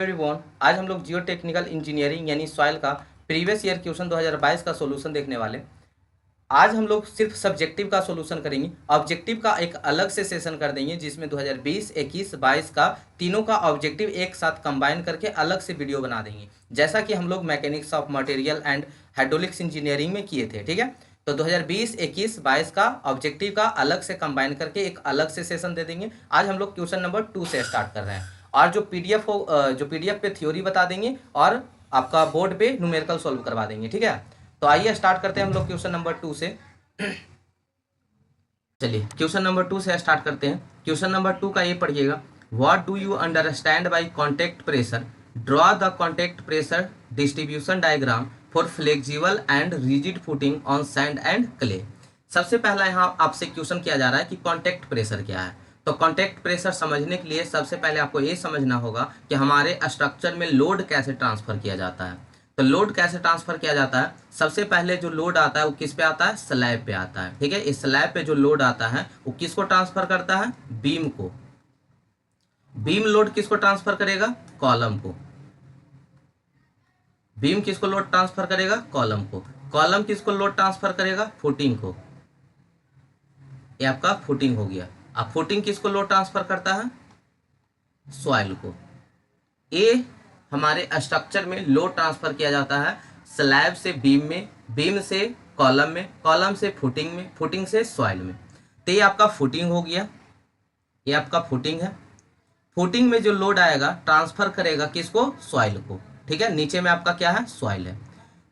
Everyone, आज हम लोग जियो टेक्निकल इंजीनियरिंग यानी सॉइल का प्रीवियस ईयर क्वेश्चन 2022 का सॉल्यूशन देखने वाले। आज हम लोग सिर्फ सब्जेक्टिव का सॉल्यूशन करेंगे। ऑब्जेक्टिव का एक अलग से सेशन कर देंगे जिसमें 2020, 21, 22 का तीनों का ऑब्जेक्टिव एक साथ कंबाइन करके अलग से वीडियो बना देंगे, जैसा कि हम लोग mechanics of material and hydraulics engineering में किए थे। ठीक है, तो 2020, 21, 22 का ऑब्जेक्टिव का अलग से कंबाइन करके एक अलग से सेशन दे देंगे। आज हम लोग क्वेश्चन नंबर 2 से स्टार्ट कर रहे हैं और जो पीडीएफ हो जो पीडीएफ पे थ्योरी बता देंगे और आपका बोर्ड पे न्यूमेरिकल सॉल्व करवा देंगे। ठीक है, तो आइए स्टार्ट करते हैं हम लोग क्वेश्चन नंबर 2 से। चलिए क्वेश्चन नंबर 2 से स्टार्ट करते हैं। क्वेश्चन नंबर 2 का ये पढ़िएगा, what do you understand by contact pressure, draw the contact pressure distribution diagram for flexible and rigid footing on sand and clay. सबसे पहला यहाँ आपसे क्वेश्चन किया जा रहा है कि कॉन्टैक्ट प्रेशर क्या है। तो कॉन्टैक्ट प्रेशर समझने के लिए सबसे पहले आपको ये समझना होगा कि हमारे स्ट्रक्चर में लोड कैसे ट्रांसफर किया जाता है। तो लोड कैसे ट्रांसफर किया जाता है, सबसे पहले जो लोड आता है वो किस पे आता है, स्लैब पे आता है। ठीक है, इस स्लैब पे जो लोड आता है वो किसको ट्रांसफर करता है, बीम को। बीम लोड किसको ट्रांसफर करेगा, कॉलम को। बीम किसको लोड ट्रांसफर करेगा, कॉलम को। कॉलम किसको लोड ट्रांसफर करेगा, फुटिंग को। ये आपका फुटिंग हो गया। अब फुटिंग किसको लोड ट्रांसफर करता है, सॉइल को। ये हमारे स्ट्रक्चर में लोड ट्रांसफर किया जाता है स्लैब से बीम में, बीम से कॉलम में, कॉलम से फुटिंग में, फुटिंग से सॉइल में। तो ये आपका फुटिंग हो गया, ये आपका फुटिंग है। फुटिंग में जो लोड आएगा ट्रांसफर करेगा किसको, सॉइल को। ठीक है, नीचे में आपका क्या है, सॉइल है।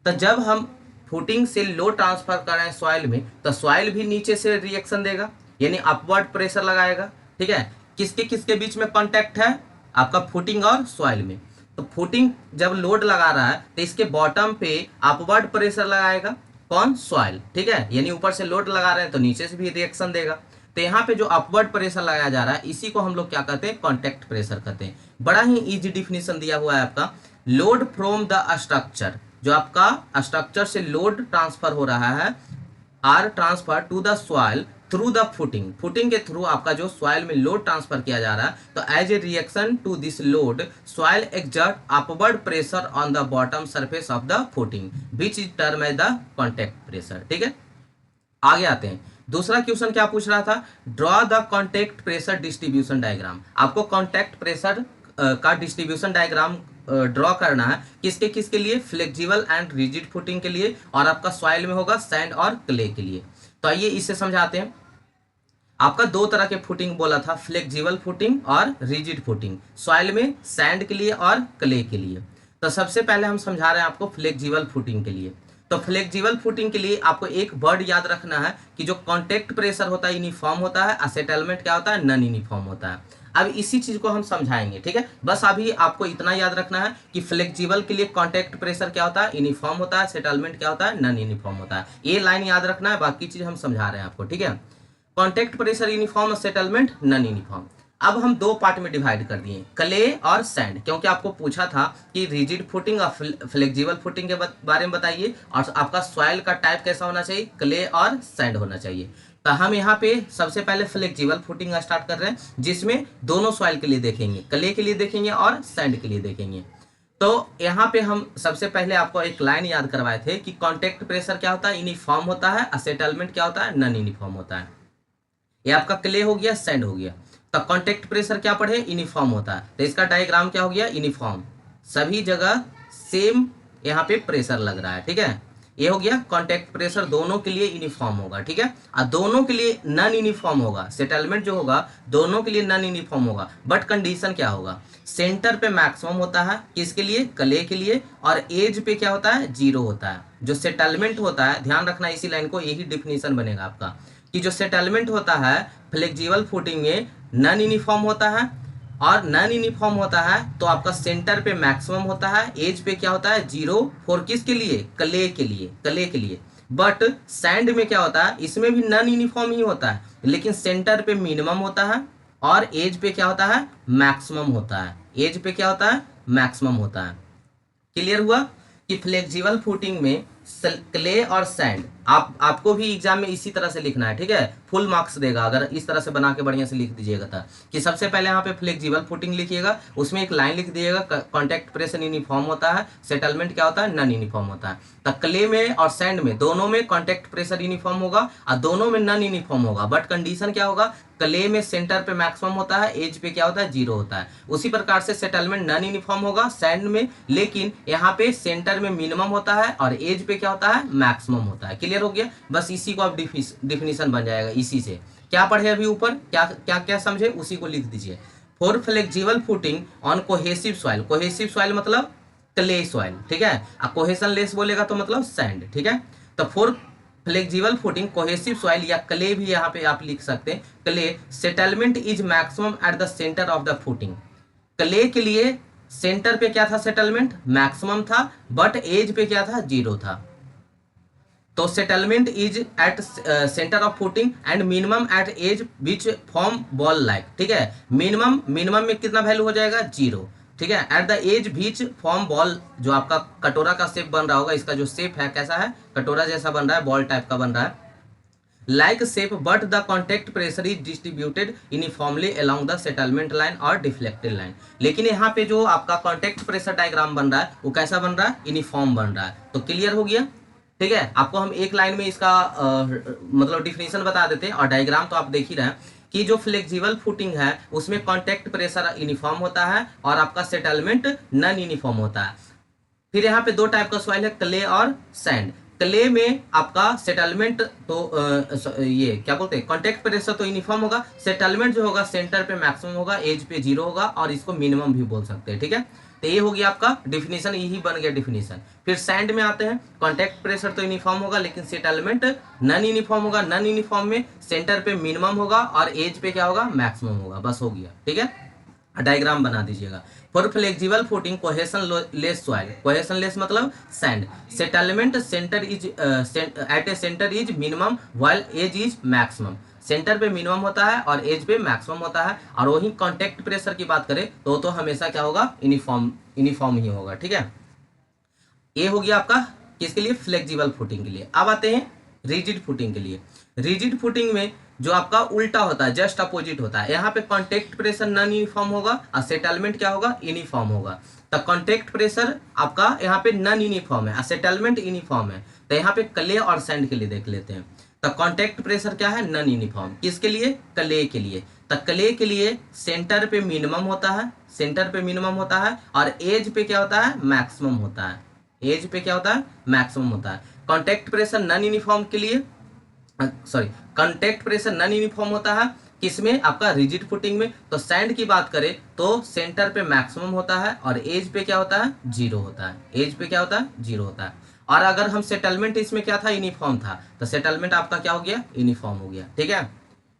तो जब हम फुटिंग से लोड ट्रांसफर कर रहे हैं सॉइल में, तो सॉइल भी नीचे से रिएक्शन देगा यानी अपवर्ड प्रेशर लगाएगा। ठीक है, किसके किसके बीच में कांटेक्ट है, आपका फुटिंग और सॉइल में। तो फुटिंग जब लोड लगा रहा है तो इसके बॉटम पे अपवर्ड प्रेशर लगाएगा कौन, सॉइल। ठीक है, यानी ऊपर से लोड लगा रहे हैं तो नीचे से भी रिएक्शन देगा। तो यहाँ पे जो अपवर्ड प्रेशर लगाया जा रहा है इसी को हम लोग क्या कहते हैं, कॉन्टैक्ट प्रेशर कहते हैं। बड़ा ही इजी डिफिनीशन दिया हुआ है आपका, लोड फ्रॉम द स्ट्रक्चर, जो आपका स्ट्रक्चर से लोड ट्रांसफर हो रहा है, are transfer to the soil through the footing. Footing के थ्रू आपका जो सॉइल में लोड ट्रांसफर किया जा रहा है, तो as a reaction to this load soil exert upward pressure on the bottom surface of the footing which is term as the contact pressure. ठीक है, आगे आते हैं। दूसरा क्वेश्चन क्या पूछ रहा था, draw the contact pressure distribution diagram. आपको कॉन्टैक्ट प्रेशर का डिस्ट्रीब्यूशन डायग्राम ड्रॉ करना है, किसके किसके लिए, फ्लेक्सिबल एंड रिजिड फुटिंग के लिए, और आपका सॉइल में होगा सैंड और क्ले के लिए। तो आइए इससे समझाते हैं। आपका दो तरह के फुटिंग बोला था, फ्लेक्सिबल फुटिंग और रिजिड फुटिंग, सॉइल में सैंड के लिए और क्ले के लिए। तो सबसे पहले हम समझा रहे हैं आपको फ्लेक्सिबल फुटिंग के लिए। तो फ्लेक्सिबल फुटिंग के लिए आपको एक वर्ड याद रखना है कि जो कॉन्टैक्ट प्रेशर होता है यूनिफॉर्म होता है, असेटलमेंट क्या होता है, नॉन यूनिफॉर्म होता है। अब इसी चीज को हम समझाएंगे। ठीक है, बस अभी आपको इतना याद रखना है कि फ्लेक्सिबल के लिए कॉन्टैक्ट प्रेशर क्या होता है, यूनिफॉर्म होता है, सेटलमेंट क्या होता है, नॉन यूनिफॉर्म होता है। ये लाइन याद रखना है, बाकी चीज हम समझा रहे हैं आपको। ठीक है, contact pressure uniform, settlement non uniform. अब हम दो पार्ट में डिवाइड कर दिए, क्ले और सैंड, क्योंकि आपको पूछा था कि रिजिड फुटिंग और फ्लेक्सिबल फुटिंग के बारे में बताइए, और आपका सॉइल का टाइप कैसा होना चाहिए, क्ले और सैंड होना चाहिए। तो हम यहाँ पे सबसे पहले फ्लेक्सिबल फुटिंग स्टार्ट कर रहे हैं, जिसमें दोनों सॉइल के लिए देखेंगे, क्ले के लिए देखेंगे और सैंड के लिए देखेंगे। तो यहाँ पे हम सबसे पहले आपको एक लाइन याद करवाए थे कि कॉन्टैक्ट प्रेशर क्या होता है, यूनिफॉर्म होता है, असेटलमेंट क्या होता है, नॉन यूनिफॉर्म होता है। ये आपका क्ले हो गया, सैंड हो गया। तो कॉन्टैक्ट प्रेशर क्या पढ़े, यूनिफॉर्म होता है, तो इसका डायग्राम क्या हो गया, यूनिफॉर्म, सभी जगह सेम यहाँ पे प्रेशर लग रहा है। ठीक है, ये हो गया कॉन्टैक्ट प्रेशर, दोनों के लिए यूनिफॉर्म होगा। ठीक है, और दोनों के लिए नॉन यूनिफॉर्म होगा, सेटलमेंट जो होगा दोनों के लिए नॉन यूनिफॉर्म होगा। बट कंडीशन क्या होगा, सेंटर पे मैक्सिमम होता है, किसके लिए, क्ले के लिए, और एज पे क्या होता है, जीरो होता है। जो सेटलमेंट होता है, ध्यान रखना इसी लाइन को, यही डिफिनीशन बनेगा आपका, कि जो सेटलमेंट होता है फ्लेक्सिबल फुटिंग में नॉन यूनिफॉर्म होता है, और नॉन यूनिफॉर्म होता है तो आपका सेंटर पे मैक्सिमम होता है, एज पे क्या होता है, जीरो, फॉर किसके लिए, क्ले के लिए, क्ले के लिए। बट सैंड में क्या होता है, इसमें भी नॉन यूनिफॉर्म ही होता है, लेकिन सेंटर पे मिनिमम होता है और एज पे क्या होता है, मैक्सिमम होता है, एज पे क्या होता है, मैक्सिमम होता है। क्लियर हुआ कि फ्लेक्सिबल फुटिंग में क्ले और सैंड, आपको भी एग्जाम में इसी तरह से लिखना है, ठीक है, फुल मार्क्स देगा अगर इस तरह से बना के बढ़िया से लिख दीजिएगा था कि सबसे पहले यहाँ पे फ्लेक्सिबल फुटिंग लिखिएगा, उसमें एक लाइन लिख दीजिएगा कॉन्टैक्ट प्रेशर यूनिफॉर्म होता है, सेटलमेंट क्या होता है, नॉन यूनिफॉर्म होता है। तो क्ले में और सैंड में दोनों में कॉन्टैक्ट प्रेशर यूनिफॉर्म होगा और दोनों में नॉन यूनिफॉर्म होगा, बट कंडीशन क्या होगा, क्ले में सेंटर पे मैक्सिमम होता है, एज पे क्या होता है, 0 होता है। उसी प्रकार से सेटलमेंट नॉन यूनिफॉर्म होगा सैंड में, लेकिन यहाँ पे सेंटर में मिनिमम होता है और एज पे क्या होता है, मैक्सिमम होता है। क्लियर हो गया, बस इसी को आप डिफिनीशन बन जाएगा। इसी से क्या पढ़े अभी ऊपर, क्या क्या क्या समझे उसी को लिख दीजिए। For flexible footing on cohesive soil, cohesive soil मतलब क्ले सॉइल, ठीक है, कोहेशन लेस बोलेगा तो मतलब सैंड, ठीक है। तो for flexible footing cohesive soil या क्ले भी यहाँ पे आप लिख सकते हैं, clay settlement is maximum at the centre of the footing. Clay के लिए सेंटर पे क्या था, सेटलमेंट मैक्सिमम था, बट एज पे क्या था, 0 था। तो settlement is at centre of footing and minimum at edge which form bowl like, ठीक है। मिनिमम में कितना वैल्यू हो जाएगा, 0, ठीक है। At the edge which form bowl, जो आपका कटोरा का शेप बन रहा होगा, इसका जो शेप है कैसा है, कटोरा जैसा बन रहा है, बॉल टाइप का बन रहा है, like shape, but the contact pressure is distributed uniformly along the settlement line और डिफ्लेक्टेड लाइन। लेकिन यहाँ पे जो आपका कॉन्टेक्ट प्रेशर डायग्राम बन रहा है वो कैसा बन रहा है, यूनिफॉर्म बन रहा है। तो क्लियर हो गया, ठीक है। आपको हम एक लाइन में इसका मतलब डिफिनीशन बता देते हैं, और डायग्राम तो आप देख ही रहे हैं कि जो फ्लेक्सिबल फुटिंग है उसमें कॉन्टेक्ट प्रेशर यूनिफॉर्म होता है और आपका सेटलमेंट नॉन यूनिफॉर्म होता है। फिर यहाँ पे दो टाइप का सॉइल है, क्ले और सैंड। क्ले में आपका सेटलमेंट तो ये क्या बोलते हैं, कॉन्टेक्ट प्रेशर तो यूनिफॉर्म होगा, सेटलमेंट जो होगा सेंटर पे मैक्सिमम होगा, एज पे 0 होगा, और इसको मिनिमम भी बोल सकते हैं, ठीक है। तो ये हो गया आपका डिफिनीशन, यही बन गया डिफिनीशन। फिर सैंड में आते हैं, कॉन्टेक्ट प्रेशर तो यूनिफॉर्म होगा लेकिन सेटलमेंट नॉन यूनिफॉर्म होगा। नॉन यूनिफॉर्म में सेंटर पे मिनिमम होगा और एज पे क्या होगा, मैक्सिमम होगा। बस हो गया, ठीक है। डायग्राम बना दीजिएगा। For flexible footing cohesion less soil, cohesion less मतलब sand, settlement centre is at a centre is minimum while edge is maximum. Centre पे मिनिमम होता है और एज पे मैक्सिमम होता है। और वही कांटेक्ट प्रेशर की बात करें तो हमेशा क्या होगा, यूनिफॉर्म ही होगा, ठीक है। ये हो गया आपका किसके लिए, फ्लेक्सिबल फुटिंग के लिए। अब आते हैं रिजिड फुटिंग के लिए। रिजिड फुटिंग में जो आपका उल्टा होता है, जस्ट अपोजिट होता है। यहाँ पे कॉन्टेक्ट प्रेशर नॉन यूनिफॉर्म होगा और सेटलमेंट क्या होगा, यूनिफॉर्म होगा। तो कॉन्टेक्ट प्रेशर आपका यहाँ पे नॉन यूनिफॉर्म है और सेटलमेंट यूनिफॉर्म है। तो यहाँ पे क्ले और सैंड के लिए देख लेते हैं। तो कॉन्टेक्ट प्रेशर क्या है, नॉन यूनिफॉर्म, किसके लिए, क्ले के लिए। तो क्ले के लिए सेंटर पे मिनिमम होता है, सेंटर पे मिनिमम होता है, और एज पे क्या होता है, मैक्सिमम होता है। एज पे क्या होता है, मैक्सिमम होता है। कॉन्टेक्ट प्रेशर नॉन यूनिफॉर्म के लिए, sorry, contact pressure non uniform होता है किसमें, आपका रिजिड फुटिंग में। तो सैंड की बात करें तो सेंटर पे मैक्सिमम होता है और एज पे क्या होता है, 0 होता है। एज पे क्या होता है, 0 होता है। और अगर हम सेटलमेंट, इसमें क्या था, यूनिफॉर्म था, तो सेटलमेंट आपका क्या हो गया, यूनिफॉर्म हो गया, ठीक है।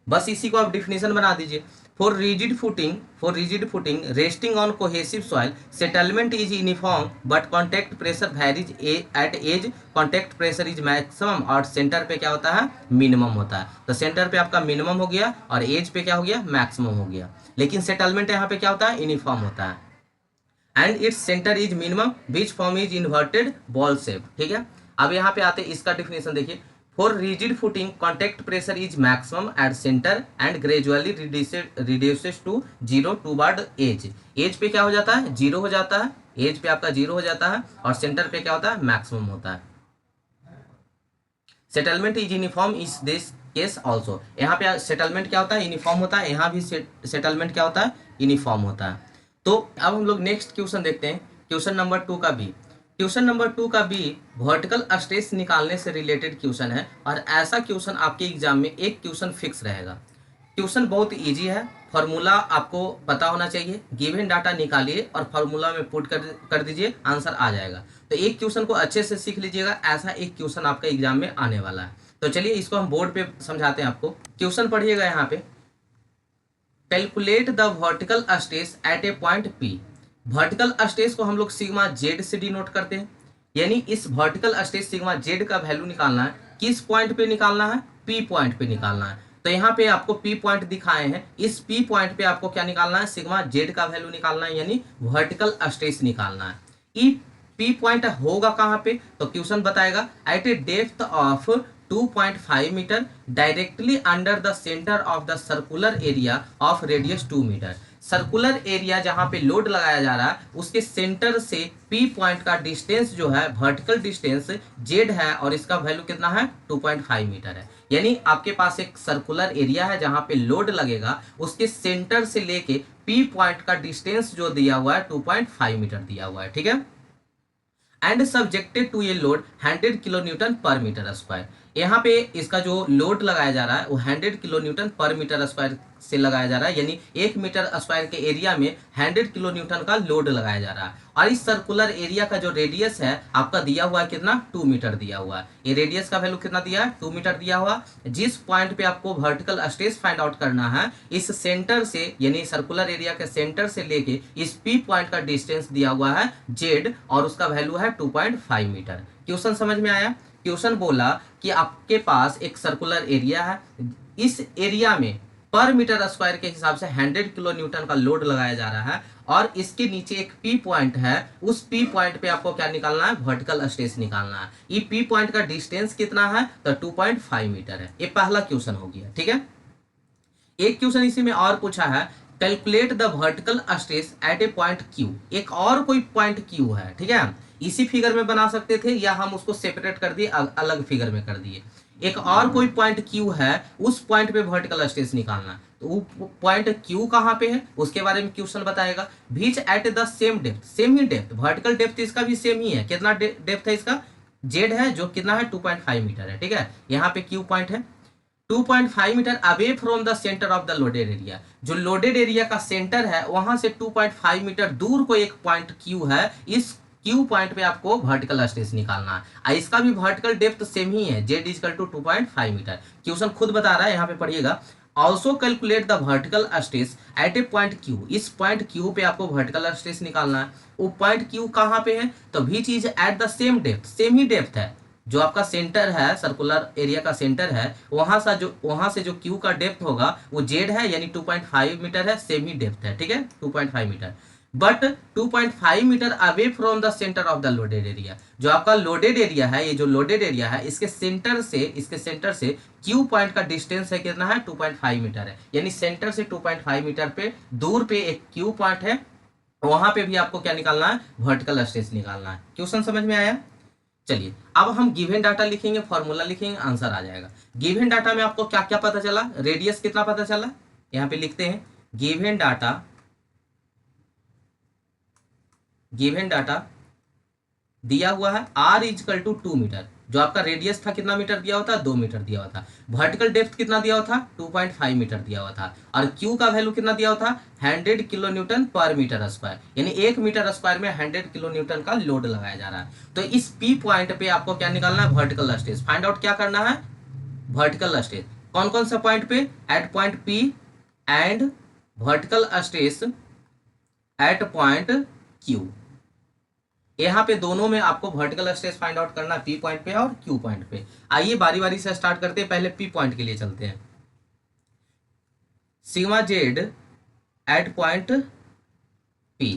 बस इसी को आप डिफिनेशन बना दीजिए। For rigid footing resting on cohesive soil, settlement is uniform but contact pressure varies at edge, contact pressure is maximum, और सेंटर पे क्या होता है, मिनिमम होता है। तो सेंटर पे आपका मिनिमम हो गया और एज पे क्या हो गया, मैक्सिमम हो गया। लेकिन सेटलमेंट यहाँ पे क्या होता है, यूनिफॉर्म होता है। And its centre is minimum which form is inverted ball shape, ठीक है। अब यहाँ पे आते हैं, इसका डिफिनेशन देखिए। For rigid footing contact pressure is maximum at centre and gradually reduces to 0 toward edge. Edge पे क्या हो जाता है, 0 हो जाता है, एज पे आपका 0 हो जाता है, और सेंटर पे क्या होता है, मैक्सिमम होता है। Settlement is uniform is this case also. यहाँ पे सेटलमेंट क्या होता है, यूनिफॉर्म होता है, यहाँ भी सेटलमेंट क्या होता है, यूनिफॉर्म होता है। तो अब हम लोग नेक्स्ट क्वेश्चन देखते हैं, क्वेश्चन नंबर 2 का बी। क्वेश्चन नंबर 2 का बी वर्टिकल स्ट्रेस निकालने से रिलेटेड क्वेश्चन है, और ऐसा क्वेश्चन आपके एग्जाम में एक क्वेश्चन फिक्स रहेगा। क्वेश्चन बहुत इजी है, फार्मूला आपको पता होना चाहिए। गिवन डाटा निकालिए और फार्मूला में पुट कर दीजिए, आंसर आ जाएगा। तो एक क्वेश्चन को अच्छे से सीख लीजिएगा, ऐसा एक क्वेश्चन आपका एग्जाम में आने वाला है। तो चलिए इसको हम बोर्ड पे समझाते हैं आपको। क्वेश्चन पढ़िएगा यहाँ पे, calculate the vertical stress at a point P. Vertical stress को हम लोग सिग्मा जेड से डिनोट करते हैं, यानी इस वर्टिकल स्ट्रेस सिग्मा जेड का वैल्यू निकालना है, किस पॉइंट पे निकालना है, पी पॉइंट पे निकालना है। तो यहाँ पे आपको पी पॉइंट दिखाए हैं, इस पी पॉइंट पे आपको क्या निकालना है, सिग्मा जेड का वैल्यू निकालना है, यानी वर्टिकल स्ट्रेस निकालना है। पी पॉइंट होगा कहाँ पे, तो क्वेश्चन बताएगा at a depth of 2.5 metre directly under the centre of the circular area of radius 2 metre. Circular area जहां पे लोड लगाया जा रहा है उसके सेंटर से पी पॉइंट का डिस्टेंस जो है वर्टिकल डिस्टेंस जेड है और इसका वैल्यू कितना है 2.5 मीटर है। यानी आपके पास एक सर्कुलर एरिया है जहां पे लोड लगेगा, उसके सेंटर से लेके पी पॉइंट का डिस्टेंस जो दिया हुआ है 2.5 मीटर दिया हुआ है, ठीक है। And subjected to a load 100 kilo newton per metre square. यहाँ पे इसका जो लोड लगाया जा रहा है वो 100 kilo newton per metre square से लगाया जा रहा है, यानी 1 मीटर स्क्वायर के एरिया में 100 किलो न्यूटन का लोड लगाया जा रहा है। और इस सर्कुलर एरिया का जो रेडियस है आपका दिया हुआ है कितना, 2 मीटर दिया हुआ है। ये रेडियस का वैल्यू कितना दिया है, 2 मीटर दिया हुआ। जिस पॉइंट पे आपको वर्टिकल स्ट्रेस फाइंड आउट करना है, इस सेंटर से यानी सर्कुलर एरिया के सेंटर से लेके इस पी पॉइंट का डिस्टेंस दिया हुआ है जेड और उसका वैल्यू है 2.5 मीटर। क्वेश्चन समझ में आया। क्वेश्चन बोला कि आपके पास एक सर्कुलर एरिया है, इस एरिया में पर मीटर स्क्वायर के हिसाब से 100 किलो न्यूटन का लोड लगाया जा रहा है और इसके नीचे एक पी पॉइंट है, उस पी पॉइंट पे आपको क्या निकालना है, वर्टिकल स्ट्रेस निकालना है। ये पी पॉइंट का डिस्टेंस कितना है, तो 2.5 मीटर है। ये पहला क्वेश्चन हो गया, ठीक है। एक क्वेश्चन इसी में और पूछा है, calculate the vertical stress at a point Q. एक और कोई पॉइंट क्यू है, ठीक है। इसी फिगर में बना सकते थे या हम उसको सेपरेट कर दिए, अलग फिगर में कर दिए। एक और कोई पॉइंट क्यू है, उस पॉइंट पे वर्टिकल स्ट्रेस निकालना है। तो वो पॉइंट क्यू कहाँ पे है उसके बारे में क्वेश्चन बताएगा। बीच at the same depth, same ही डेप्थ, वर्टिकल डेप्थ इसका भी सेम ही है। कितना डेप्थ है इसका, जेड है जो कितना है 2.5 मीटर है, ठीक है। यहाँ पे क्यू पॉइंट है 2.5 metre away from the centre of the loaded area. जो लोडेड एरिया का सेंटर है वहां से 2.5 मीटर दूर को एक पॉइंट क्यू है, इस क्यू पॉइंट पे आपको वर्टिकल स्ट्रेस निकालना है। इसका भी वर्टिकल डेप्थ सेम ही है, Z equal to 2.5 metre. Question खुद बता रहा है, यहाँ पे पढ़िएगा। Also calculate the vertical stress at a point Q. इस पॉइंट क्यू पे आपको वर्टिकल स्ट्रेस निकालना है। वो पॉइंट क्यू कहाँ पे है, तो भी चीज eight the same depth, same ही डेप्थ है। जो आपका सेंटर है, सर्कुलर एरिया का सेंटर है, वहां से जो क्यू का डेप्थ होगा वो जेड है, यानी 2.5 मीटर है, सेम ही डेप्थ है, ठीक है, 2.5 metre. But 2.5 metre away from the centre of the loaded area. जो आपका लोडेड एरिया है, ये जो लोडेड एरिया है, इसके सेंटर से क्यू पॉइंट का डिस्टेंस है कितना है, 2.5 मीटर है। यानी सेंटर से 2.5 मीटर पे दूर पे एक क्यू पॉइंट है, वहां पे भी आपको क्या निकालना है, वर्टिकल स्ट्रेस निकालना है। क्वेश्चन समझ में आया। चलिए अब हम गिवन डाटा लिखेंगे, फॉर्मूला लिखेंगे, आंसर आ जाएगा। गिवन डाटा में आपको क्या क्या पता चला, रेडियस कितना पता चला, यहाँ पे लिखते हैं गिवन डाटा दिया हुआ है r इजकल टू 2 मीटर। जो आपका रेडियस था कितना मीटर दिया हुआ था, 2 मीटर दिया हुआ था। वर्टिकल डेप्थ कितना दिया हुआ था, 2.5 मीटर दिया हुआ था। और क्यू का वैल्यू कितना दिया हुआ था, 100 kilo newton per metre square, यानी 1 मीटर स्क्वायर में 100 किलो न्यूटन का लोड लगाया जा रहा है। तो इस पी पॉइंट पे आपको क्या निकालना है, वर्टिकल स्ट्रेस फाइंड आउट क्या करना है, वर्टिकल स्ट्रेस। कौन कौन सा पॉइंट पे, at point P and vertical stress at point Q. यहाँ पे दोनों में आपको वर्टिकल स्ट्रेस फाइंड आउट करना है, पी पॉइंट पे और क्यू पॉइंट पे। आइए बारी बारी से स्टार्ट करते हैं, पहले पी पॉइंट के लिए चलते हैं। Sigma Z at point P,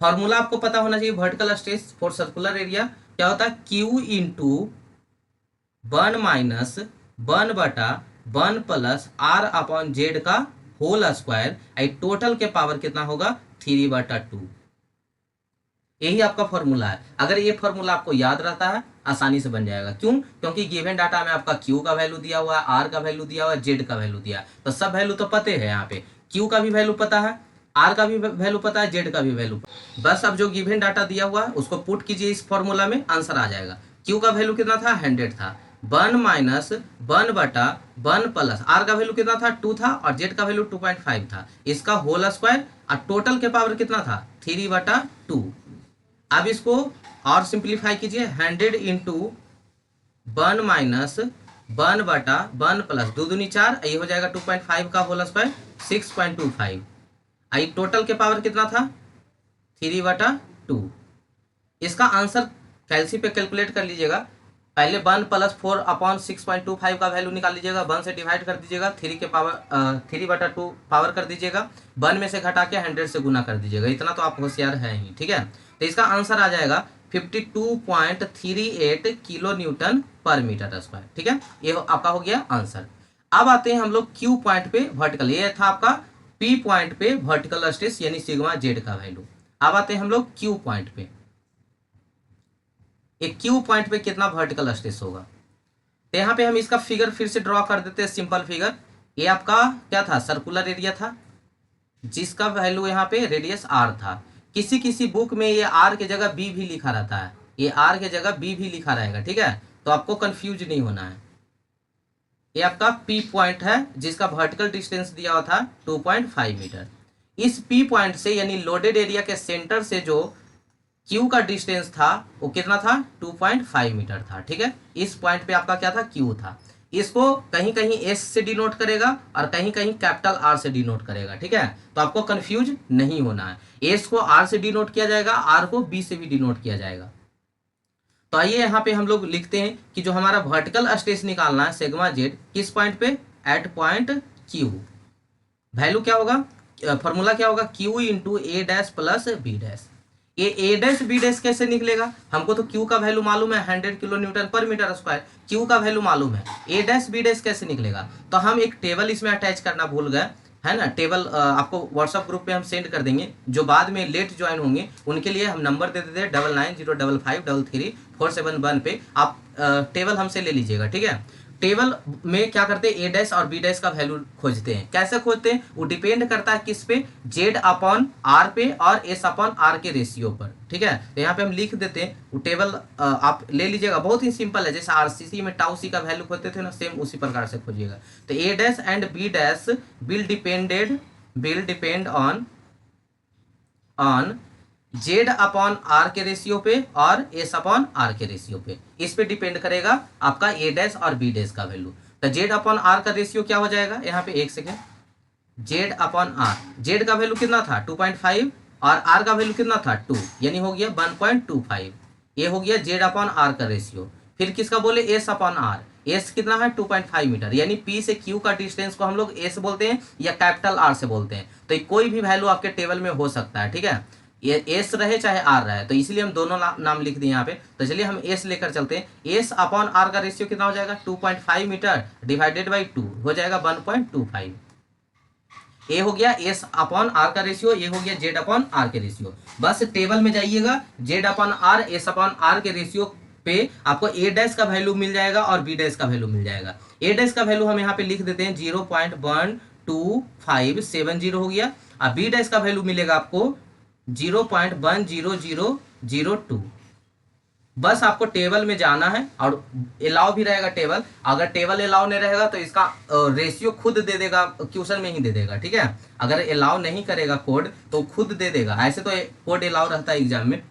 formula आपको पता होना चाहिए vertical stress for circular area क्या होता है, क्यू इंटू 1 माइनस 1 बटा 1 प्लस आर अपॉन जेड का होल स्क्वायर। टोटल के पावर कितना होगा, 3/2। यही आपका फॉर्मूला है। अगर ये फॉर्मूला आपको याद रहता है आसानी से बन जाएगा। क्यों, क्योंकि गिवन डाटा में आपका क्यू का वैल्यू दिया हुआ है, आर का वैल्यू दिया हुआ है, जेड का वैल्यू दिया है। तो सब वैल्यू तो पते हैं, यहाँ पे क्यू का भी वैल्यू पता है, आर का भी वैल्यू पता है, जेड का भी वैल्यू। बस अब जो गिवन डाटा दिया हुआ है उसको पुट कीजिए इस फॉर्मूला में, आंसर आ जाएगा। क्यू का वैल्यू कितना था, 100 था। 1 माइनस 1 बटा 1 प्लस आर का वैल्यू कितना था, 2 था, और जेड का वैल्यू 2.5 था। इसका होल स्क्वायर और टोटल के पावर कितना था, 3/2। अब इसको और सिंप्लीफाई कीजिए, 100 इंटू 1 माइनस 1 बटा 1 प्लस 2 दूनी 4, ये हो जाएगा 2.5 का होल स्क्वायर 6.25। आई टोटल के पावर कितना था, 3/2। इसका आंसर कैलसी पे कैलकुलेट कर लीजिएगा। पहले 1 प्लस 4 अपॉन 6.25 का वैल्यू निकाल लीजिएगा, 1 से डिवाइड कर दीजिएगा, 3 के पावर 3/2 पावर कर दीजिएगा, 1 में से घटा के 100 से गुना कर दीजिएगा। इतना तो आप होशियार है ही, ठीक है। तो इसका आंसर आ जाएगा 52.38 kilo newton per metre square. ठीक है, ये आपका हो गया आंसर। अब आते हैं हम लोग क्यू पॉइंट पे वर्टिकल, ये था आपका पी पॉइंट पे वर्टिकल स्ट्रेस यानी सिग्मा जेड का वैल्यू। अब आते हैं हम लोग क्यू पॉइंट पे, एक क्यू पॉइंट पे कितना वर्टिकल स्ट्रेस होगा। तो यहाँ पे हम इसका फिगर फिर से ड्रॉ कर देते हैं, सिंपल फिगर। ये आपका क्या था, सर्कुलर एरिया था जिसका वैल्यू यहाँ पे रेडियस आर था। किसी किसी बुक में ये आर के जगह बी भी लिखा रहता है, ये आर के जगह बी भी लिखा रहेगा। ठीक है, तो आपको कंफ्यूज नहीं होना है। ये आपका पी पॉइंट है जिसका वर्टिकल डिस्टेंस दिया हुआ था 2.5 मीटर। इस पी पॉइंट से यानी लोडेड एरिया के सेंटर से जो क्यू का डिस्टेंस था वो कितना था, 2.5 मीटर था। ठीक है, इस पॉइंट पे आपका क्या था, क्यू था। इसको कहीं कहीं एस से डिनोट करेगा और कहीं कहीं कैपिटल आर से डिनोट करेगा। ठीक है, तो आपको कंफ्यूज नहीं होना है। एस को आर से डिनोट किया जाएगा, आर को बी से भी डिनोट किया जाएगा। तो आइए यहाँ पे हम लोग लिखते हैं कि जो हमारा वर्टिकल स्ट्रेस निकालना है सिग्मा जेड, किस पॉइंट पे, एट पॉइंट क्यू। वैल्यू क्या होगा, फॉर्मूला क्या होगा, क्यू इंटू ए डैश प्लस बी डैश। ये ए डैश बी डैश कैसे निकलेगा, हमको तो क्यू का वैल्यू मालूम है 100 kilo newton per metre square, Q का वैल्यू मालूम है, ए डैश बी डैश कैसे निकलेगा। तो हम एक टेबल इसमें अटैच करना भूल गए, है ना। टेबल आपको व्हाट्सअप ग्रुप पे हम सेंड कर देंगे। जो बाद में लेट ज्वाइन होंगे उनके लिए हम नंबर दे देते हैं 9905533471 पे, आप टेबल हमसे ले लीजिएगा। ठीक है, टेबल में क्या करते हैं, ए डैश और बी डैश का वैल्यू खोजते हैं। कैसे खोजते हैं, वो डिपेंड करता है किस पे, जेड अपॉन आर पे और एस अपॉन आर के रेशियो पर। ठीक है, तो यहाँ पे हम लिख देते हैं, वो टेबल आप ले लीजिएगा, बहुत ही सिंपल है। जैसे आरसीसी में टाउ सी का वैल्यू खोजते थे ना, सेम उसी प्रकार से खोजिएगा। तो A dash and B dash will depend on Z upon R के रेशियो पे और एस अपॉन आर के रेशियो पे। इस पे डिपेंड करेगा आपका ए डैश और बी डैश का वैल्यू। तो जेड अपॉन आर का रेशियो क्या हो जाएगा, यहाँ पे एक second, Z upon R, Z का वैल्यू कितना था 2.5 और आर का वैल्यू कितना था 2, यानी हो गया 1.25। ये हो गया जेड अपॉन आर का रेशियो। फिर किसका बोले, एस अपॉन आर, एस कितना है 2.5 मीटर, यानी पी से क्यू का डिस्टेंस को हम लोग एस बोलते हैं या कैपिटल आर से बोलते हैं। तो कोई भी वैल्यू आपके टेबल में हो सकता है। ठीक है, ये एस रहे चाहे आर रहे, तो इसलिए हम दोनों नाम लिख दिए यहाँ पे। तो चलिए हम एस लेकर चलते हैं। एस अपॉन आर का रेशियो कितना हो जाएगा, 2.5 मीटर डिवाइडेड बाई 2 हो जाएगा 1.25। ए हो गया एस अपॉन आर का रेशियो, ये हो गया जेड अपॉन आर के रेशियो। बस टेबल में जाइएगा, Z upon R, S upon R के रेशियो पे आपको ए डैश का वैल्यू मिल जाएगा और बी डैश का वैल्यू मिल जाएगा। ए डैश का वैल्यू हम यहाँ पे लिख देते हैं 0.12570 हो गया, और बी डैश का वैल्यू मिलेगा आपको 0.10002। बस आपको टेबल में जाना है, और अलाउ भी रहेगा टेबल। अगर टेबल अलाउ नहीं रहेगा तो इसका रेशियो खुद दे देगा, क्वेश्चन में ही दे देगा। ठीक है, अगर अलाउ नहीं करेगा कोड तो खुद दे देगा, ऐसे तो कोड अलाउ रहता है एग्जाम में।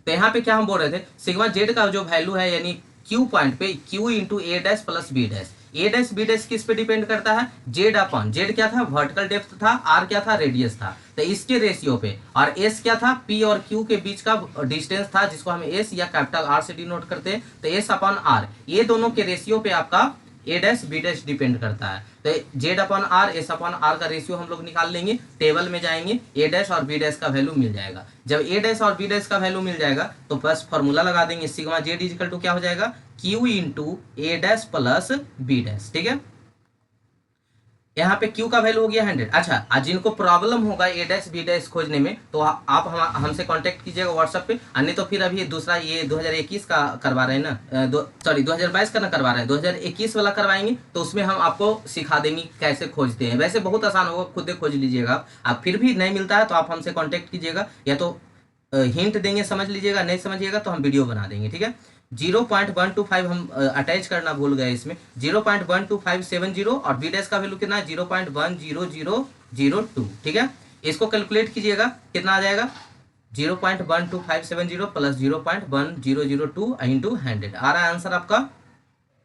तो यहाँ पे क्या हम बोल रहे थे, सिग्मा जेड का जो वैल्यू है यानी क्यू पॉइंट पे, क्यू इंटू ए डैश प्लस बी डैश। ए डैश बी डैश किस पे डिपेंड करता है, जेड अपॉन, जेड क्या था वर्टिकल डेप्थ था, आर क्या था रेडियस था, तो इसके रेशियो पे, और एस क्या था पी और क्यू के बीच का डिस्टेंस था जिसको हम एस या कैपिटल आर से डिनोट करते हैं। तो एस अपॉन आर, ये दोनों के रेशियो पे आपका A dash B dash depend करता है। तो Z upon R, S upon R का रेशियो हम लोग निकाल लेंगे, टेबल में जाएंगे, ए डैश और बी डैश का वैल्यू मिल जाएगा। जब ए डैश और बी डैश का वैल्यू मिल जाएगा तो बस फॉर्मूला लगा देंगे, सिग्मा जेड इजिकल टू क्या हो जाएगा, क्यू इंटू ए डैश प्लस बी डैश। ठीक है, यहाँ पे Q का वैल्यू हो गया 100। अच्छा, आज जिनको प्रॉब्लम होगा ए डैश बी डैश खोजने में तो आप हमसे कांटेक्ट कीजिएगा व्हाट्सएप पे, अन्य तो फिर अभी दूसरा ये 2021 का करवा रहे हैं ना, 2022 का ना करवा रहे हैं, 2021 वाला करवाएंगे तो उसमें हम आपको सिखा देंगे कैसे खोजते हैं। वैसे बहुत आसान होगा, खुद खोज लीजिएगा आप। फिर भी नहीं मिलता है तो आप हमसे कॉन्टेक्ट कीजिएगा, या तो हिंट देंगे समझ लीजिएगा, नहीं समझिएगा तो हम वीडियो बना देंगे। ठीक है, 0.125 हम अटैच करना भूल गए इसमें, 0.12570 और बी डैश का वैल्यू कितना है 0.10002। ठीक है, इसको कैलकुलेट कीजिएगा कितना आ जाएगा, 0.12570 प्लस 0.1002 इंटू 100 आ रहा है आंसर आपका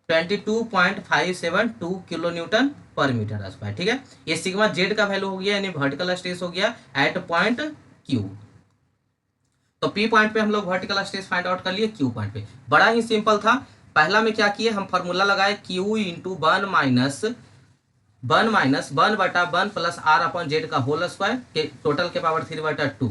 22.572 kilo newton per metre square. ठीक है, ये सिग्मा जेड का वैल्यू हो गया यानी वर्टिकल स्ट्रेस हो गया एट पॉइंट क्यू। तो पी पॉइंट पे हम लोग वर्टिकल स्ट्रेस फाइंड आउट कर लिए, क्यू पॉइंट पे बड़ा ही सिंपल था। पहला में क्या किए, हम फॉर्मूला लगाए क्यू इंटू 1 माइनस 1 बटा 1 प्लस आर अपॉन जेड का होल स्क्वायर के टोटल के पावर 3/2।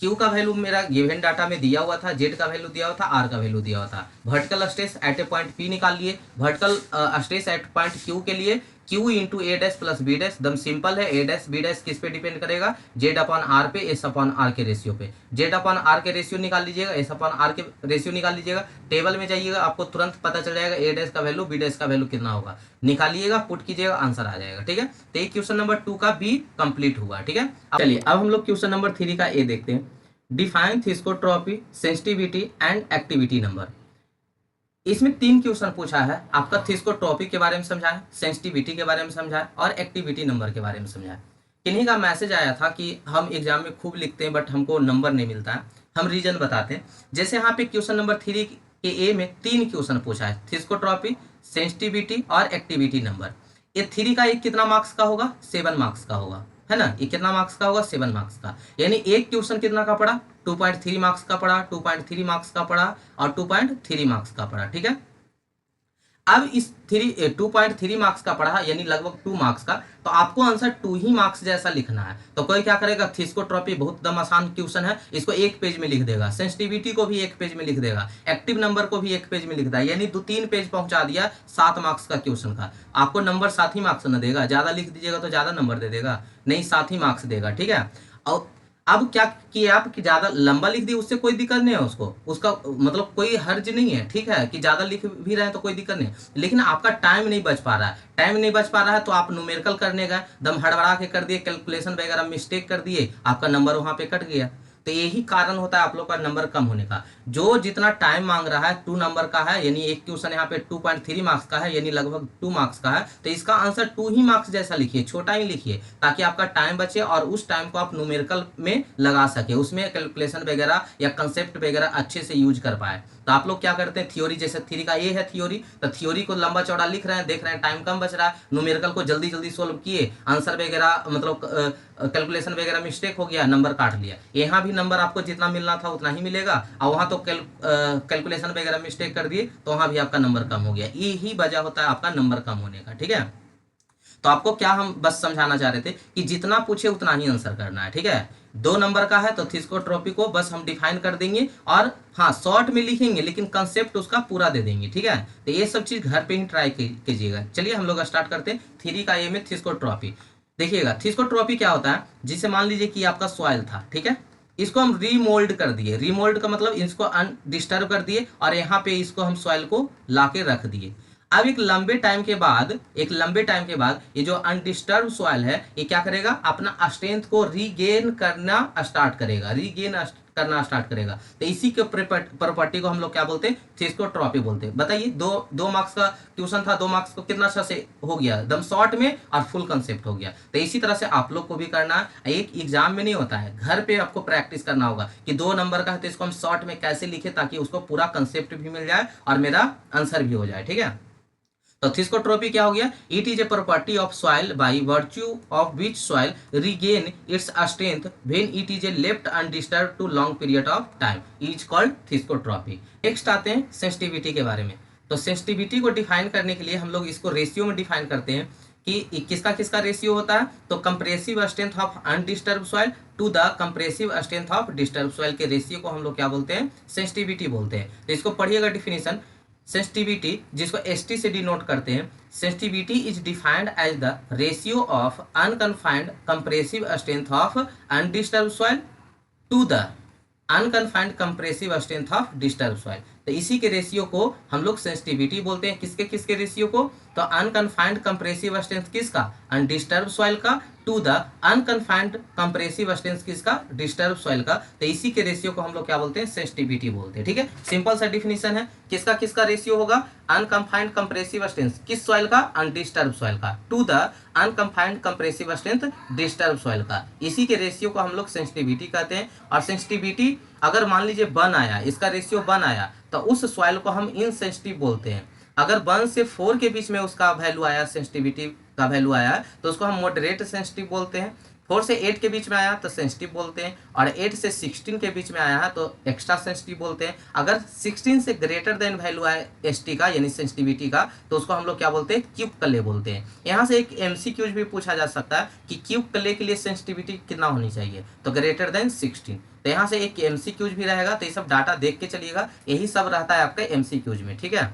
क्यू का वैल्यू मेरा गिवन डाटा में दिया हुआ था, जेड का वैल्यू दिया हुआ था, आर का वैल्यू दिया हुआ था। Vertical stress at a point P निकाल लिए। Vertical stress at point Q के लिए क्यू इंटू ए डैश प्लस बी डैश, दम सिंपल है। ए डैश बी डैश किस पे डिपेंड करेगा, जेड अपॉन आर पे, एस अपॉन आर के रेशियो पे। जेड अपॉन आर के रेशियो निकाल लीजिएगा, एस अपॉन आर के रेशियो निकाल लीजिएगा। टेबल में जाइएगा, आपको तुरंत पता चल जाएगा ए डैश का वैल्यू, बी डैश का वैल्यू कितना होगा, निकालिएगा, पुट कीजिएगा, आंसर आ जाएगा। ठीक है, तो ये क्वेश्चन नंबर 2 का बी कंप्लीट हुआ। ठीक है, चलिए अब हम लोग क्वेश्चन नंबर 3 का ए देखते हैं। Define thixotropy, sensitivity and activity number. इसमें 3 क्वेश्चन पूछा है आपका। थिस्कोट्रॉपी के बारे में समझा है, सेंसिटिविटी के बारे में समझा है और एक्टिविटी नंबर के बारे में समझा है। किन्हीं का मैसेज आया था कि हम एग्जाम में खूब लिखते हैं बट हमको नंबर नहीं मिलता है। हम रीजन बताते हैं। जैसे यहाँ पे क्वेश्चन नंबर 3 के ए में 3 क्वेश्चन पूछा है, थिस्कोट्रॉपी, सेंसिटिविटी और एक्टिविटी नंबर। ये 3 का एक कितना मार्क्स का होगा, 7 मार्क्स का होगा, है ना। ये कितना मार्क्स का होगा, 7 मार्क्स का। यानी एक क्वेश्चन कितना का पड़ा, 2.3 मार्क्स का पड़ा, 2.3 मार्क्स का पड़ा और 2.3 मार्क्स का पड़ा। ठीक है, अब इस 2.3 मार्क्स का पढ़ा यानी लगभग 2 मार्क्स का, तो आपको आंसर 2 ही मार्क्स जैसा लिखना है। तो कोई क्या करेगा, थिस्कोट्रॉपी बहुत दम आसान क्वेश्चन है, इसको 1 पेज में लिख देगा। सेंसिटिविटी को भी 1 पेज में लिख देगा, एक्टिव नंबर को भी 1 पेज में लिख देगा, यानी 2-3 पेज पहुंचा दिया 7 मार्क्स का क्वेश्चन का। आपको नंबर 7 ही मार्क्स न देगा, ज्यादा लिख दीजिएगा तो ज्यादा नंबर दे देगा, नहीं 7 ही मार्क्स देगा। ठीक है, और अब क्या किया आप कि ज्यादा लंबा लिख दिया, उससे कोई दिक्कत नहीं है, उसका मतलब कोई हर्ज नहीं है। ठीक है, कि ज्यादा लिख भी रहे हैं तो कोई दिक्कत नहीं, लेकिन आपका टाइम नहीं बच पा रहा है। टाइम नहीं बच पा रहा है तो आप न्यूमेरिकल करने गए, दम हड़बड़ा के कर दिए, कैलकुलेशन वगैरह मिस्टेक कर दिए, आपका नंबर वहां पे कट गया। तो यही कारण होता है आप लोग का नंबर कम होने का। जो जितना टाइम मांग रहा है 2 नंबर का है, यानी एक क्वेश्चन यहाँ पे 2.3 मार्क्स का है, यानी लगभग 2 मार्क्स का है, तो इसका आंसर 2 ही मार्क्स जैसा लिखिए, छोटा ही लिखिए, ताकि आपका टाइम बचे और उस टाइम को आप न्यूमेरिकल में लगा सके, उसमें कैलकुलेशन वगैरह या कंसेप्ट वगैरह अच्छे से यूज कर पाए। तो आप लोग क्या करते हैं, थ्योरी, जैसे 3 का ये है थ्योरी, तो थ्योरी को लंबा चौड़ा लिख रहे हैं, देख रहे हैं टाइम कम बच रहा है, न्यूमेरिकल को जल्दी जल्दी सोल्व किए, आंसर वगैरह मतलब कैलकुलेशन वगैरह मिस्टेक हो गया, नंबर काट लिया। यहाँ भी नंबर आपको जितना मिलना था उतना ही मिलेगा, और वहां तो कैलकुलेशन वगैरह मिस्टेक कर दिए तो वहां भी आपका नंबर कम हो गया। यही वजह होता है आपका नंबर कम होने का। ठीक है, तो आपको क्या हम बस समझाना चाह रहे थे कि जितना पूछे उतना ही आंसर करना है। ठीक है, 2 नंबर का है तो थिस्कोट्रॉपी को बस हम डिफाइन कर देंगे और हाँ शॉर्ट में लिखेंगे, लेकिन कंसेप्ट उसका पूरा दे देंगे। ठीक है, तो ये सब चीज घर पे ही ट्राई कीजिएगा। चलिए हम लोग स्टार्ट करते हैं 3 का ए में थिस्कोट्रॉपी। देखिएगा थिस्कोट्रॉपी क्या होता है, जिसे मान लीजिए कि आपका सॉइल था, ठीक है, इसको हम रीमोल्ड कर दिए। रीमोल्ड का मतलब इसको अनडिस्टर्ब कर दिए और यहाँ पे इसको हम सॉइल को लाके रख दिए। अब एक लंबे टाइम के बाद ये जो अनडिस्टर्ब सॉइल है ये क्या करेगा, अपना स्ट्रेंथ को रीगेन करना स्टार्ट करेगा। तो इसी के प्रॉपर्टी को हम लोग क्या बोलते हैं, थिस्कोट्रॉपी बोलते हैं। बताइए, दो मार्क्स का ट्यूशन था, 2 मार्क्स को कितना अच्छा से हो गया, एकदम शॉर्ट में और फुल कंसेप्ट हो गया। तो इसी तरह से आप लोग को भी करना है, एक एग्जाम में नहीं होता है, घर पे आपको प्रैक्टिस करना होगा कि 2 नंबर का है तो इसको हम शॉर्ट में कैसे लिखे ताकि उसको पूरा कंसेप्ट भी मिल जाए और मेरा आंसर भी हो जाए। ठीक है, तो थिस्कोट्रॉपी क्या हो गया, it is a property of soil by virtue of which soil regain its strength when it is a left undisturbed to long period of time, is called thixotropy. Next आते हैं सेंसिटिविटी के बारे में। तो सेंसिटिविटी को define करने के लिए हम लोग इसको रेशियो में डिफाइन करते हैं कि किसका किसका रेशियो होता है, तो compressive strength of undisturbed soil to the compressive strength of disturbed soil के रेशियो को हम लोग क्या बोलते हैं, सेंसिटिविटी बोलते हैं। तो इसको पढ़िएगा डिफिनेशन। सेंसिटिविटी, जिसको एसटी से डिनोट करते हैं, sensitivity is defined as the ratio of unconfined compressive strength of undisturbed soil to the unconfined compressive strength of disturbed soil. तो इसी के रेशियो को हम लोग सेंसिटिविटी बोलते हैं। किसके किसके रेशियो को, तो अनकन्फाइंड कंप्रेसिव स्ट्रेंथ किसका, अनडिस्टर्ब सॉइल का, to the unconfined compressive strength किसका, डिस्टर्ब सॉइल का। तो इसी के रेशियो को हम लोग क्या बोलते हैं, सेंसिटिविटी बोलते हैं। ठीक है, सिंपल सा डिफिनेशन है, किसका किसका रेशियो होगा, अनकन्फाइंड कंप्रेसिव स्ट्रेंथ किस सॉइल का, अनडिस्टर्ब सॉइल का, to the unconfined compressive strength disturbed soil का। इसी के रेशियो को हम लोग सेंसिटिविटी कहते हैं। और सेंसिटिविटी अगर मान लीजिए 1 आया, इसका रेशियो 1 आया, तो उस सॉइल को हम इनसेंसिटिव बोलते हैं। अगर 1 से 4 के बीच में उसका वैल्यू आया, सेंसिटिविटी का वैल्यू आया, तो उसको हम मॉडरेट सेंसिटिव बोलते हैं। 4 से 8 के बीच में आया तो सेंसिटिव बोलते हैं, और 8 से 16 के बीच में आया है तो एक्स्ट्रा सेंसिटिव बोलते हैं। अगर 16 से ग्रेटर देन वैल्यू आए एसटी का यानी सेंसिटिविटी का, तो उसको हम लोग क्या बोलते हैं, क्यूब क्ले बोलते हैं। यहाँ से एक एमसीक्यूज भी पूछा जा सकता है कि क्यूब क्ले के लिए सेंसिटिविटी कितना होनी चाहिए, तो ग्रेटर देन 16। तो यहाँ से एक एमसीक्यूज भी रहेगा, तो ये सब डाटा देख के चलिएगा, यही सब रहता है आपके एमसीक्यूज में, ठीक है।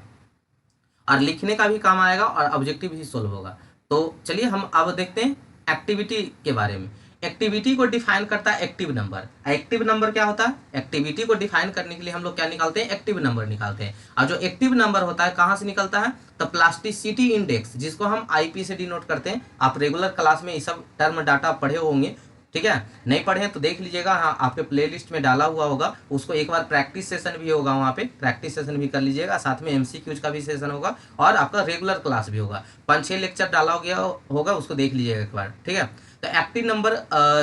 और लिखने का भी काम आएगा और ऑब्जेक्टिव भी सोल्व होगा। तो चलिए हम अब देखते हैं एक्टिविटी के बारे में। एक्टिविटी को डिफाइन करता है एक्टिव नंबर। एक्टिव नंबर क्या होता है, एक्टिविटी को डिफाइन करने के लिए हम लोग क्या निकालते हैं, एक्टिव नंबर निकालते हैं। और जो एक्टिव नंबर होता है कहाँ से निकलता है, तो प्लास्टिसिटी इंडेक्स, जिसको हम आईपी से डिनोट करते हैं। आप रेगुलर क्लास में ये सब टर्म डाटा पढ़े होंगे, ठीक है। नहीं पढ़े तो देख लीजिएगा, हाँ आपके प्लेलिस्ट में डाला हुआ होगा, उसको एक बार प्रैक्टिस सेशन भी होगा, वहाँ पे प्रैक्टिस सेशन भी कर लीजिएगा, साथ में एमसीक्यूज का भी सेशन होगा और आपका रेगुलर क्लास भी होगा। 5-6 लेक्चर डाला गया होगा, उसको देख लीजिएगा एक बार, ठीक है। तो एक्टिव नंबर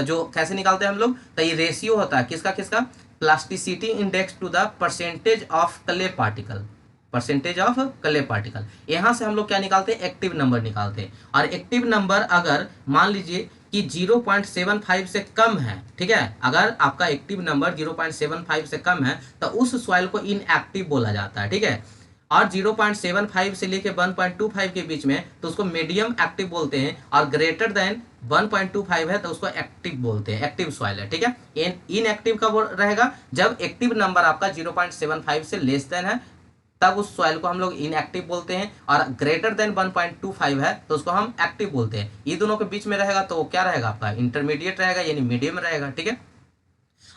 जो कैसे निकालते हैं हम लोग, तो ये रेशियो होता है किसका किसका, plasticity index to the percentage of clay particle, percentage of clay particle. यहाँ से हम लोग क्या निकालते हैं, एक्टिव नंबर निकालते हैं। और एक्टिव नंबर अगर मान लीजिए कि 0.75 से कम है, ठीक है, अगर आपका एक्टिव नंबर 0.75 से कम है तो उस सॉइल को इनएक्टिव बोला जाता है, ठीक है। और 0.75 से लेके 1.25 के बीच में तो उसको मीडियम एक्टिव बोलते हैं, और ग्रेटर देन 1.25 है तो उसको एक्टिव बोलते हैं, एक्टिव सॉइल है, ठीक है। इनएक्टिव कब रहेगा, जब एक्टिव नंबर आपका 0.75 से लेस देन है, तब उस सॉइल को हम लोग इनएक्टिव बोलते हैं। और ग्रेटर देन 1.25 है तो उसको हम एक्टिव बोलते हैं। ये दोनों के बीच में रहेगा तो वो क्या रहेगा, आपका इंटरमीडिएट रहेगा यानी मीडियम रहेगा, ठीक है।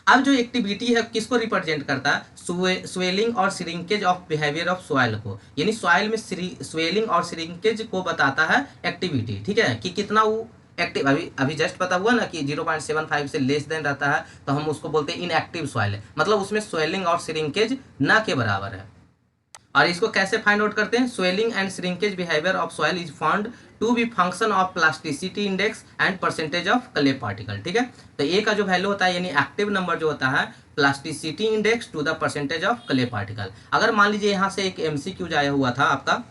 अब जो एक्टिविटी है किसको रिप्रेजेंट करता है, स्वेलिंग और shrinkage of behaviour of soil को, यानी सॉइल में स्वेलिंग और श्रिंकेज को बताता है एक्टिविटी, ठीक है, कि कितना वो एक्टिव। अभी जस्ट पता हुआ ना कि 0.75 से लेस देन रहता है तो हम उसको बोलते हैं इनएक्टिव सॉइल है, मतलब उसमें स्वेलिंग और श्रिंकेज ना के बराबर है। और इसको कैसे फाइंड आउट करते हैं, swelling and shrinkage behaviour of soil is found to be function of plasticity index and percentage of clay particle, ठीक है। तो ए का जो वैल्यू होता है यानी एक्टिव नंबर जो होता है, plasticity index to the percentage of clay particle. अगर मान लीजिए यहाँ से एक एमसीक्यू आया हुआ था आपका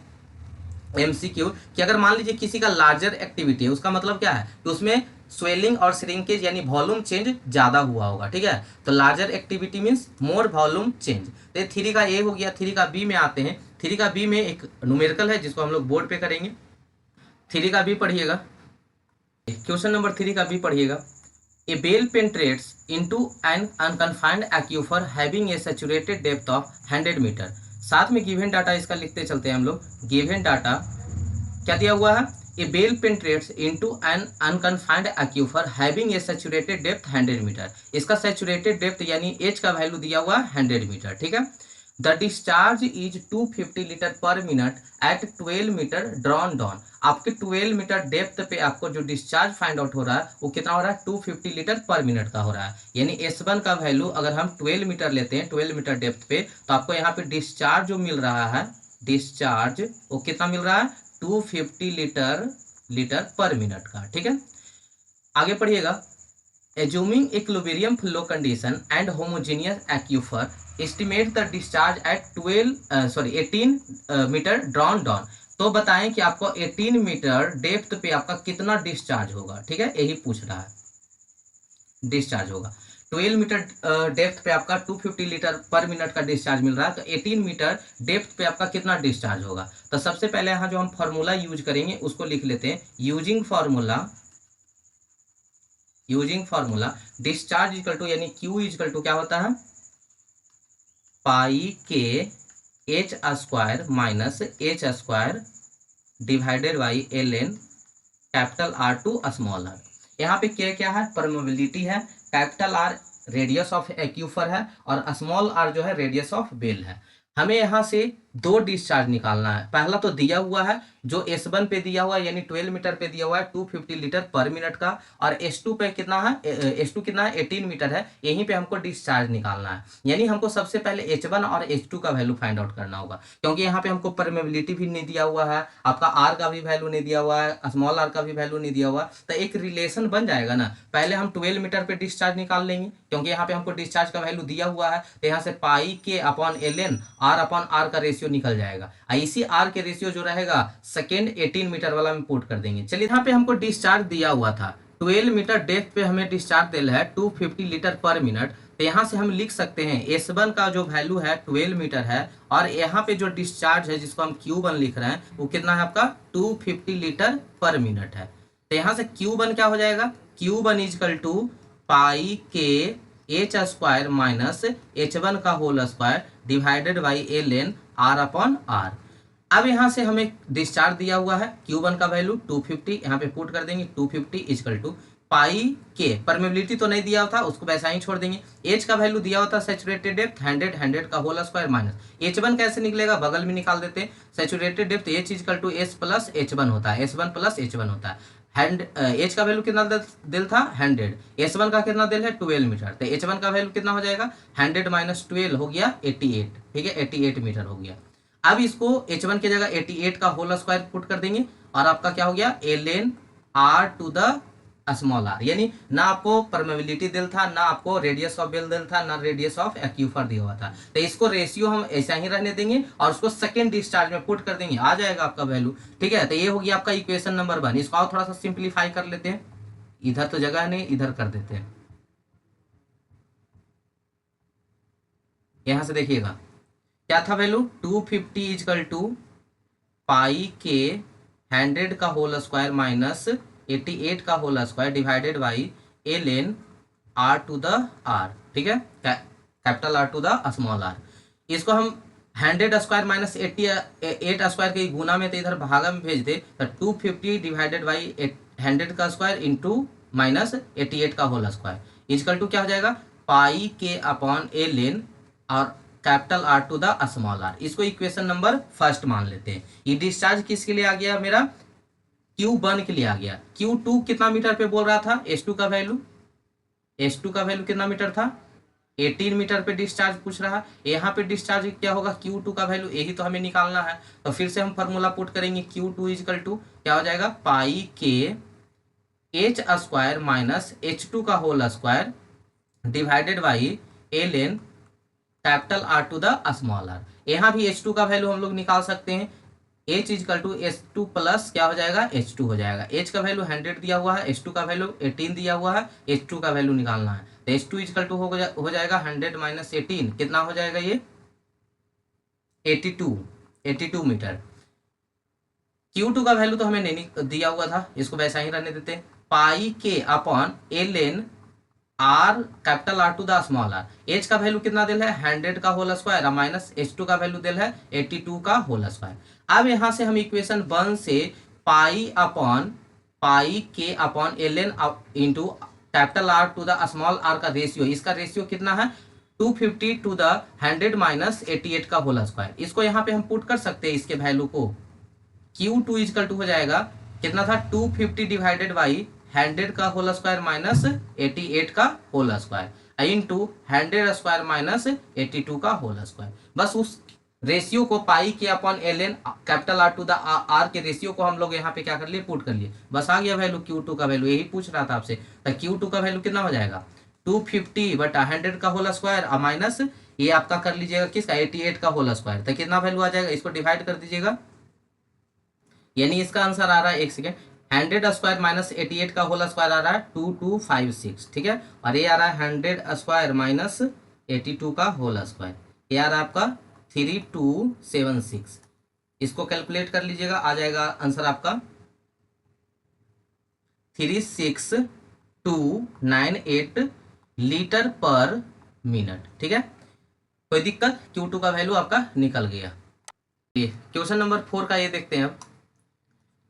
एमसीक्यू, कि अगर मान लीजिए किसी का लार्जर एक्टिविटी है, उसका मतलब क्या है कि उसमें स्वेलिंग और श्रिंकेज यानी वॉल्यूम चेंज ज्यादा हुआ होगा, ठीक है। तो larger activity means more volume change. तो 3 का ए हो गया। 3 का बी में आते हैं। 3 का बी में एक न्यूमेरिकल है जिसको हम लोग बोर्ड पे करेंगे। 3 का बी पढ़िएगा, क्वेश्चन नंबर 3 का बी पढ़िएगा। A well penetrates into an unconfined aquifer having a saturated depth of 100 metre. साथ में गिवन डाटा इसका लिखते चलते हैं हम लोग। गिवन डाटा क्या दिया हुआ है, a well penetrates into an unconfined aquifer having a saturated depth 100 metre. इसका सैचुरेटेड डेप्थ यानी एच का वैल्यू दिया हुआ है 100 मीटर, ठीक है। The discharge is 250 litre per minute at 12 metre drawn down. आपके 12 मीटर डेप्थ पे आपको जो डिस्चार्ज फाइंड आउट हो रहा है वो कितना हो रहा है, 250 लीटर पर मिनट का हो रहा है। यानी S1 का वैल्यू अगर हम 12 मीटर लेते हैं, 12 मीटर डेप्थ पे, तो आपको यहाँ पे डिस्चार्ज जो मिल रहा है, डिस्चार्ज वो कितना मिल रहा है, 250 लीटर पर मिनट का, ठीक है। आगे पढ़िएगा। Assuming equilibrium flow condition and homogeneous aquifer, estimate the discharge at 18 metre drawn down। तो बताएं कि आपको 18 मीटर डेप्थ पे आपका कितना डिस्चार्ज होगा, ठीक है, यही पूछ रहा है। डिस्चार्ज होगा 12 मीटर डेप्थ पे आपका 250 लीटर पर मिनट का डिस्चार्ज मिल रहा है, तो 18 मीटर डेप्थ पे आपका कितना डिस्चार्ज होगा। तो सबसे पहले यहाँ जो हम फॉर्मूला यूज करेंगे उसको लिख लेते हैं। Using formula discharge equal to यानी Q इक्वल टू क्या होता है, पाई के H square minus H square divided by ln capital R to small r। यहाँ पे क्या है, परमेबिलिटी है, capital R radius of aquifer है, और स्मॉल r जो है रेडियस ऑफ बेल है। हमें यहाँ से 2 डिस्चार्ज निकालना है। पहला तो दिया हुआ है जो S1 पे दिया हुआ है यानी 12 मीटर पे दिया हुआ है 250 लीटर पर मिनट का, और S2 पे कितना है, S2 कितना है, 18 मीटर है। यहीं पे हमको डिस्चार्ज निकालना है, यानी हमको सबसे पहले H1 और H2 का वैल्यू फाइंड आउट करना होगा, क्योंकि यहाँ पे हमको परमेबिलिटी भी नहीं दिया हुआ है, आपका R का भी वैल्यू नहीं दिया हुआ है, स्मॉल r का भी वैल्यू नहीं दिया हुआ। तो एक रिलेशन बन जाएगा ना, पहले हम 12 मीटर पे डिस्चार्ज निकाल लेंगे क्योंकि यहाँ पे हमको डिस्चार्ज का वैल्यू दिया हुआ है, तो यहाँ से pi k upon ln R का रेशियो निकल जाएगा। इसी R के रेशियो जो रहेगा सेकेंड 18 मीटर वाला में पुट कर देंगे। चलिए यहाँ पे हमको डिस्चार्ज दिया हुआ था 12 मीटर डेप्थ पे हमें डिस्चार्ज दिल है 250 लीटर पर मिनट। तो यहाँ से हम लिख सकते हैं S1 का जो वैल्यू है 12 मीटर है, और यहाँ पे जो डिस्चार्ज है जिसको हम Q1 लिख रहे हैं वो कितना है आपका 250 लीटर पर मिनट है। तो यहाँ से Q1 क्या हो जाएगा, Q1 इजकल टू पाई के एच स्क्वायर माइनस H1 का whole square divided by ln R upon R। अब यहाँ से हमें डिस्चार्ज दिया हुआ है Q1 का वैल्यू 250, यहाँ पे पुट कर देंगे 250 इजकल टू पाई के, परमेबिलिटी तो नहीं दिया था उसको वैसा ही छोड़ देंगे। एच का वैल्यू दिया होता सैचुरेटेड डेप्थ 100 का होल स्क्वायर माइनस H1 कैसे निकलेगा, बगल में निकाल देते हैं। Saturated depth H equal to S plus H1 होता है, S1 प्लस H1 होता है। एच का वैल्यू कितना दिल था 100, S1 का कितना दिल है 12 मीटर, तो H1 का वैल्यू कितना हो जाएगा 100 माइनस 12 हो गया 88, ठीक है 88 मीटर हो गया। अब इसको H1 की जगह 88 का होल स्क्वायर पुट कर देंगे और आपका क्या हो गया ln R to the small R, यानी ना आपको परमेबिलिटी दिल था, ना आपको रेडियस ऑफ बेल दिल था, ना रेडियस ऑफ एक्यूफर दिया हुआ था। तो इसको रेशियो हम ऐसा ही रहने देंगे और उसको सेकेंड डिस्चार्ज में पुट कर देंगे, आ जाएगा आपका वैल्यू, ठीक है। तो ये हो गया आपका इक्वेशन नंबर 1। इसको और थोड़ा सा सिंप्लीफाई कर लेते हैं, इधर तो जगह नहीं इधर कर देते हैं। यहां से देखिएगा क्या था वैल्यू 250 इजकल टू पाई के 100 का होल स्क्वायर माइनस 88 का whole square divided by ln R to the R, ठीक है, capital R to the small r। इसको हम 100 स्क्वायर माइनस 88 स्क्वायर के गुना में तो इधर भागा में भेज दे, तो 250 डिवाइडेड बाई 100 का स्क्वायर इंटू माइनस 88 का होल स्क्वायर इजकल टू क्या हो जाएगा पाई के अपॉन ln और capital R to the small r। इसको इक्वेशन नंबर 1 मान लेते हैं। ये डिस्चार्ज किसके लिए आ गया मेरा Q1 के लिए आ गया। Q2 कितना मीटर पे बोल रहा था, S2 का वैल्यू कितना मीटर था 18 मीटर पे डिस्चार्ज पूछ रहा है। यहाँ पे डिस्चार्ज क्या होगा Q2 का वैल्यू, यही तो हमें निकालना है। तो फिर से हम फॉर्मूला पुट करेंगे Q2 इजकल टू क्या हो जाएगा पाई के एच स्क्वायर माइनस H2 का whole square divided by ln capital R to the small r। यहाँ भी H2 का वैल्यू हम लोग निकाल सकते हैं, H equal to H2 plus क्या हो जाएगा H2 हो जाएगा। H का वैल्यू 100 दिया हुआ है, H2 का वैल्यू 18 दिया हुआ है, H2 का वैल्यू निकालना है। तो H2 इजकल टू हो जाएगा 100 माइनस 18, कितना हो जाएगा ये 82 मीटर। Q2 का वैल्यू तो हमें नहीं दिया हुआ था, इसको वैसा ही रहने देते हैं। Pi k upon ln R capital R to the small r। H का वैल्यू कितना दिल है 100 का होल स्क्वायर माइनस H2 का वैल्यू दिल है 82 का होल स्क्वायर। अब यहाँ से हम इक्वेशन 1 से pi k upon ln into capital R to the small r का रेशियो, इसका रेशियो कितना है 250 टू द 100 माइनस 88 का होल स्क्वायर। इसको यहाँ पे हम पुट कर सकते हैं इसके वैल्यू को। Q2 इजकल टू हो जाएगा कितना था 250 डिवाइडेड बाई 100 का होल स्क्वायर माइनस 88 का whole square into 100 square minus 82 का होल स्क्वायर। बस उस रेशियो को pi k upon ln capital R to the R के रेशियो को हम लोग यहाँ पे क्या कर लिए पुट कर लिए, बस आ गया वैल्यू Q2 का वैल्यू, यही पूछ रहा था आपसे। तो Q2 का वैल्यू कितना हो जाएगा 250 बटा 100 का होल स्क्वायर माइनस ये आपका कर लीजिएगा किसका 88 का होल स्क्वायर, तो कितना वैल्यू आ जाएगा, इसको डिवाइड कर दीजिएगा, यानी इसका आंसर आ रहा है 1 सेकेंड 100 स्क्वायर माइनस 88 का होल स्क्वायर आ रहा है 2256, ठीक है, और ये आ रहा है 100 स्क्वायर माइनस 82 का होल स्क्वायर, ये आ रहा है आपका 3276। इसको कैलकुलेट कर लीजिएगा, आ जाएगा आंसर आपका 36298 लीटर पर मिनट, ठीक है। कोई दिक्कत, Q2 का वैल्यू आपका निकल गया। क्वेश्चन नंबर 4 का ये देखते हैं अब।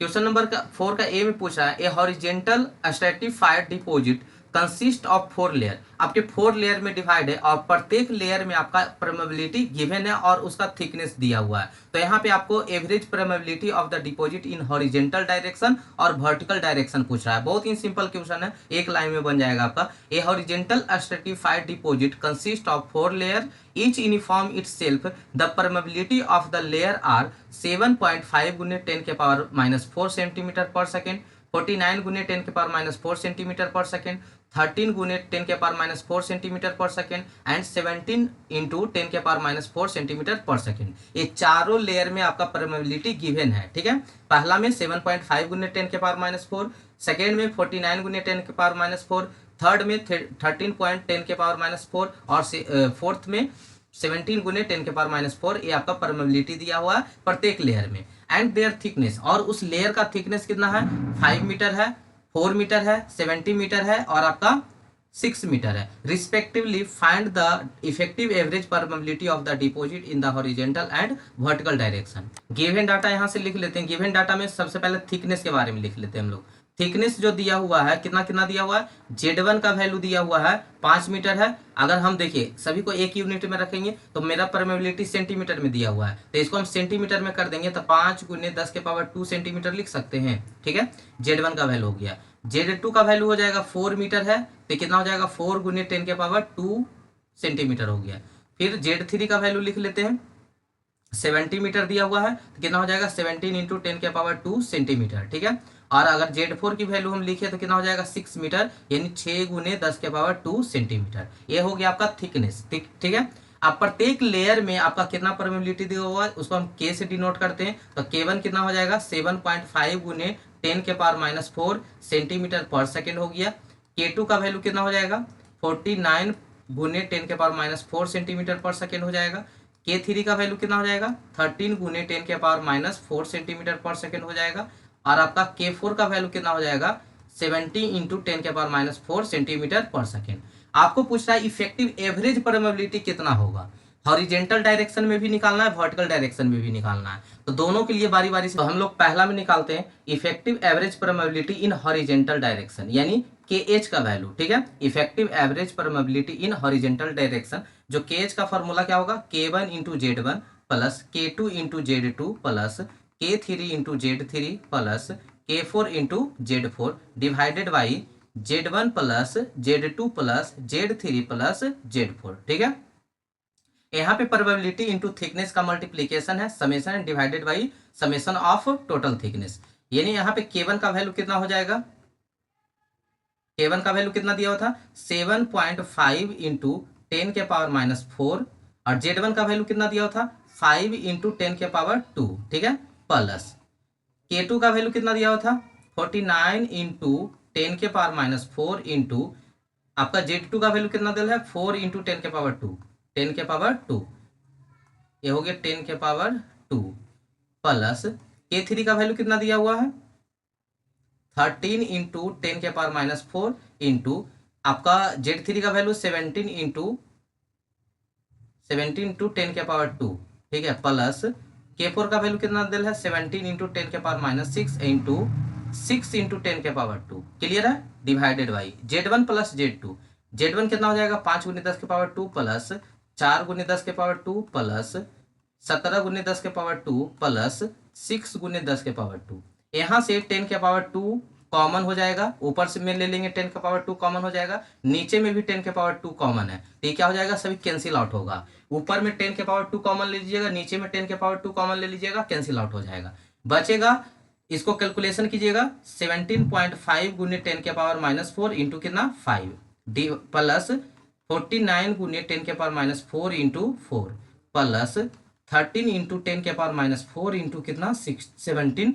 क्वेश्चन नंबर 4 का ए में पूछा है a horizontal stratified deposit consist of 4 layer. आपके 4 लेयर में डिवाइड है और प्रत्येक लेयर में आपका परमेबिलिटी गिवन है और उसका थिकनेस दिया हुआ है। तो यहाँ पे आपको average permeability of the deposit in horizontal direction और वर्टिकल डायरेक्शन पूछ रहा है। बहुत ही सिंपल क्वेश्चन है, एक लाइन में बन जाएगा आपका। A horizontal stratified deposit consist of 4 layer each uniform itself the permeability of the layer are 7.5 गुने 10 के पावर -4 सेंटीमीटर पर सेकेंड, 49 गुने 10 के पावर -4 सेंटीमीटर पर सेकेंड, 13 गुने 10 के पावर माइनस 4 सेंटीमीटर पर सेकेंड एंड 17 इंटू 10 के पावर माइनस 4 सेंटीमीटर पर सेकेंड। ये चारों लेयर में आपका परमेबिलिटी गिवन है, ठीक है। पहला में 7.5 गुने 10 के पावर माइनस 4, सेकेंड में 49 गुने 10 के पावर माइनस 4, थर्ड में 13.10 के पावर माइनस 4 और फोर्थ में 17 गुने 10 के पावर माइनस 4। ये आपका परमेबिलिटी दिया हुआ है प्रत्येक लेयर में। एंड देयर थिकनेस, और उस लेयर का थिकनेस कितना है, 5 मीटर है, 4 मीटर है, 70 मीटर है और आपका 6 मीटर है respectively. Find the effective average permeability of the deposit in the horizontal and vertical direction. Given data यहाँ से लिख लेते हैं। गिवन डाटा में सबसे पहले थिकनेस के बारे में लिख लेते हैं हम लोग। थिकनेस जो दिया हुआ है कितना कितना दिया हुआ है, Z1 का वैल्यू दिया हुआ है 5 मीटर है। अगर हम देखिए सभी को एक यूनिट में रखेंगे तो मेरा परमेबिलिटी सेंटीमीटर में दिया हुआ है, तो इसको हम सेंटीमीटर में कर देंगे तो 5 गुने 10 के पावर 2 सेंटीमीटर लिख सकते हैं, ठीक है। Z1 का वैल्यू हो गया। Z2 का वैल्यू हो जाएगा 4 मीटर है, तो कितना हो जाएगा 4 गुने 10 के पावर 2 सेंटीमीटर हो गया। फिर Z3 का वैल्यू लिख लेते हैं, 70 मीटर दिया हुआ है, तो कितना हो जाएगा 17 इंटू 10 के पावर 2 सेंटीमीटर, ठीक है। और अगर Z4 की वैल्यू हम लिखे तो कितना हो जाएगा 6 मीटर, यानी 6 गुने 10 के पावर 2 सेंटीमीटर। ये हो गया आपका थिकनेस, ठीक है। अब प्रत्येक लेयर में आपका कितना परमेबिलिटी दिया हुआ है उसको हम K से डिनोट करते हैं, तो K1 कितना हो जाएगा 7.5 गुने 10 के पावर माइनस 4 सेंटीमीटर पर सेकेंड हो गया। K2 का वैल्यू कितना हो जाएगा 49 गुने 10 के पावर माइनस 4 सेंटीमीटर पर सेकेंड हो जाएगा। K3 का वैल्यू कितना हो जाएगा 13 गुने 10 के पावर माइनस 4 सेंटीमीटर पर सेकेंड हो जाएगा। और आपका K4 का वैल्यू कितना हो जाएगा 70 इंटू 10 के पावर माइनस 4 सेंटीमीटर पर सेकेंड। आपको पूछ रहा है इफेक्टिव एवरेज परमेबिलिटी कितना होगा, हॉरिजेंटल डायरेक्शन में भी निकालना है, वर्टिकल डायरेक्शन में भी निकालना है, तो दोनों के लिए बारी बारी से हम लोग पहला में निकालते हैं effective average permeability in horizontal direction, यानी KH का वैल्यू, ठीक है। Effective average permeability in horizontal direction, जो KH का फॉर्मूला क्या होगा K1 into Z1 plus K2 into Z2 plus K3 into Z3 plus K4 into Z4 divided by Z1 plus Z2 plus Z3 plus Z4, ठीक है। यहाँ पे probability into thickness का multiplication है, summation divided by summation of total thickness, यानी यहाँ पे K1 का वैल्यू कितना हो जाएगा, K1 का वैल्यू कितना दिया हुआ था 7.5 इंटू 10 के पावर माइनस 4 और Z1 का वैल्यू कितना दिया हुआ था 5 इंटू 10 के पावर 2, ठीक है, प्लस K2 का वैल्यू कितना दिया हुआ था 49 इंटू 10 के पावर माइनस 4 इंटू आपका Z2 का वैल्यू कितना दिया है 4 इंटू 10 के पावर 2, 10 के पावर 2, ये हो गया 10 के पावर 2 प्लस K3 का वैल्यू कितना दिया हुआ है 13 इंटू 10 के पावर माइनस 4 इंटू आपका Z3 का वैल्यू 17 इंटू 10 के पावर 2, ठीक है, प्लस K4 का वैल्यू कितना दिया है 17 इंटू 10 के पावर माइनस 6 इंटू 6 इंटू 10 के पावर 2, क्लियर है, divided by Z1 plus Z2। Z1 कितना हो जाएगा 5 गुने 10 के पावर 2 प्लस 4 गुने 10 के पावर 2 प्लस 17 गुने 10 के पावर 2 प्लस 6 गुने 10 के पावर 2। यहाँ से 10 के पावर 2 कॉमन हो जाएगा, ऊपर से में ले लेंगे 10 के पावर 2 कॉमन हो जाएगा, नीचे में भी 10 के पावर 2 कॉमन है, तो ये क्या हो जाएगा सभी कैंसिल आउट होगा। ऊपर में 10 के पावर 2 कॉमन ले लीजिएगा, नीचे में 10 के पावर 2 कॉमन ले लीजिएगा, कैंसिल आउट हो जाएगा, बचेगा। इसको कैलकुलेशन कीजिएगा 17.5 गुने 10 के पावर माइनस 4 इंटू कितना 5 डी प्लस 49 गुने 10 के power minus 4 into 4 plus 13 into 10 के पावर माइनस 4 इंटू कितना 17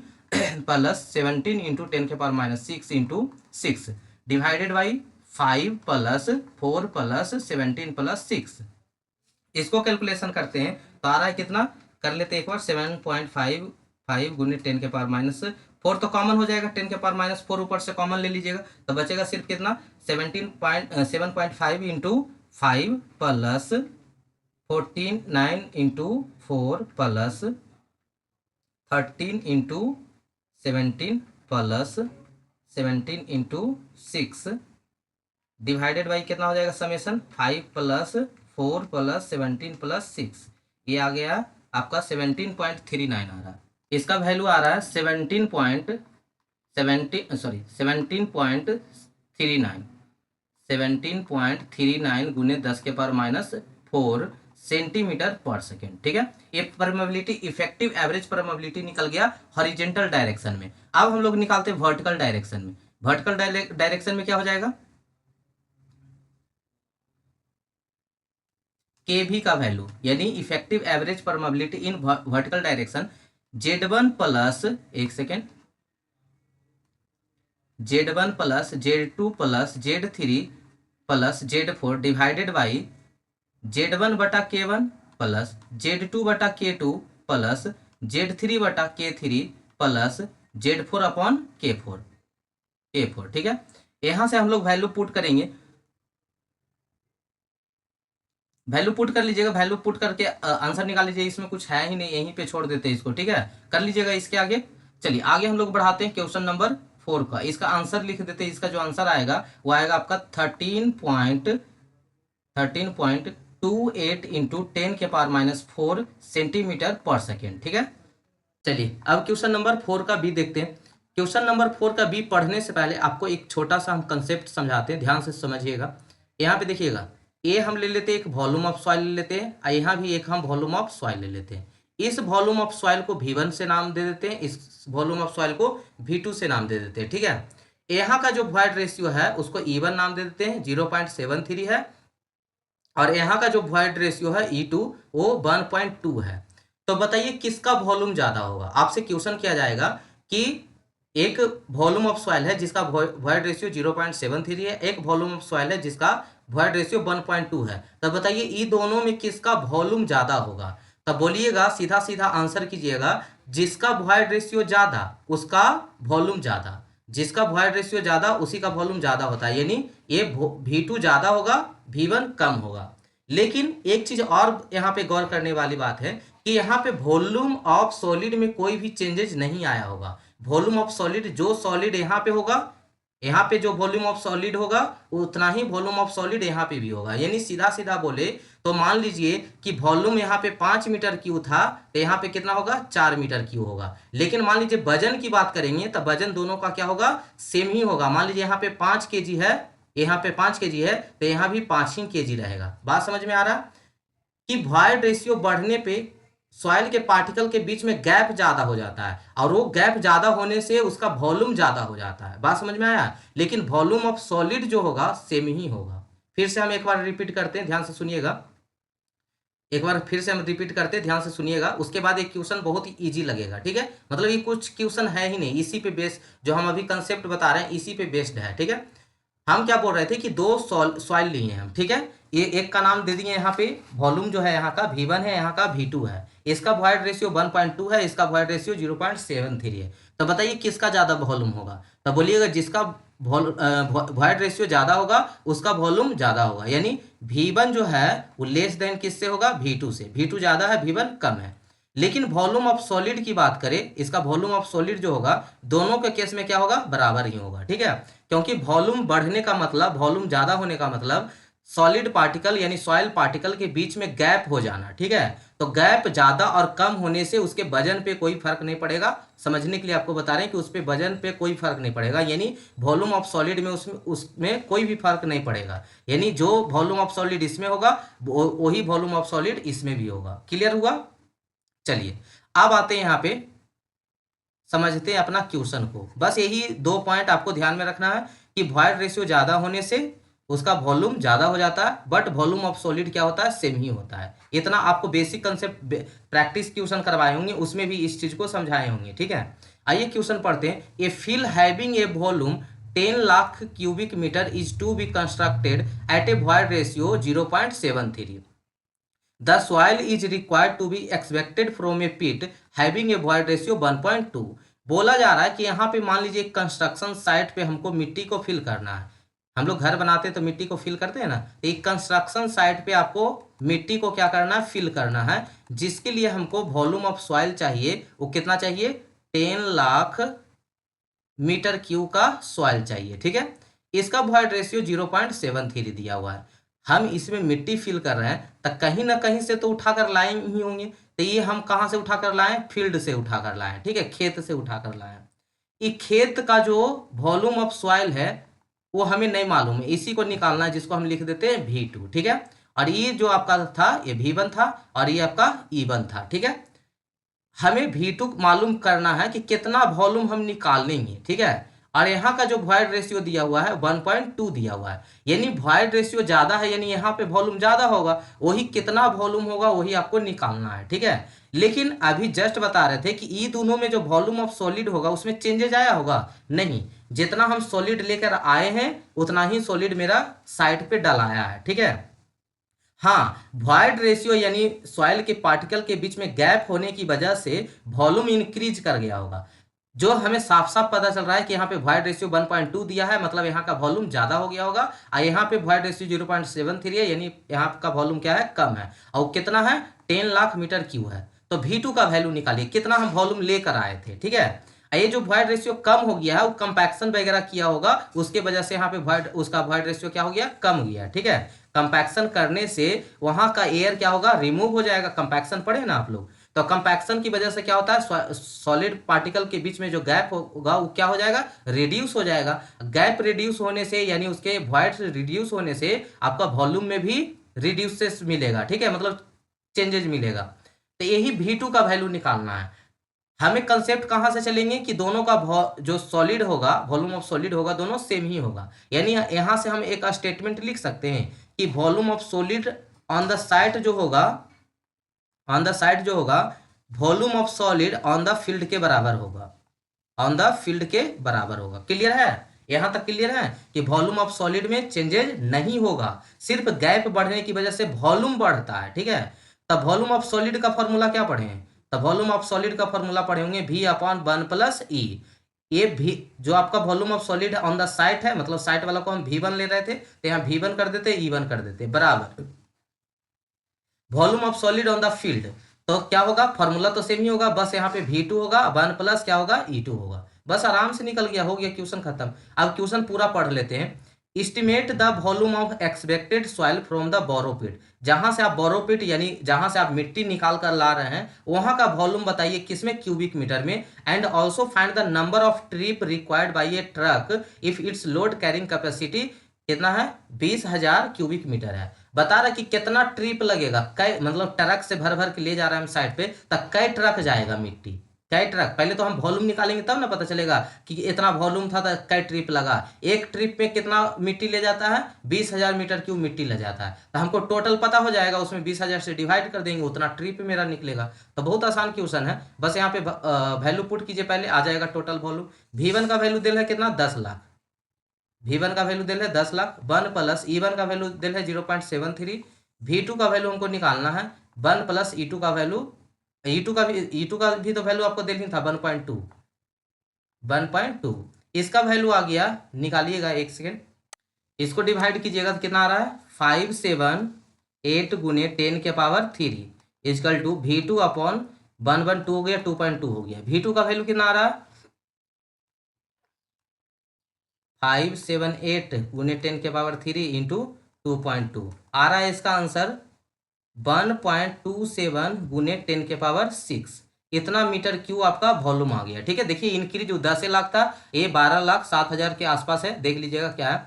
प्लस 17 इंटू 10 के power minus 6 into 6 divided by 5 plus 4 plus 17 plus 6। इसको कैलकुलेशन करते हैं तो आ रहा है कितना, कर लेते हैं एक बार 7.5 गुने 10 के पावर माइनस 4 तो कॉमन हो जाएगा, 10 के पावर माइनस 4 ऊपर से कॉमन ले लीजिएगा तो बचेगा सिर्फ कितना 7.5 into 5 plus 49 into 4 plus 13 into 17 plus 17 into 6 divided by कितना हो जाएगा समेशन 5 प्लस 4 प्लस 17 प्लस 6, ये आ गया आपका 17.39 आ रहा है। इसका वैल्यू आ रहा है 17.39 गुने 10 के पावर माइनस 4 सेंटीमीटर पर सेकेंड, ठीक है। ये परमेबिलिटी इफेक्टिव एवरेज परमेबिलिटी निकल गया हॉरिजेंटल डायरेक्शन में। अब हम लोग निकालते हैं वर्टिकल डायरेक्शन में। वर्टिकल डायरेक्शन में क्या हो जाएगा के भी का वैल्यू यानी effective average permeability in vertical direction Z1 plus, एक second, Z1 plus Z2 plus Z3 plus Z4 divided by Z1 बटा K1 प्लस Z2 बटा K2 प्लस Z3 बटा K3 plus Z4 upon K4, ठीक है। यहां से हम लोग वैल्यू पुट करेंगे, वैल्यू पुट कर लीजिएगा, वैल्यू पुट करके आंसर निकाल लीजिए। इसमें कुछ है ही नहीं, यहीं पे छोड़ देते हैं इसको, ठीक है, कर लीजिएगा इसके आगे। चलिए आगे हम लोग बढ़ाते हैं क्वेश्चन नंबर 4 का। इसका आंसर लिख देते हैं। इसका जो आंसर आएगा वो आएगा आपका 13.28 इंटू 10⁻⁴ सेंटीमीटर पर सेकेंड, ठीक है। चलिए अब क्वेश्चन नंबर 4 का बी देखते हैं। क्वेश्चन नंबर 4 का बी पढ़ने से पहले आपको एक छोटा सा हम कंसेप्ट समझाते हैं, ध्यान से समझिएगा। यहाँ पे देखिएगा, ए हम ले लेते हैं, एक वॉल्यूम ऑफ सॉइल ले लेते हैं, और यहाँ भी एक हम वॉल्यूम ऑफ सॉइल ले लेते हैं। इस वॉल्यूम ऑफ सॉइल को V1 से नाम दे देते हैं, इस वॉल्यूम ऑफ सॉइल को V2 से नाम दे देते हैं, ठीक है। यहाँ का जो वॉइड रेशियो है उसको E1 नाम दे देते हैं, 0.73 है, और यहाँ का जो वॉइड रेशियो है E2 वो 1.2 है। तो बताइए किसका वॉल्यूम ज्यादा होगा। आपसे क्वेश्चन किया जाएगा कि एक वॉल्यूम ऑफ सॉइल है जिसका वॉइड रेशियो 0.73 है, एक वॉल्यूम ऑफ सॉइल है जिसका वॉइड रेशियो 1.2 है। तब बताइए इन दोनों में किसका वॉल्यूम ज्यादा होगा। तब बोलिएगा, सीधा सीधा आंसर कीजिएगा, जिसका वॉइड रेशियो ज्यादा उसका वॉल्यूम ज्यादा, जिसका वॉइड रेशियो ज्यादा उसी का वॉल्यूम ज्यादा होता है। यानी ये V2 ज्यादा होगा, V1 कम होगा। लेकिन एक चीज और यहाँ पे गौर करने वाली बात है कि यहाँ पे वॉल्यूम ऑफ सॉलिड में कोई भी चेंजेस नहीं आया होगा। वॉल्यूम ऑफ सॉलिड, जो सॉलिड यहाँ पे होगा, यहाँ पे जो वॉल्यूम ऑफ सॉलिड होगा उतना ही वॉल्यूम ऑफ सॉलिड यहाँ पे भी होगा। यानी सीधा सीधा बोले तो मान लीजिए कि वॉल्यूम यहाँ पे 5 मीटर क्यूब था, तो यहाँ पे कितना होगा, 4 मीटर क्यूब होगा। लेकिन मान लीजिए वजन की बात करेंगे तो वजन दोनों का क्या होगा, सेम ही होगा। मान लीजिए यहाँ पे 5 kg है, यहाँ पे 5 kg है, तो यहाँ भी 5 ही kg रहेगा। बात समझ में आ रहा कि वॉइड रेशियो बढ़ने पे सॉइल के पार्टिकल के बीच में गैप ज्यादा हो जाता है, और वो गैप ज्यादा होने से उसका वॉल्यूम ज्यादा हो जाता है। बात समझ में आया। लेकिन वॉल्यूम ऑफ सॉलिड जो होगा सेम ही होगा। फिर से हम एक बार रिपीट करते हैं, ध्यान से सुनिएगा, एक बार फिर से हम रिपीट करते हैं, ध्यान से सुनिएगा। उसके बाद एक क्वेश्चन बहुत ही इजी लगेगा, ठीक है। मतलब ये कुछ क्वेश्चन है ही नहीं, इसी पे बेस, जो हम अभी कंसेप्ट बता रहे हैं इसी पे बेस्ड है, ठीक है। हम क्या बोल रहे थे कि दो सॉइल लिए हम, ठीक है। ये एक का नाम दे दिए यहाँ पे, वॉल्यूम जो है यहाँ का V1 है, यहाँ का V2 है। इसका वॉइड रेशियो 1.2 है, इसका वॉइड रेशियो 0.73 है। तो बताइए किसका ज्यादा वॉल्यूम होगा। तो बोलिएगा जिसका वॉइड रेशियो ज्यादा होगा उसका वॉल्यूम ज्यादा होगा। यानी V1 जो है वो लेस देन किससे होगा, V2 से। V2 ज्यादा है, V1 कम है। लेकिन वॉल्यूम ऑफ सॉलिड की बात करें, इसका वॉल्यूम ऑफ सॉलिड जो होगा दोनों के केस में क्या होगा, बराबर ही होगा, ठीक है। क्योंकि वॉल्यूम बढ़ने का मतलब, वॉल्यूम ज्यादा होने का मतलब सॉलिड पार्टिकल यानी सॉइल पार्टिकल के बीच में गैप हो जाना, ठीक है। तो गैप ज्यादा और कम होने से उसके वजन पे कोई फर्क नहीं पड़ेगा। समझने के लिए आपको बता रहे हैं कि उस पे वजन पे कोई फर्क नहीं पड़ेगा। यानी वॉल्यूम ऑफ सॉलिड में उसमें कोई भी फर्क नहीं पड़ेगा। यानी जो वॉल्यूम ऑफ सॉलिड इसमें होगा वही वॉल्यूम ऑफ सॉलिड इसमें भी होगा। क्लियर हुआ। चलिए अब आते हैं यहाँ पे, समझते हैं अपना क्वेश्चन को। बस यही 2 पॉइंट आपको ध्यान में रखना है कि वॉइड रेशियो ज्यादा होने से उसका वॉल्यूम ज्यादा हो जाता है, बट वॉल्यूम ऑफ सॉलिड क्या होता है, सेम ही होता है। इतना आपको बेसिक कंसेप्ट प्रैक्टिस क्वेश्चन करवाए होंगे, उसमें भी इस चीज को समझाए होंगे, ठीक है। आइए क्वेश्चन पढ़ते हैं। A fill having a volume 10 lakh cubic metre is to be constructed at a void ratio 0.73। The soil is required to be extracted from a pit having a void ratio 1.2। बोला जा रहा है कि यहाँ पे मान लीजिए कंस्ट्रक्शन साइट पे हमको मिट्टी को फिल करना है। हम लोग घर बनाते हैं तो मिट्टी को फिल करते हैं ना, एक कंस्ट्रक्शन साइट पे आपको मिट्टी को क्या करना है, फिल करना है। जिसके लिए हमको वॉल्यूम ऑफ सॉइल चाहिए, वो कितना चाहिए, 10 लाख मीटर क्यूब का सॉइल चाहिए, ठीक है। इसका वॉइड रेशियो 0.73 दिया हुआ है। हम इसमें मिट्टी फिल कर रहे हैं तो कहीं ना कहीं से तो उठाकर लाए ही होंगे। तो ये हम कहाँ से उठाकर लाए, फील्ड से उठाकर लाए, ठीक है, खेत से उठाकर लाए। ये खेत का जो वॉल्यूम ऑफ सॉइल है वो हमें नहीं मालूम है, इसी को निकालना है, जिसको हम लिख देते हैं V2, ठीक है। और ये जो आपका था ये V1 था और ये आपका E1 था, ठीक है। हमें V2 मालूम करना है कि कितना वॉल्यूम हम निकाल लेंगे, ठीक है। और यहाँ का जो वॉइड रेशियो दिया हुआ है 1.2 दिया हुआ है, यानी वॉइड रेशियो ज्यादा है, यानी यहाँ पे वॉल्यूम ज्यादा होगा, वही कितना वॉल्यूम होगा वही आपको निकालना है, ठीक है। लेकिन अभी जस्ट बता रहे थे कि ये दोनों में जो वॉल्यूम ऑफ सॉलिड होगा उसमें चेंजेज आया होगा नहीं, जितना हम सॉलिड लेकर आए हैं उतना ही सॉलिड मेरा साइड पे डलाया है, ठीक है। हाँ, वॉइड रेशियो यानी सॉइल के पार्टिकल के बीच में गैप होने की वजह से वॉल्यूम इंक्रीज कर गया होगा, जो हमें साफ साफ पता चल रहा है कि यहाँ पे वॉइड रेशियो 1.2 दिया है, मतलब यहाँ का वॉल्यूम ज्यादा हो गया होगा, और यहाँ पे वॉइड रेशियो 0.73 है, यानी यहाँ का वॉल्यूम क्या है, कम है, और कितना है 10 लाख मीटर क्यूब है। तो V2 का वैल्यू निकालिए, कितना हम वॉल्यूम लेकर आए थे, ठीक है। ये जो वॉइड रेशियो कम हो गया है वो कंपैक्शन वगैरह किया होगा, उसके वजह से यहाँ पे उसका वॉइड रेशियो क्या हो गया, कम हो गया, ठीक है। कंपैक्शन करने से वहां का एयर क्या होगा, रिमूव हो जाएगा, कंपैक्शन पढ़े ना आप लोग। तो कंपैक्शन की वजह से क्या होता है, सॉलिड पार्टिकल के बीच में जो गैप होगा वो क्या हो जाएगा, रिड्यूस हो जाएगा। गैप रिड्यूस होने से यानी उसके वॉइड रिड्यूस होने से आपका वॉल्यूम में भी रिड्यूसेस मिलेगा, ठीक है, मतलब चेंजेज मिलेगा। तो यही V2 का वैल्यू निकालना है हमें। कंसेप्ट कहां से चलेंगे कि दोनों का जो सॉलिड होगा, वॉल्यूम ऑफ सॉलिड होगा, दोनों सेम ही होगा, यानी यहां से हम एक स्टेटमेंट लिख सकते हैं कि volume of solid on the side जो होगा, ऑन द साइड जो होगा, volume of solid on the field के बराबर होगा, ऑन द फील्ड के बराबर होगा। क्लियर है, यहां तक क्लियर है कि वॉल्यूम ऑफ सॉलिड में चेंजेज नहीं होगा, सिर्फ गैप बढ़ने की वजह से वॉल्यूम बढ़ता है, ठीक है। तब वॉल्यूम ऑफ सॉलिड का फॉर्मूला क्या पढ़े हैं, तब वॉल्यूम ऑफ सॉलिड का फॉर्मूला पढ़े होंगे V/1 + E। ये भी जो आपका volume of solid on the site है, मतलब साइट वाला को हम V1 ले रहे थे, तो यहाँ V1 कर देते, E1 कर देते, बराबर volume of solid on the field. तो क्या होगा, फॉर्मूला तो सेम ही होगा, बस यहाँ पे V2 होगा, 1 + क्या होगा, E2 होगा, बस आराम से निकल गया, हो गया क्वेश्चन खत्म। अब क्वेश्चन पूरा पढ़ लेते हैं। Estimate the volume of expected soil from the borrow pit, जहां से आप बोरोपिट यानी जहां से आप मिट्टी निकाल कर ला रहे हैं वहां का वॉल्यूम बताइए, किसमें, क्यूबिक मीटर में। And also find the number of trip required by A truck if it's load carrying capacity कितना है, 20,000 क्यूबिक मीटर है। बता रहा कि कितना ट्रिप लगेगा, कई मतलब ट्रक से भर भर के ले जा रहा है हम साइड पे, तब कई ट्रक जाएगा मिट्टी, कई ट्रक। पहले तो हम वॉल्यूम निकालेंगे तब ना पता चलेगा कि इतना वॉल्यूम था तो कई ट्रिप लगा। एक ट्रिप में कितना मिट्टी ले जाता है, 20,000 मीटर क्यूब मिट्टी ले जाता है, तो हमको टोटल पता हो जाएगा, उसमें 20,000 से डिवाइड कर देंगे, उतना ट्रिप मेरा निकलेगा। तो बहुत आसान क्वेश्चन है, बस यहाँ पे वैल्यू पुट कीजिए, पहले आ जाएगा टोटल वॉल्यूम। V1 का वैल्यू दिल है कितना, 10 लाख, V1 का वैल्यू दिल है 10 लाख, 1 + E1 का वैल्यू दिल है 0.73, V2 का वैल्यू हमको निकालना है 1 + E2 का वैल्यू, E2 का भी तो वैल्यू आपको दिल ही था 1.2, इसका वैल्यू आ गया, निकालिएगा एक सेकेंड, इसको डिवाइड कीजिएगा तो कितना आ रहा है, 578 गुने 10⁻³ इजकल टू V2/112 हो गया, 2.2 हो गया। V2 का वैल्यू कितना आ रहा है, 578 गुने 10⁻³ इंटू 2.2 आ रहा है इसका आंसर 1.27 गुने 10⁻6, इतना मीटर क्यूब आपका वॉल्यूम आ गया, ठीक है। देखिए इंक्रीज जो 10 लाख था, ये 12,07,000 के आसपास है, देख लीजिएगा क्या है।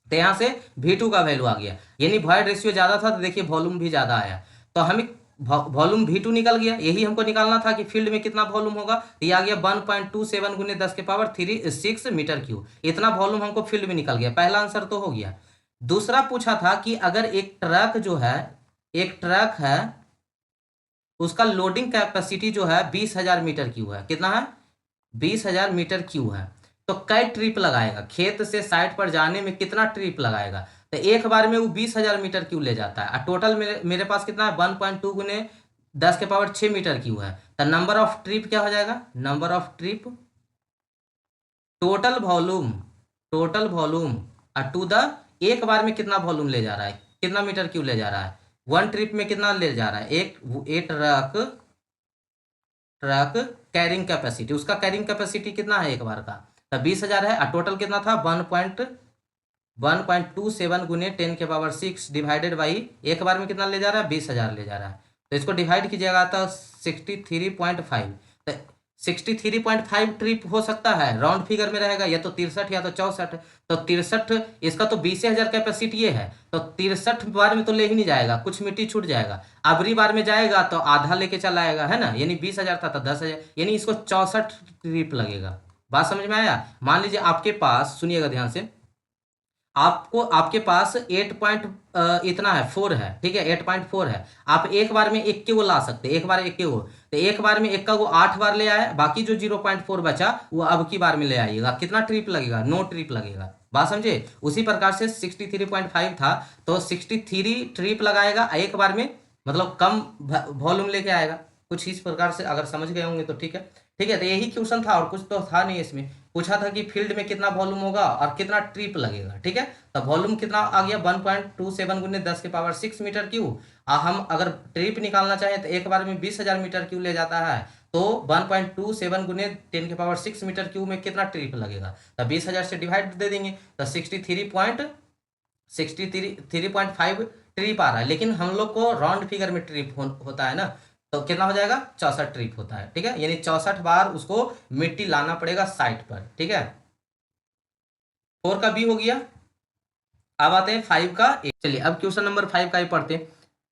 तो यहाँ से V2 का वैल्यू आ गया, यानी वॉइड रेशियो ज्यादा था तो देखिए वॉल्यूम भी ज्यादा आया, तो हमें वॉल्यूम V2 निकल गया। यही हमको निकालना था कि फील्ड में कितना वॉल्यूम होगा, ये आ गया 1.27 गुने 10⁻6 मीटर क्यूब, इतना वॉल्यूम हमको फील्ड में निकल गया। पहला आंसर तो हो गया। दूसरा पूछा था कि अगर एक ट्रक जो है, एक ट्रक है, उसका लोडिंग कैपेसिटी जो है 20,000 मीटर क्यूब है, कितना है, 20,000 मीटर क्यूब है, तो कई ट्रिप लगाएगा, खेत से साइट पर जाने में कितना ट्रिप लगाएगा। तो एक बार में वो 20,000 मीटर क्यूब ले जाता है, और टोटल मेरे पास कितना है, 1.2 गुने 10⁻6 मीटर क्यूब है, तो नंबर ऑफ ट्रिप क्या हो जाएगा, number of trip total volume, total volume to the, एक बार में कितना वॉल्यूम ले जा रहा है, कितना मीटर क्यूब ले जा रहा है, वन ट्रिप में कितना ले जा रहा है, एक ट्रक कैरिंग कैपेसिटी, उसका कैरिंग कैपेसिटी कितना है एक बार का, तो 20,000 है, और टोटल कितना था 1.27 गुने 10⁻6 डिवाइडेड बाई, एक बार में कितना ले जा रहा है, 20,000 ले जा रहा है, तो इसको डिवाइड कीजिएगा तो 63.5, तो 63.5 ट्रिप हो सकता है, राउंड फिगर में रहेगा, या तो 63 या तो 64, तो 63, इसका तो 20,000 कैपेसिटी है, तो 63 बार में तो ले ही नहीं जाएगा, कुछ मिट्टी छूट जाएगा, अबरी बार में जाएगा तो आधा लेके चला आएगा, है ना, यानी 20,000 था तो 10,000, यानी इसको 64 ट्रिप लगेगा, बात समझ में आया? मान लीजिए आपके पास, सुनिएगा ध्यान से, आपको आपके पास 8 पॉइंट इतना है 4 है, ठीक है, 8.4 है। आप एक बार में 1 को ला सकते हैं, एक बार 1 को, तो एक बार में 1 का वो 8 बार ले आया, बाकी जो 0.4 बचा वो अब की बार में ले आइएगा। कितना ट्रिप लगेगा? 9 ट्रिप लगेगा। बात समझे? उसी प्रकार से 63.5 था तो 63 ट्रिप लगाएगा एक बार में, मतलब कम वॉल्यूम लेके आएगा। कुछ इस प्रकार से अगर समझ गए होंगे तो ठीक है। ठीक है, तो यही क्वेश्चन था और कुछ तो था नहीं इसमें। पूछा था कि फील्ड में कितना वॉल्यूम होगा और कितना ट्रिप लगेगा। ठीक है, तो वॉल्यूम कितना आ गया? 1.27 गुने 10⁻6 मीटर क्यूब। हम अगर ट्रिप निकालना चाहें तो एक बार में 20,000 मीटर क्यूब ले जाता है, तो 1.27 गुने 10⁻6 मीटर क्यूब में कितना ट्रिप लगेगा? तो 20,000 से डिवाइड दे देंगे तो 63.5 ट्रिप आ रहा है। लेकिन हम लोग को राउंड फिगर में ट्रिप होता है ना, तो कितना हो जाएगा? 64 ट्रिप होता है। ठीक है, यानी 64 बार उसको मिट्टी लाना पड़ेगा साइट पर। ठीक है, 4 का बी हो गया। अब आते हैं 5 का ए। चलिए अब क्वेश्चन नंबर 5 का ही पढ़ते हैं।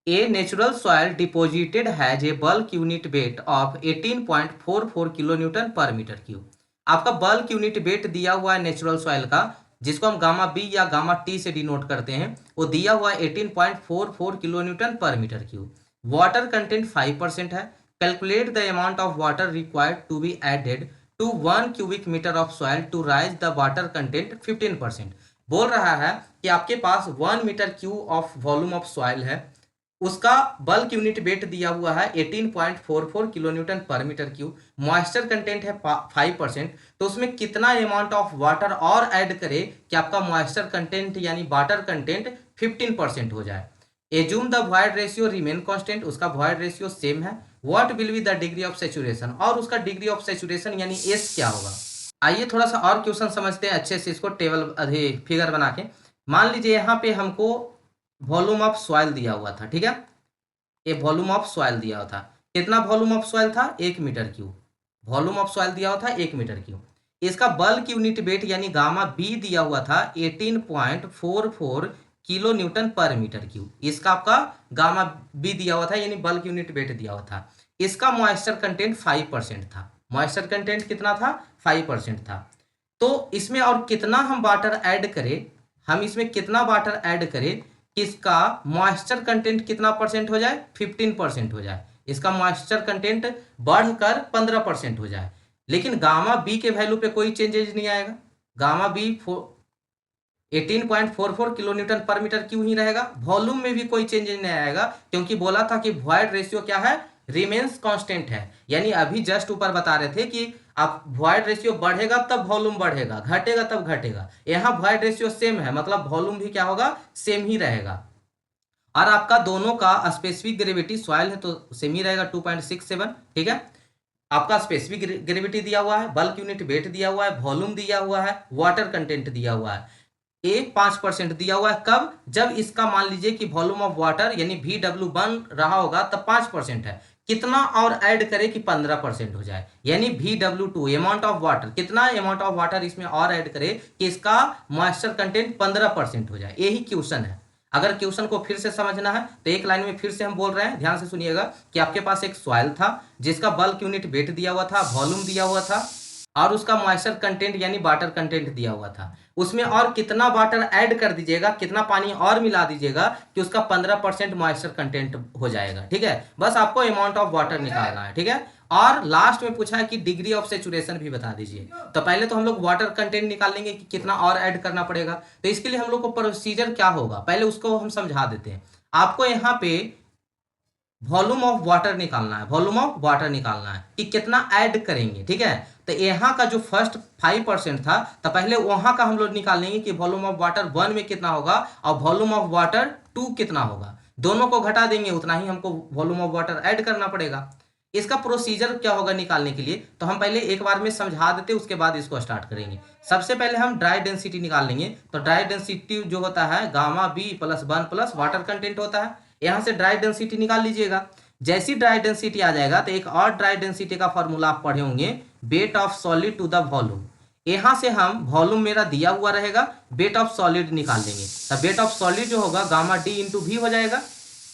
A natural soil deposited has a bulk unit weight of 18.44 kilo newton per metre cube. आपका बल्क यूनिट वेट दिया हुआ है नेचुरल सॉइल का, जिसको हम गामा बी या गामा टी से डिनोट करते हैं, वो दिया हुआ है 18.44 kilo newton per metre cube. Water content 5% है। Calculate the amount of water required to be added to 1 cubic metre of soil to raise the water content 15%। बोल रहा है कि आपके पास 1 metre cube of volume of soil है, उसका bulk unit weight दिया हुआ है 18.44 kilo newton per metre cube, moisture content है 5%, तो उसमें कितना अमाउंट ऑफ वाटर और ऐड करे कि आपका मॉइस्चर कंटेंट यानी वाटर कंटेंट 15% हो जाए। Assume the void ratio remain constant, उसका वॉइड रेशियो सेम है। What will be the degree of saturation, और उसका डिग्री ऑफ सैचुरेशन यानी एस क्या होगा। आइए थोड़ा सा और क्वेश्चन समझते हैं अच्छे से, इसको टेबल फिगर बना के। मान लीजिए यहाँ पे हमको वॉल्यूम ऑफ सॉइल दिया हुआ था। ठीक है, ये वॉल्यूम ऑफ सॉइल दिया हुआ था। कितना वॉल्यूम ऑफ सॉइल था? 1 metre cube. Volume of soil दिया हुआ था 1 मीटर क्यूब। इसका बल्क यूनिट वेट यानी गामा बी दिया हुआ था 18.44 kilo newton per metre cube. इसका आपका गामा बी दिया हुआ था यानी बल्क यूनिट वेट दिया हुआ था। इसका मॉइस्चर कंटेंट 5% था। मॉइस्चर कंटेंट कितना था? 5% था। तो इसमें और कितना हम वाटर ऐड करें, हम इसमें कितना वाटर ऐड करें कि इसका मॉइस्चर कंटेंट कितना परसेंट हो जाए? 15% हो जाए, इसका मॉइस्चर कंटेंट बढ़कर 15% हो जाए। लेकिन गामा बी के वैल्यू पे कोई चेंजेज नहीं आएगा। Gamma B 18.44 kilo newton per metre cube ही रहेगा। वॉल्यूम में भी कोई चेंजेज नहीं आएगा, क्योंकि बोला था कि वॉइड रेशियो क्या है? रिमेन्स कांस्टेंट है। यानी अभी जस्ट ऊपर बता रहे थे कि आप वॉइड रेशियो बढ़ेगा तब वॉल्यूम बढ़ेगा, घटेगा तब घटेगा। यहाँ वॉइड रेशियो सेम है, मतलब वॉल्यूम भी क्या होगा? सेम ही रहेगा। और आपका दोनों का स्पेसिफिक ग्रेविटी, सॉइल है तो सेम ही रहेगा 2.67। ठीक है, आपका स्पेसिफिक ग्रेविटी दिया हुआ है, बल्क यूनिट वेट दिया हुआ है, वॉल्यूम दिया हुआ है, वाटर कंटेंट दिया हुआ है। एक 5% दिया हुआ है। कब? जब इसका मान लीजिए कि वॉल्यूम ऑफ वाटर यानी VW बन रहा होगा तब 5% है। कितना और ऐड करें कि 15% हो जाए, यानी VW2 अमाउंट ऑफ वाटर, कितना अमाउंट ऑफ वाटर इसमें और ऐड करें कि इसका मॉइस्चर कंटेंट 15% हो जाए। यही क्वेश्चन है। अगर क्वेश्चन को फिर से समझना है तो एक लाइन में फिर से हम बोल रहे हैं, ध्यान से सुनिएगा कि आपके पास एक सॉइल था जिसका बल्क यूनिट वेट दिया हुआ था, वॉल्यूम दिया हुआ था और उसका मॉइस्चर कंटेंट यानी वाटर कंटेंट दिया हुआ था। उसमें और कितना वाटर ऐड कर दीजिएगा, कितना पानी और मिला दीजिएगा कि उसका 15% मॉइस्चर कंटेंट हो जाएगा। ठीक है, बस आपको अमाउंट ऑफ वाटर निकालना है। ठीक है, और लास्ट में पूछा है कि डिग्री ऑफ सेचुरेशन भी बता दीजिए। तो पहले तो हम लोग वाटर कंटेंट निकाल लेंगे कि कितना और ऐड करना पड़ेगा। तो इसके लिए हम लोग को प्रोसीजर क्या होगा, पहले उसको हम समझा देते हैं। आपको यहाँ पे वॉल्यूम ऑफ वाटर निकालना है, वॉल्यूम ऑफ वाटर निकालना है कि कितना ऐड करेंगे। ठीक है, तो यहाँ का जो फर्स्ट 5% था, तो पहले वहां का हम लोग निकाल लेंगे कि वॉल्यूम ऑफ वाटर 1 में कितना होगा और वॉल्यूम ऑफ वाटर 2 कितना होगा। दोनों को घटा देंगे, उतना ही हमको वॉल्यूम ऑफ वाटर ऐड करना पड़ेगा। इसका प्रोसीजर क्या होगा निकालने के लिए, तो हम पहले एक बार में समझा देते, उसके बाद इसको स्टार्ट करेंगे। सबसे पहले हम ड्राई डेंसिटी निकाल लेंगे। तो ड्राई डेंसिटी जो होता है gamma b plus 1 plus water content होता है। यहाँ से ड्राई डेंसिटी निकाल लीजिएगा। जैसी ड्राई डेंसिटी आ जाएगा तो एक और ड्राई डेंसिटी का फॉर्मूला आप पढ़े होंगे, weight of solid to the volume. यहाँ से हम वॉल्यूम मेरा दिया हुआ रहेगा, वेट ऑफ सॉलिड निकाल लेंगे। तो वेट ऑफ सॉलिड जो होगा गामा डी इंटू वी हो जाएगा,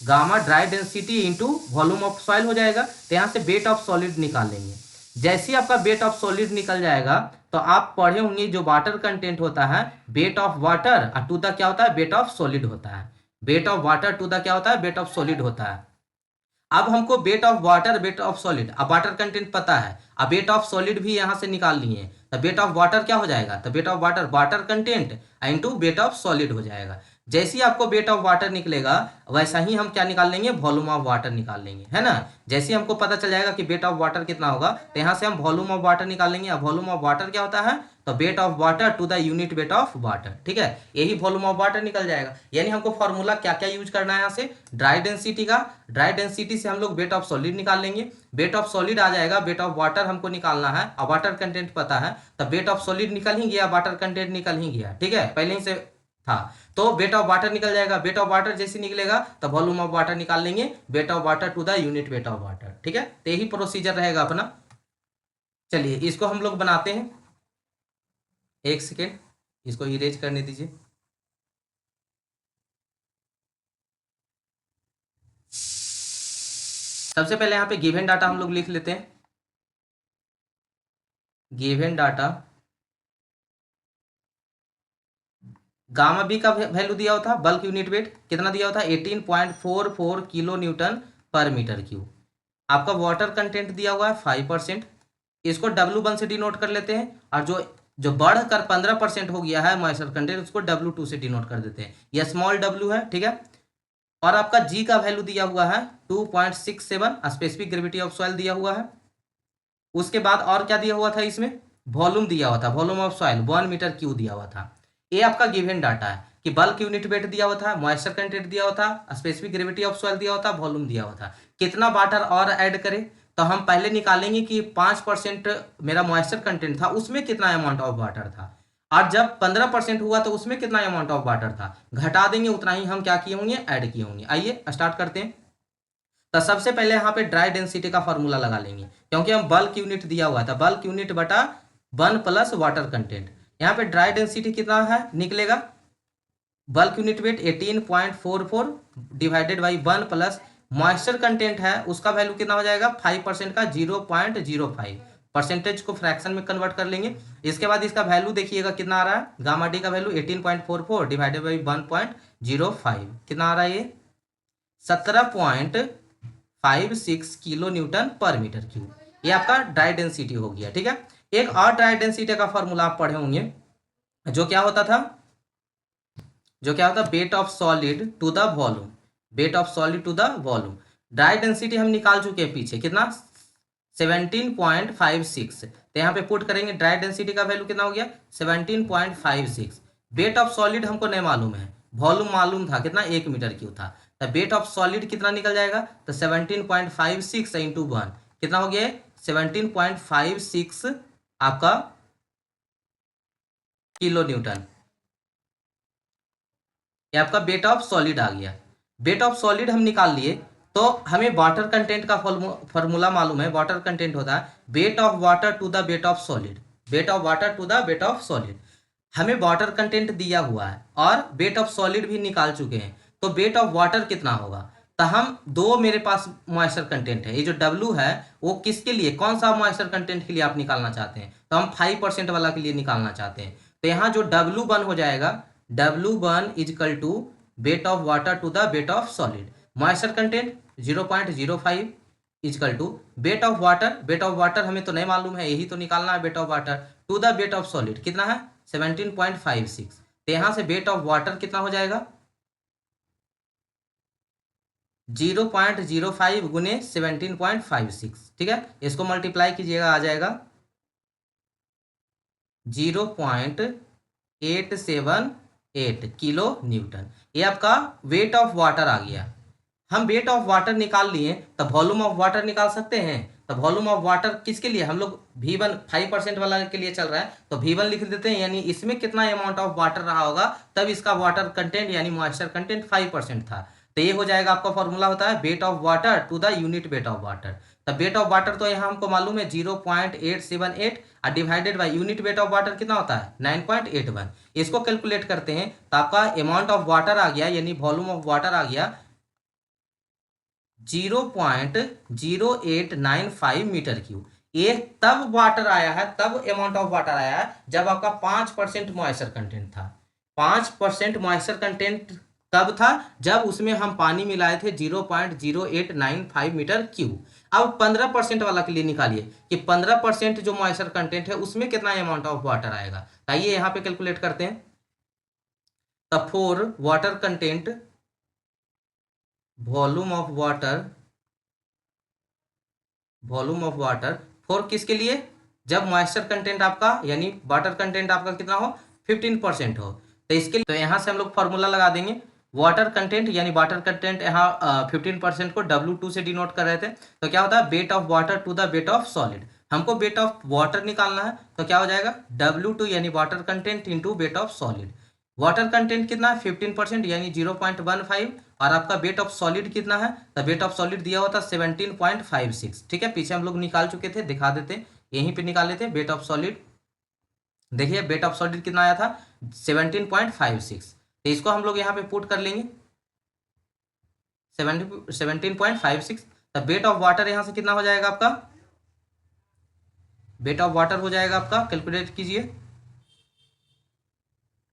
gamma dry density into volume of soil हो जाएगा। तो यहाँ से वेट ऑफ सॉलिड निकाल लेंगे। जैसे ही आपका वेट ऑफ सॉलिड निकल जाएगा तो आप पढ़े होंगे जो वाटर कंटेंट होता है वेट ऑफ वाटर और टू द क्या होता है वेट ऑफ सॉलिड होता है। Weight of water to the क्या होता है वेट ऑफ सॉलिड होता है। अब हमको weight of water weight of solid, अब वाटर कंटेंट पता है, अब वेट ऑफ सॉलिड भी यहां से निकाल लिए, तो वेट ऑफ वाटर क्या हो जाएगा, तो weight of water water content into wait of solid हो जाएगा। जैसे ही आपको वेट ऑफ वाटर निकलेगा वैसा ही हम क्या निकाल लेंगे, वॉल्यूम ऑफ वाटर निकाल लेंगे, है ना। जैसे ही हमको पता चल जाएगा कि वेट ऑफ वाटर कितना होगा तो यहाँ से हम वॉल्यूम ऑफ वाटर निकाल लेंगे। अब वॉल्यूम ऑफ वाटर क्या होता है, तो weight of water to the unit weight of water, ठीक है, यही वॉल्यूम ऑफ वाटर निकल जाएगा। यानी हमको फॉर्मूला क्या क्या यूज करना है यहाँ से, ड्राई डेंसिटी का, ड्राई डेंसिटी से हम लोग वेट ऑफ सॉलिड निकाल लेंगे, वेट ऑफ सॉलिड आ जाएगा, वेट ऑफ वाटर हमको निकालना है और वाटर कंटेंट पता है, तो वेट ऑफ सॉलिड निकल ही गया, वाटर कंटेंट निकल ही गया, ठीक है, पहले ही से था। तो वेट ऑफ वाटर निकल जाएगा, वेट ऑफ वाटर जैसे निकलेगा तो वॉल्यूम ऑफ वाटर निकाल लेंगे, weight of water to the unit weight of water, ठीक है, तो यही प्रोसीजर रहेगा अपना। चलिए इसको हम लोग बनाते हैं, एक सेकेंड इसको इरेज करने दीजिए। सबसे पहले यहाँ पे गिवन डाटा हम लोग लिख लेते हैं। गिवन डाटा गामा बी का वैल्यू दिया हुआ था, बल्क यूनिट वेट कितना दिया हुआ था 18.44 kilo newton per metre cube. आपका वाटर कंटेंट दिया हुआ है 5%, इसको W1 से डिनोट कर लेते हैं, और जो जो बढ़कर 15% हो गया है मॉइस्चर कंटेंट उसको W2 से डिनोट कर देते हैं, यह स्मॉल w है, ठीक है। और आपका G का वैल्यू दिया हुआ है 2.67, स्पेसिफिक ग्रेविटी ऑफ सॉइल दिया हुआ है। उसके बाद और क्या दिया हुआ था, इसमें वॉल्यूम दिया हुआ था, volume of soil 1 metre cube दिया हुआ था। ये आपका गिवन डाटा है कि बल्क यूनिट वेट दिया हुआ था, मॉइस्चर कंटेंट दिया हुआ था, स्पेसिफिक ग्रेविटी ऑफ सॉइल दिया हुआ था, वॉल्यूम दिया हुआ था। कितना वाटर और ऐड करें, तो हम पहले निकालेंगे कि 5% मेरा मॉइस्चर कंटेंट था, उसमें कितना अमाउंट ऑफ वाटर था, और जब 15% हुआ तो उसमें कितना अमाउंट ऑफ वाटर था, घटा देंगे उतना ही हम क्या किए होंगे, ऐड किए होंगे। आइए स्टार्ट करते हैं। तो सबसे पहले यहाँ पे ड्राई डेंसिटी का फॉर्मूला लगा लेंगे, क्योंकि हम बल्क यूनिट दिया हुआ था, बल्क यूनिट बटा 1 प्लस वाटर कंटेंट। यहाँ पे ड्राई डेंसिटी कितना है निकलेगा, bulk unit wait 18.44 divided by 1 plus moisture content है उसका वैल्यू कितना हो जाएगा 5% का 0.05, परसेंटेज को फ्रैक्शन में कन्वर्ट कर लेंगे। इसके बाद इसका वैल्यू देखिएगा कितना आ रहा है, गामा डी का वैल्यू 18.44 डिवाइडेड बाई 1.05 कितना आ रहा है, ये 17.56 kilo newton per metre cube. ये आपका ड्राई डेंसिटी हो गया, ठीक है। एक और ड्राई डेंसिटी का फॉर्मूला आप पढ़े होंगे, जो क्या होता था, weight of solid to the volume, weight of solid to the volume. Dry density हम निकाल चुके हैं पीछे, कितना 17.56, तो यहाँ पे पुट करेंगे ड्राई डेंसिटी का वैल्यू कितना हो गया 17.56। वेट ऑफ सॉलिड हमको नहीं मालूम है, वॉल्यूम मालूम था कितना 1 मीटर क्यूब था, तो वेट ऑफ सॉलिड कितना निकल जाएगा, तो 17.56 इंटू 1 कितना हो गया 17.56 आपका किलो न्यूटन। ये आपका वेट ऑफ सॉलिड आ गया। वेट ऑफ सॉलिड हम निकाल लिए, तो हमें वाटर कंटेंट का फॉर्मूला मालूम है, वाटर कंटेंट होता है weight of water to the weight of solid, weight of water to the weight of solid. हमें वाटर कंटेंट दिया हुआ है और वेट ऑफ सॉलिड भी निकाल चुके हैं, तो वेट ऑफ वाटर कितना होगा, तो हम दो मेरे पास मॉइस्चर कंटेंट है, ये जो W है वो किसके लिए, कौन सा मॉइस्चर कंटेंट के लिए आप निकालना चाहते हैं, तो हम 5% वाला के लिए निकालना चाहते हैं। तो यहाँ जो W1 हो जाएगा, W1 equal to weight of water to the weight of solid, moisture content 0.05 equal to weight of water, weight of water हमें तो नहीं मालूम है, यही तो निकालना है weight of water to the weight of solid कितना है 17.56। तो यहाँ से वेट ऑफ वाटर कितना हो जाएगा 0.05 गुने 17.56, ठीक है, इसको मल्टीप्लाई कीजिएगा आ जाएगा 0.878 किलो न्यूटन। ये आपका वेट ऑफ वाटर आ गया। हम वेट ऑफ वाटर निकाल लिए, तो वॉल्यूम ऑफ वाटर निकाल सकते हैं, तो वॉल्यूम ऑफ वाटर किसके लिए, हम लोग V1 5% वाला के लिए चल रहा है, तो V1 लिख देते हैं, यानी इसमें कितना अमाउंट ऑफ वाटर रहा होगा, तब इसका वाटर कंटेंट यानी मॉइस्चर कंटेंट 5% था। तो ये हो जाएगा आपका फॉर्मूला होता है weight of water to the unit weight of water. तो वेट ऑफ वाटर तो यहाँ हमको मालूम है 0.878 और divided by unit weight of water कितना होता है 9.81। इसको कैलकुलेट करते हैं तो आपका अमाउंट ऑफ वाटर आ गया, यानी वॉल्यूम ऑफ वाटर आ गया 0.0895 मीटर क्यूब। ये तब वाटर आया है, तब अमाउंट ऑफ वाटर आया है जब आपका 5% मॉइस्चर कंटेंट था। 5% मॉइस्चर कंटेंट तब था जब उसमें हम पानी मिलाए थे 0.0895 मीटर क्यूब। अब 15% वाला के लिए निकालिए कि 15% जो मॉइस्चर कंटेंट है उसमें कितना अमाउंट ऑफ वाटर आएगा। आइए यहाँ पे कैलकुलेट करते हैं। तब for water content, volume of water, volume of water for किसके लिए, जब मॉइस्चर कंटेंट आपका यानी वाटर कंटेंट आपका कितना हो, 15% हो। तो इसके लिए तो यहाँ से हम लोग फॉर्मूला लगा देंगे। वाटर कंटेंट यानी वाटर कंटेंट यहाँ 15% को W2 से डिनोट कर रहे थे। तो क्या होता है, weight of water to the weight of solid. हमको वेट ऑफ वाटर निकालना है, तो क्या हो जाएगा W2 यानी water content into weight of solid. Water content कितना है 15% यानी 0.15, और आपका वेट ऑफ सॉलिड कितना है, तो वेट ऑफ सॉलिड दिया हुआ था 17.56। ठीक है, पीछे हम लोग निकाल चुके थे, दिखा देते, यहीं पे निकाले थे वेट ऑफ सॉलिड। देखिए वेट ऑफ सॉलिड कितना आया था 17.56। तो इसको हम लोग यहाँ पे पुट कर लेंगे 17.56। तो वेट ऑफ वाटर यहाँ से कितना हो जाएगा आपका, वेट ऑफ वाटर हो जाएगा आपका, कैलकुलेट कीजिए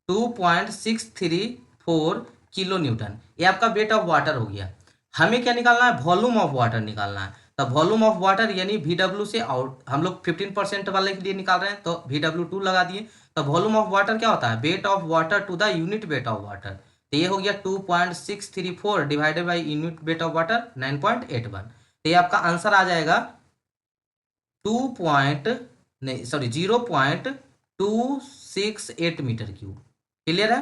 2.634 किलो न्यूटन। ये आपका वेट ऑफ वाटर हो गया। हमें क्या निकालना है, वॉल्यूम ऑफ वाटर निकालना है। तो वॉल्यूम ऑफ वाटर यानी VW से आउट, हम लोग 15% वाले के लिए निकाल रहे हैं तो VW2 लगा दिए। तो वॉल्यूम ऑफ वाटर क्या होता है, weight of water to the unit weight of water. तो ये हो गया 2.634 divided by unit weight of water 9.81। तो ये आपका आंसर आ जाएगा 0.268 मीटर क्यूब। क्लियर है,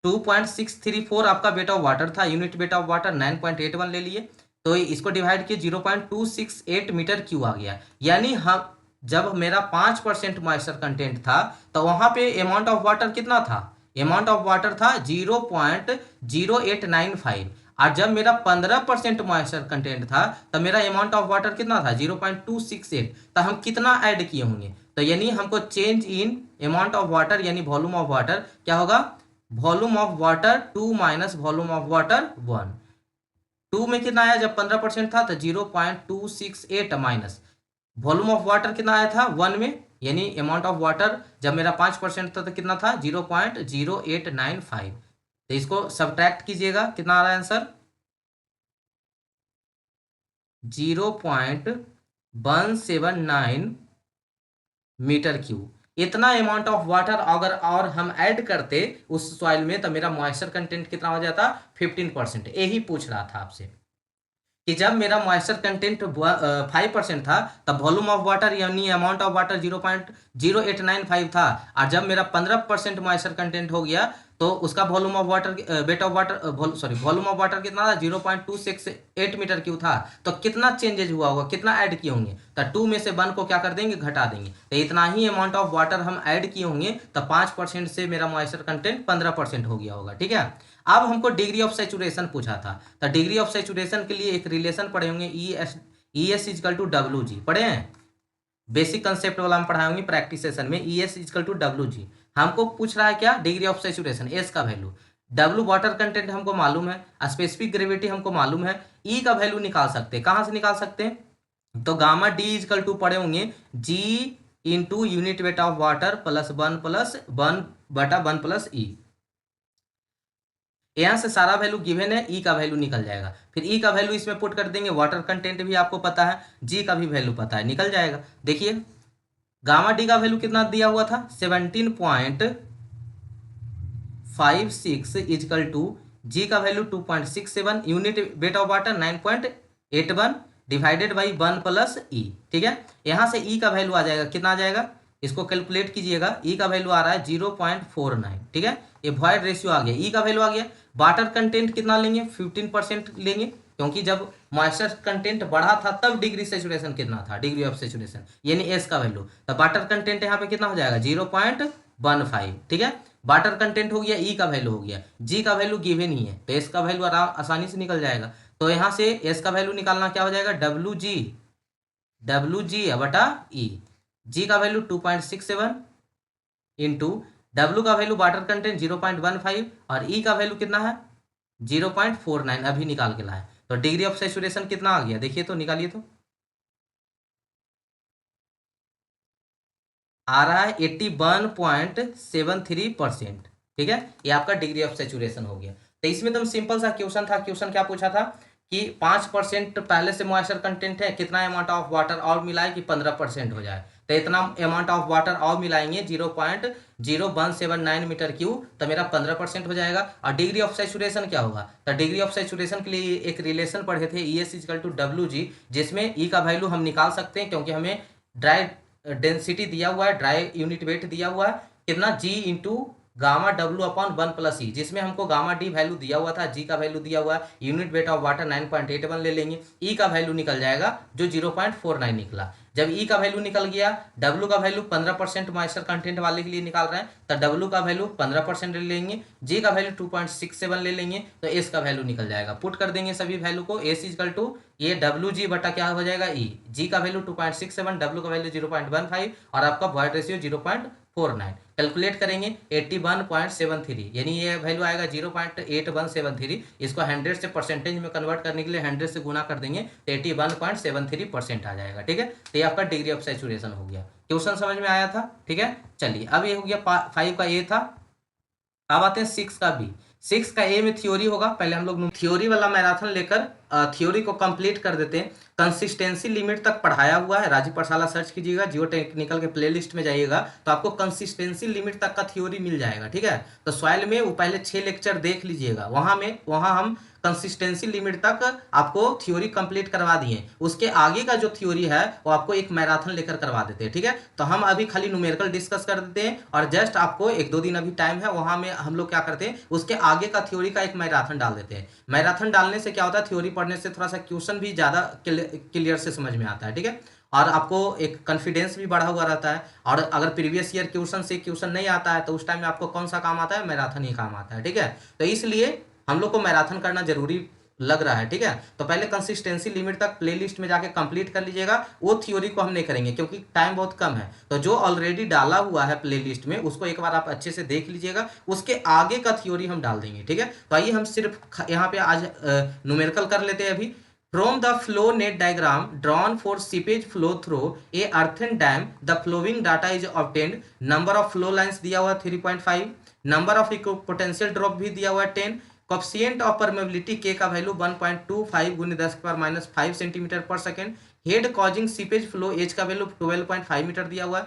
2.634 आपका वेट ऑफ वाटर था, यूनिट वेट ऑफ वाटर 9.81 ले लिए, तो इसको डिवाइड किए 0.268 मीटर क्यूब आ गया। यानी हम जब मेरा 5% मॉइस्चर कंटेंट था तो वहां पे अमाउंट ऑफ वाटर कितना था, अमाउंट ऑफ वाटर था 0.0895, और जब मेरा 15% मॉइस्चर कंटेंट था तब मेरा अमाउंट ऑफ वाटर कितना था 0.268। तो हम कितना ऐड किए होंगे, तो यानी हमको change in amount of water यानी वॉल्यूम ऑफ वाटर क्या होगा, volume of water 2 minus volume of water 1। 2 में कितना आया, जब 15% था तो 0.268 माइनस वॉल्यूम ऑफ वाटर कितना आया था 1 में, यानी अमाउंट ऑफ वाटर जब मेरा 5% था तो कितना था 0.0895। तो इसको सब्ट्रैक्ट कीजिएगा, कितना आ रहा है आंसर 0.179 मीटर क्यूब। इतना अमाउंट ऑफ वाटर अगर और हम ऐड करते उस सॉइल में तो मेरा मॉइस्चर कंटेंट कितना हो जाता 15%। यही पूछ रहा था आपसे कि जब मेरा मॉइस्चर कंटेंट 5% था तब वॉल्यूम ऑफ वाटर यानी अमाउंट ऑफ वाटर 0.0895 था, और जब मेरा 15% मॉइस्चर कंटेंट हो गया तो उसका volume of water weight of water sorry volume of water कितना था 0.268 मीटर क्यूब था। तो कितना चेंजेज हुआ होगा, कितना ऐड किए होंगे, तो 2 में से 1 को क्या कर देंगे, घटा देंगे। तो इतना ही अमाउंट ऑफ वाटर हम ऐड किए होंगे तो 5% से मेरा मॉइस्चर कंटेंट 15% हो गया होगा। ठीक है, अब हमको डिग्री ऑफ सैचुरेशन पूछा था, तो डिग्री ऑफ सैचुरेशन के लिए एक रिलेशन पढ़े होंगे, ES इजकल टू WG पढ़े हैं, बेसिक कंसेप्ट वाला हम पढ़ाए होंगे प्रैक्टिस सेशन में। ES इजकल टू WG हमको पूछ रहा है क्या, डिग्री ऑफ सैचुरेशन, S का वैल्यू, W वाटर कंटेंट हमको मालूम है, स्पेसिफिक ग्रेविटी हमको मालूम है, E का वैल्यू निकाल सकते हैं। कहाँ से निकाल सकते हैं, तो गामा D इजकल टू पढ़े होंगे G into unit weight of water plus 1 E। यहाँ से सारा वैल्यू गिवन है, ई का वैल्यू निकल जाएगा, फिर ई का वैल्यू इसमें पुट कर देंगे, वाटर कंटेंट भी आपको पता है, जी का भी वैल्यू पता है, निकल जाएगा। देखिए गामा डी का वैल्यू कितना दिया हुआ था 17.56 इजकल टू जी का value 2.67, unit weight of water 9.81 divided by 1 plus E. ठीक है, यहाँ से ई का वैल्यू आ जाएगा, कितना आ जाएगा, इसको कैलकुलेट कीजिएगा, ई का वैल्यू आ रहा है 0.49। ठीक है, ये वॉइड रेशियो आ गया, ई का वैल्यू आ गया। वाटर कंटेंट कितना लेंगे 15% लेंगे, क्योंकि जब मॉइस्चर कंटेंट बढ़ा था तब डिग्री सैचुरेशन कितना था, डिग्री ऑफ सैचुरेशन यानी एस का वैल्यू, तो वाटर कंटेंट यहाँ पे कितना हो जाएगा 0.15। ठीक है, वाटर कंटेंट हो गया, ई का वैल्यू हो गया, जी का वैल्यू गिवन ही है तो एस का वैल्यू आसानी से निकल जाएगा। तो यहाँ से एस का वैल्यू निकालना क्या हो जाएगा WG बटा ई, जी का वैल्यू 2.67 इंटू डब्ल्यू का वैल्यू वाटर कंटेंट 0.15 और ई का वैल्यू कितना है 0.49 अभी निकाल के लाए। तो डिग्री ऑफ सैचुरेशन कितना आ गया, देखिए तो निकालिए तो आ रहा है 81.73%। ठीक है, ये आपका डिग्री ऑफ सेचुरेशन हो गया। तो इसमें एकदम सिंपल सा क्वेश्चन था। क्वेश्चन क्या पूछा था कि 5% पहले से मॉइस्चर कंटेंट है, कितना अमाउंट ऑफ वाटर और मिलाए कि 15% हो जाए। तो इतना अमाउंट ऑफ वाटर और मिलाएंगे 0.0179 मीटर क्यूब, तो मेरा 15% हो जाएगा। और डिग्री ऑफ सेचुरेशन क्या होगा, तो डिग्री ऑफ सेचुरेशन के लिए एक रिलेशन पढ़े थे, ES इक्वल टू WG, जिसमें E का वैल्यू हम निकाल सकते हैं क्योंकि हमें ड्राई डेंसिटी दिया हुआ है, ड्राई यूनिट वेट दिया हुआ है कितना, G into gamma W upon 1+E, जिसमें हमको गामा डी वैल्यू दिया हुआ था, G का वैल्यू दिया हुआ है, यूनिट वेट ऑफ वाटर 9.81 ले लेंगे, E का वैल्यू निकल जाएगा जो 0.49 निकला। जब E का वैल्यू निकल गया, W का वैल्यू 15% मॉइस्चर कंटेंट वाले के लिए निकाल रहे हैं, तो W का वैल्यू 15% ले लेंगे, G का वैल्यू 2.67 ले लेंगे, तो S का वैल्यू निकल जाएगा। पुट कर देंगे सभी वैल्यू को, S इक्वल टू ये WG बटा क्या हो जाएगा E, G का वैल्यू 2.67, W का वैल्यू 0.15 और आपका वॉइड रेशियो 0.49। कैलकुलेट करेंगे 81.73, यानी ये वैल्यू आएगा 0.8173। इसको 100 से परसेंटेज में कन्वर्ट करने के लिए 100 से गुना कर देंगे तो 81.73% आ जाएगा। ठीक है, तो ये आपका डिग्री ऑफ सैचुरेशन हो गया। क्वेश्चन समझ में आया था। ठीक है, चलिए अब ये हो गया 5 का ए था। अब आते हैं 6 का बी। 6 का ए में थ्योरी होगा। पहले हम लोग थ्योरी वाला मैराथन लेकर थ्योरी को कंप्लीट कर देते हैं। कंसिस्टेंसी लिमिट तक पढ़ाया हुआ है, राजीव पाठशाला सर्च कीजिएगा, जियो टेक्निकल के प्लेलिस्ट में जाइएगा तो आपको कंसिस्टेंसी लिमिट तक का थ्योरी मिल जाएगा। ठीक है, तो सॉइल में वो पहले 6 लेक्चर देख लीजिएगा, वहां हम कंसिस्टेंसी लिमिट तक आपको थ्योरी कंप्लीट करवा दिए। उसके आगे का जो थ्योरी है वो आपको एक मैराथन लेकर करवा देते हैं। ठीक है, तो हम अभी खाली न्यूमेरिकल डिस्कस कर देते हैं और जस्ट आपको 1-2 दिन अभी टाइम है, वहां में हम लोग क्या करते हैं उसके आगे का थ्योरी का एक मैराथन डाल देते हैं। मैराथन डालने से क्या होता है, थ्योरी पढ़ने से थोड़ा सा क्वेश्चन भी ज्यादा क्लियर से समझ में आता है। ठीक है, और आपको एक कॉन्फिडेंस भी बढ़ा हुआ रहता है। और अगर प्रीवियस ईयर क्वेश्चन से क्वेश्चन नहीं आता है तो उस टाइम में आपको कौन सा काम आता है, मैराथन ही काम आता है। ठीक है, तो इसलिए हम लोग को मैराथन करना जरूरी लग रहा है। ठीक है, तो पहले कंसिस्टेंसी लिमिट तक प्लेलिस्ट में जाके कंप्लीट कर लीजिएगा। वो थ्योरी को हम नहीं करेंगे क्योंकि टाइम बहुत कम है, तो जो ऑलरेडी डाला हुआ है प्लेलिस्ट में उसको एक बार आप अच्छे से देख लीजिएगा, उसके आगे का थ्योरी हम डाल देंगे। ठीक है, तो आइए हम सिर्फ यहाँ पे आज न्यूमेरिकल कर लेते हैं अभी। From the flow net diagram drawn for seepage flow through a earthen dam, the flowing data is obtained. Number of flow lines दिया हुआ 3.5, नंबर ऑफ पोटेंशियल ड्रॉप भी दिया हुआ 10, कोफिशिएंट ऑफ परमेबिलिटी के का वैल्यू 1.25 गुने 10⁻⁵ सेंटीमीटर पर second, head causing seepage flow H का वैल्यू 12.5 मीटर दिया हुआ है।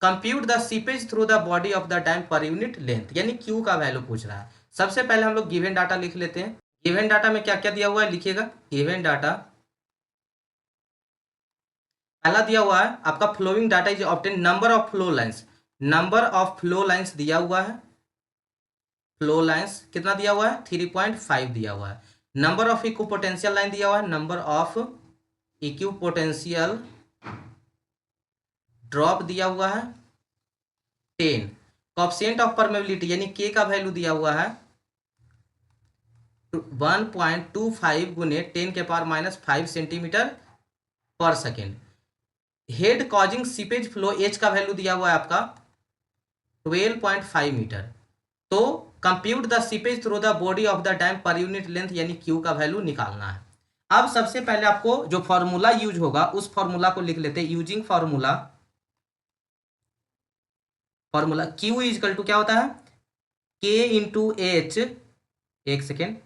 Compute the seepage through the body of the dam per unit length, यानी क्यू का वैल्यू पूछ रहा है। सबसे पहले हम लोग गिवन डाटा लिख लेते हैं। गिवन डाटा में क्या क्या दिया हुआ है लिखिएगा। गिवन डाटा पहला दिया हुआ है आपका flowing data is obtain, number of flow lines, number of flow lines दिया हुआ है। फ्लो लाइंस कितना दिया हुआ है, 3.5 दिया हुआ है। नंबर ऑफ इक्व पोटेंशियल लाइन दिया हुआ है, number of equipotential drop दिया हुआ है 10। कोएफिशिएंट ऑफ परमेबिलिटी यानी के का वैल्यू दिया हुआ है 1.25 गुने 10⁻⁵ सेंटीमीटर पर second. Head causing seepage flow H का वैल्यू दिया हुआ है आपका 12.5 मीटर। तो compute the seepage through the body of the dam per unit length यानी क्यू का वैल्यू निकालना है। अब सबसे पहले आपको जो फॉर्मूला यूज होगा उस फॉर्मूला को लिख लेते हैं। Using formula, formula Q equal to क्या होता है, के इंटू एच, एक second,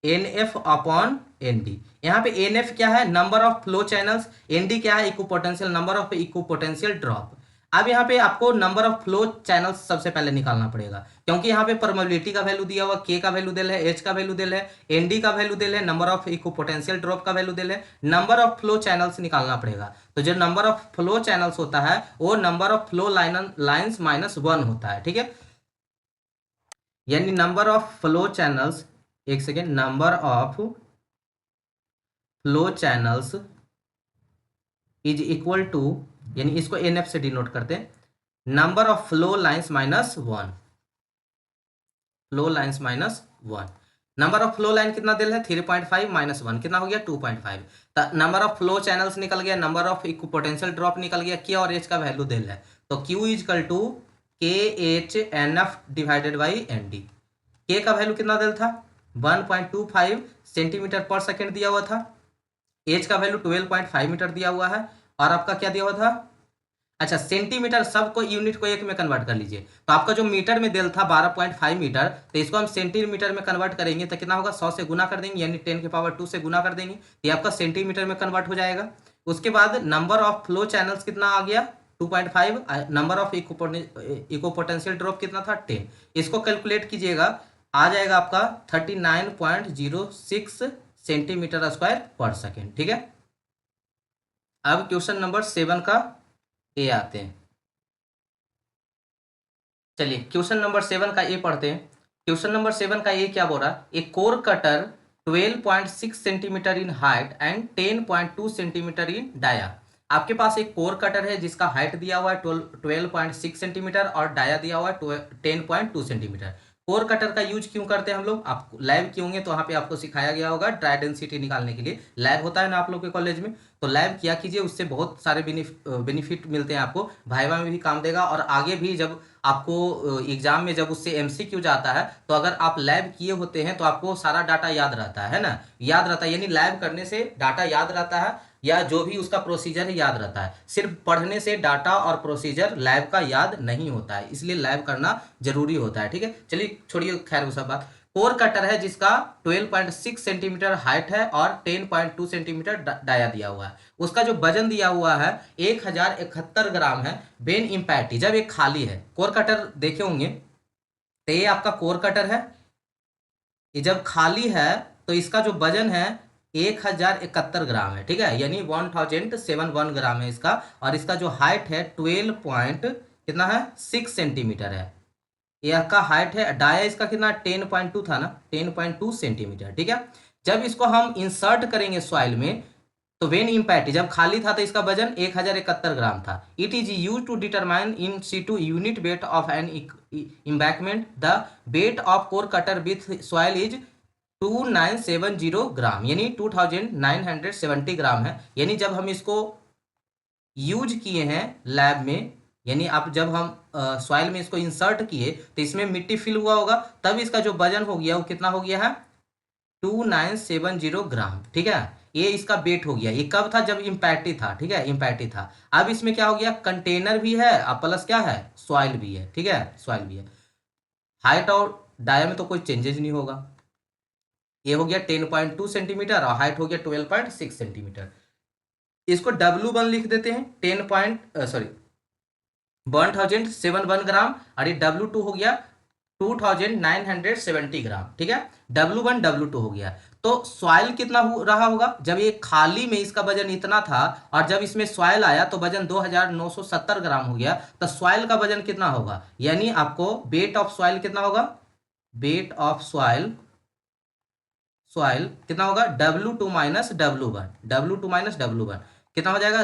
N F upon N D. यहाँ पे एन एफ क्या है, number of flow channels, N D क्या है, equipotential, number of equipotential drop. अब यहाँ पे आपको नंबर ऑफ फ्लो चैनल्स सबसे पहले निकालना पड़ेगा क्योंकि यहाँ पे परमेबिलिटी का वैल्यू दिया हुआ, के का वैल्यू दिल है, एच का वैल्यू दिल है, एन डी का वैल्यू दिल है, number of equipotential drop का वैल्यू दिल है, नंबर ऑफ फ्लो चैनल्स निकालना पड़ेगा। तो जो नंबर ऑफ फ्लो चैनल्स होता है वो नंबर ऑफ फ्लो लाइन्स -1 होता है। ठीक है, यानी नंबर ऑफ फ्लो चैनल्स, एक second, number of flow channels is equal to, यानी इसको एन एफ से डिनोट करते हैं, number of flow lines -1, flow lines -1। Number of flow line कितना दिल है 3.5 -1 कितना हो गया 2.5। नंबर ऑफ फ्लो चैनल्स निकल गया, number of equipotential drop निकल गया, के और एच का वैल्यू दिल है। तो Q equal to K H N F divided by N D. K का वैल्यू कितना दिल था 1.25 सेंटीमीटर पर सेकेंड दिया हुआ था, एच का वैल्यू 12.5 मीटर दिया हुआ है और आपका क्या दिया हुआ था, अच्छा सेंटीमीटर, सबको यूनिट को एक में कन्वर्ट कर लीजिए। तो आपका जो मीटर में दिल था 12.5 मीटर, तो इसको हम सेंटीमीटर में कन्वर्ट करेंगे तो कितना होगा, 100 से गुना कर देंगे, यानी 10⁻² से गुना कर देंगे, तो ये आपका सेंटीमीटर में कन्वर्ट हो जाएगा। उसके बाद नंबर ऑफ फ्लो चैनल्स कितना आ गया, 2.5, number of equipotential drop कितना था, 10। इसको कैलकुलेट कीजिएगा, आ जाएगा आपका 39.06 सेंटीमीटर स्क्वायर पर सेकेंड। ठीक है, अब क्वेश्चन नंबर 7 का ए आते हैं। चलिए क्वेश्चन नंबर 7 का ए पढ़ते हैं। क्वेश्चन नंबर 7 का ए क्या बोल रहा है, a core cutter 12.6 centimetre in height and 10.2 centimetre in dia. आपके पास एक कोर कटर है जिसका हाइट दिया हुआ है 12.6 सेंटीमीटर और डाया दिया हुआ है 10.2 सेंटीमीटर। कोर कटर का यूज क्यों करते हैं हम लोग, आप लैब किए होंगे तो वहाँ पे आपको सिखाया गया होगा ड्राई डेंसिटी निकालने के लिए, लैब होता है ना आप लोग के कॉलेज में, तो लैब किया कीजिए, उससे बहुत सारे बेनिफिट मिलते हैं आपको, वाइवा में भी काम देगा और आगे भी जब आपको एग्जाम में जब उससे एमसीक्यू जाता है तो अगर आप लैब किए होते हैं तो आपको सारा डाटा याद रहता है ना, याद रहता है, यानी लैब करने से डाटा याद रहता है या जो भी उसका प्रोसीजर है याद रहता है। सिर्फ पढ़ने से डाटा और प्रोसीजर लैब का याद नहीं होता है, इसलिए लैब करना जरूरी होता है। ठीक है, चलिए छोड़िए खैर वो सब बात। कोर कटर है जिसका 12.6 सेंटीमीटर हाइट है और 10.2 सेंटीमीटर डाया दिया हुआ है, उसका जो वजन दिया हुआ है 1071 ग्राम है। बेन इम्पैक्टी, जब एक खाली है, कोर कटर देखे होंगे तो ये आपका कोर कटर है, ये जब खाली है तो इसका जो वजन है 1071 ग्राम है। ठीक है, यानी 1071 ग्राम है इसका, और इसका जो हाइट है 12 पॉइंट कितना है 6 सेंटीमीटर है, यह का हाइट है। डाया इसका कितना 10.2 था ना, 10.2 सेंटीमीटर। ठीक है, जब इसको हम इंसर्ट करेंगे सॉइल में तो वेन इम्पैक्ट, जब खाली था तो इसका वजन 1071 ग्राम था। It is use to determine in situ unit weight of an embankment, the weight of core cutter with soil is 2970 gram, यानी 2970 ग्राम है। यानी जब हम इसको यूज किए हैं लैब में, यानी आप जब हम सॉइल में इसको इंसर्ट किए तो इसमें मिट्टी फिल हुआ होगा, तब इसका जो वजन हो गया वो कितना हो गया है 2970 ग्राम। ठीक है, ये इसका वेट हो गया। ये कब था, जब इम्पैक्टी था। ठीक है, इम्पैक्टी था। अब इसमें क्या हो गया, कंटेनर भी है और प्लस क्या है, सॉइल भी है। ठीक है, सॉइल भी है। हाइट और डाया में तो कोई चेंजेस नहीं होगा। ये हो गया 10.2 सेंटीमीटर और हाइट हो गया 12.6 सेंटीमीटर। इसको W1 लिख देते हैं, 1071 ग्राम, और ये W2 हो गया 2970 ग्राम। ठीक है, W1 W2 हो गया। तो सॉइल कितना रहा होगा, जब ये खाली में इसका वजन इतना था और जब इसमें सॉइल आया तो वजन 2970 ग्राम हो गया, तो सॉइल का वजन कितना होगा, यानी आपको वेट ऑफ सॉइल कितना होगा, वेट ऑफ सॉइल कितना होगा, W2 माइनस W1 कितना हो जाएगा,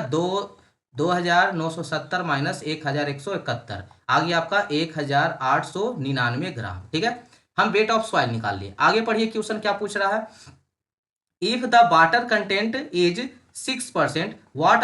2970 माइनस 1171, आ गया आपका 1899 ग्राम। ठीक है, हम वेट ऑफ सॉइल निकाल लिए। आगे पढ़िए, क्वेश्चन क्या पूछ रहा है, if the water content is 6%, what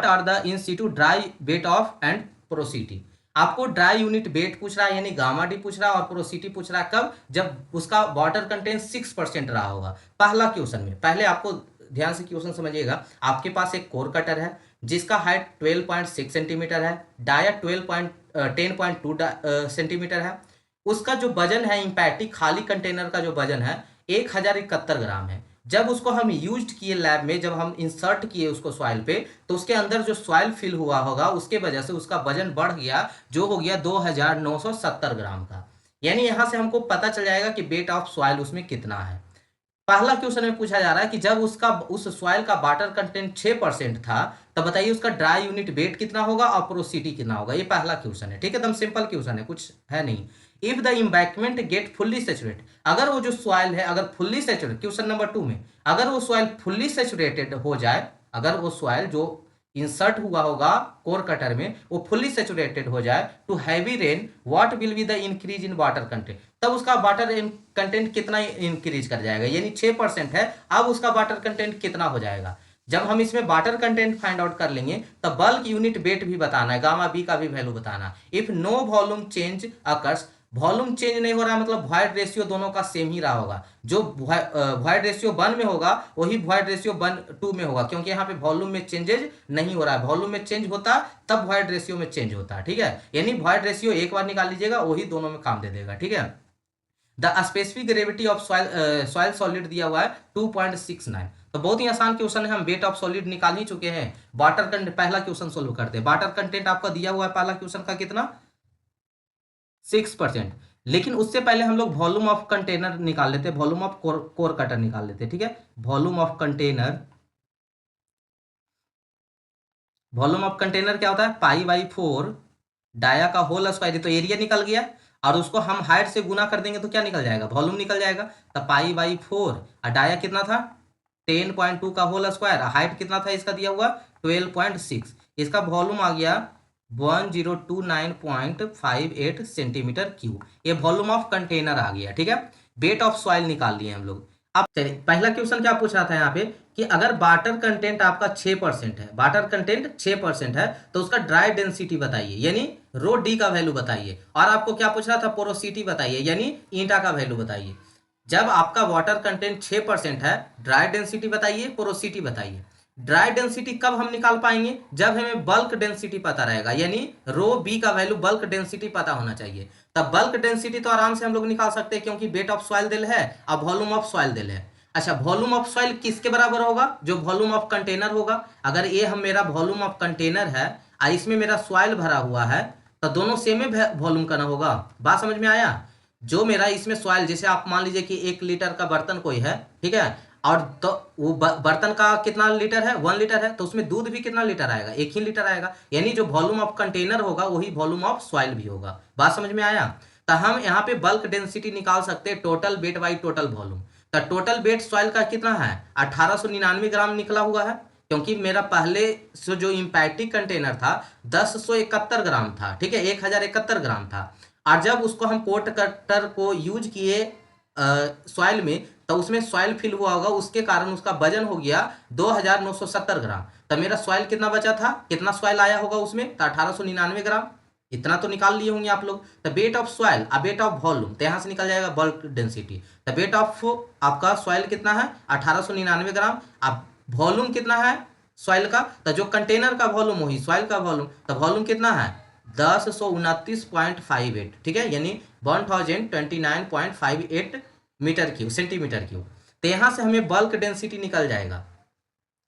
are the in situ dry weight of and porosity। आपको ड्राई यूनिट वेट पूछ रहा है, यानी गामा डी पूछ रहा है, और पोरोसिटी पूछ रहा है कब, जब उसका वाटर कंटेंट 6% रहा होगा। पहला क्वेश्चन में, पहले आपको ध्यान से क्वेश्चन समझिएगा, आपके पास एक कोर कटर है जिसका हाइट 12.6 सेंटीमीटर है, डाया 10.2 सेंटीमीटर है, उसका जो वजन है इम्पैक्टी खाली कंटेनर का जो वजन है 1071 ग्राम है। जब उसको हम यूज किए लैब में, जब हम इंसर्ट किए उसको सॉइल पे, तो उसके अंदर जो सॉइल फिल हुआ होगा उसके वजह से उसका वजन बढ़ गया, जो हो गया 2970 ग्राम का। यानी यहां से हमको पता चल जाएगा कि वेट ऑफ सॉइल उसमें कितना है। पहला क्वेश्चन में पूछा जा रहा है कि जब उस सॉइल का वाटर कंटेंट 6% था, तब बताइए उसका ड्राई यूनिट वेट कितना होगा और पोरोसिटी कितना होगा। ये पहला क्वेश्चन है। ठीक है, एकदम सिंपल क्वेश्चन है, कुछ है नहीं। If the embankment get fully saturate, अगर वो जो सॉइल है अगर फुल्ली सेचुरेट, क्वेश्चन नंबर 2 में अगर वो सॉइल फुल्ली सेचुरेटेड हो जाए, अगर वो सॉइल जो इंसर्ट हुआ होगा कोर कटर में वो फुल्ली सेचुरेटेड हो जाए to heavy rain, what will be the increase in water content, तब उसका वाटर कंटेंट कितना इंक्रीज कर जाएगा, यानी 6% है, अब उसका वाटर कंटेंट कितना हो जाएगा। जब हम इसमें वाटर कंटेंट फाइंड आउट कर लेंगे तब बल्क यूनिट वेट भी बताना है, गामा बी का भी वैल्यू बताना। If no volume change occurs, volume change नहीं हो रहा है मतलब वॉइड रेशियो दोनों का सेम ही रहा होगा। जो वॉइड रेशियो 1 में होगा वही वॉइड रेशियो 2 में होगा, क्योंकि यहाँ पे वॉल्यूम में चेंजेज नहीं हो रहा है। वॉल्यूम में चेंज होता तब वॉइड रेशियो में चेंज होता है, ठीक है। यानी वॉइड रेशियो एक बार निकाल लीजिएगा, वही दोनों में काम दे देगा, ठीक है। The specific gravity of soil solid दिया हुआ है 2.69। तो बहुत ही आसान क्वेश्चन है, हम वेट ऑफ सॉलिड निकाल ही चुके हैं। वाटर कंटेंट पहला क्वेश्चन सोल्व करते हैं। वाटर कंटेंट आपका दिया हुआ है पहला क्वेश्चन का कितना, 6%। लेकिन उससे पहले हम लोग वॉल्यूम ऑफ कंटेनर निकाल लेते हैं, वॉल्यूम ऑफ कोर कटर निकाल लेते हैं, ठीक है। Volume of container, volume of container क्या होता है, π/4 डाया का होल स्क्वायर। तो एरिया निकल गया और उसको हम हाइट से गुना कर देंगे तो क्या निकल जाएगा, वॉल्यूम निकल जाएगा। तो π/4 और डाया कितना था 10.2 का होल स्क्वायर, हाइट कितना था इसका दिया हुआ 12.6। इसका वॉल्यूम आ गया 1029.58 सेंटीमीटर क्यूब। ये वॉल्यूम ऑफ कंटेनर आ गया, ठीक है। वेट ऑफ सॉइल निकाल लिए हम लोग। अब चलिए पहला क्वेश्चन क्या पूछ रहा था यहाँ पे कि अगर वाटर कंटेंट आपका 6% है, वाटर कंटेंट 6% है, तो उसका ड्राई डेंसिटी बताइए, यानी रो डी का वैल्यू बताइए। और आपको क्या पूछ रहा था, पोरोसिटी बताइए, यानी ईंटा का वैल्यू बताइए। जब आपका वाटर कंटेंट 6% है, ड्राई डेंसिटी बताइए, पोरोसिटी बताइए। ड्राई डेंसिटी कब हम निकाल पाएंगे, जब हमें बल्क डेंसिटी पता रहेगा, यानी रो बी का वैल्यू बल्क डेंसिटी पता होना चाहिए। तब बल्क डेंसिटी तो आराम से हम लोग निकाल सकते हैं, क्योंकि वेट ऑफ सॉइल दिल है और वॉल्यूम ऑफ सॉइल दिल है। अच्छा, वॉल्यूम ऑफ सॉइल किसके बराबर होगा, जो वॉल्यूम ऑफ कंटेनर होगा। अगर ये हम मेरा वॉल्यूम ऑफ कंटेनर है और इसमें मेरा सॉइल भरा हुआ है, तो दोनों सेम वॉल्यूम का ना होगा। बात समझ में आया। जो मेरा इसमें सॉइल, जैसे आप मान लीजिए कि 1 लीटर का बर्तन कोई है, ठीक है, और तो वो बर्तन का कितना लीटर है, 1 लीटर है, तो उसमें दूध भी कितना लीटर आएगा, 1 ही लीटर आएगा। यानी जो वॉल्यूम ऑफ कंटेनर होगा वही वॉल्यूम ऑफ सॉइल भी होगा। बात समझ में आया। तो हम यहाँ पे बल्क डेंसिटी निकाल सकते हैं, total weight by total volume. तो टोटल वेट सॉइल का कितना है, 1899 ग्राम निकला हुआ है, क्योंकि मेरा पहले से जो इम्पैक्टिक कंटेनर था 1071 ग्राम था, ठीक है, 1071 ग्राम था। और जब उसको हम कोट कटर को यूज किए सॉइल में, तो उसमें सॉइल फिल हुआ होगा, उसके कारण उसका वजन हो गया 2970 ग्राम। तो मेरा सॉइल कितना बचा था, कितना सॉइल आया होगा उसमें, तो 1899 ग्राम। इतना तो निकाल लिए होंगे आप लोग। तो वेट ऑफ सॉइल और वेट ऑफ वॉल्यूम, तो यहाँ से निकल जाएगा बल्क डेंसिटी। तो वेट ऑफ आपका सॉइल कितना है 1899 ग्राम, अब वॉल्यूम कितना है सॉइल का, तो जो कंटेनर का वॉल्यूम वही सॉइल का वॉल्यूम। तो वॉल्यूम कितना है 1029.58, ठीक है, यानी 1029.58 मीटर क्यूब, सेंटीमीटर क्यूब। तो यहाँ से हमें बल्क डेंसिटी निकल जाएगा।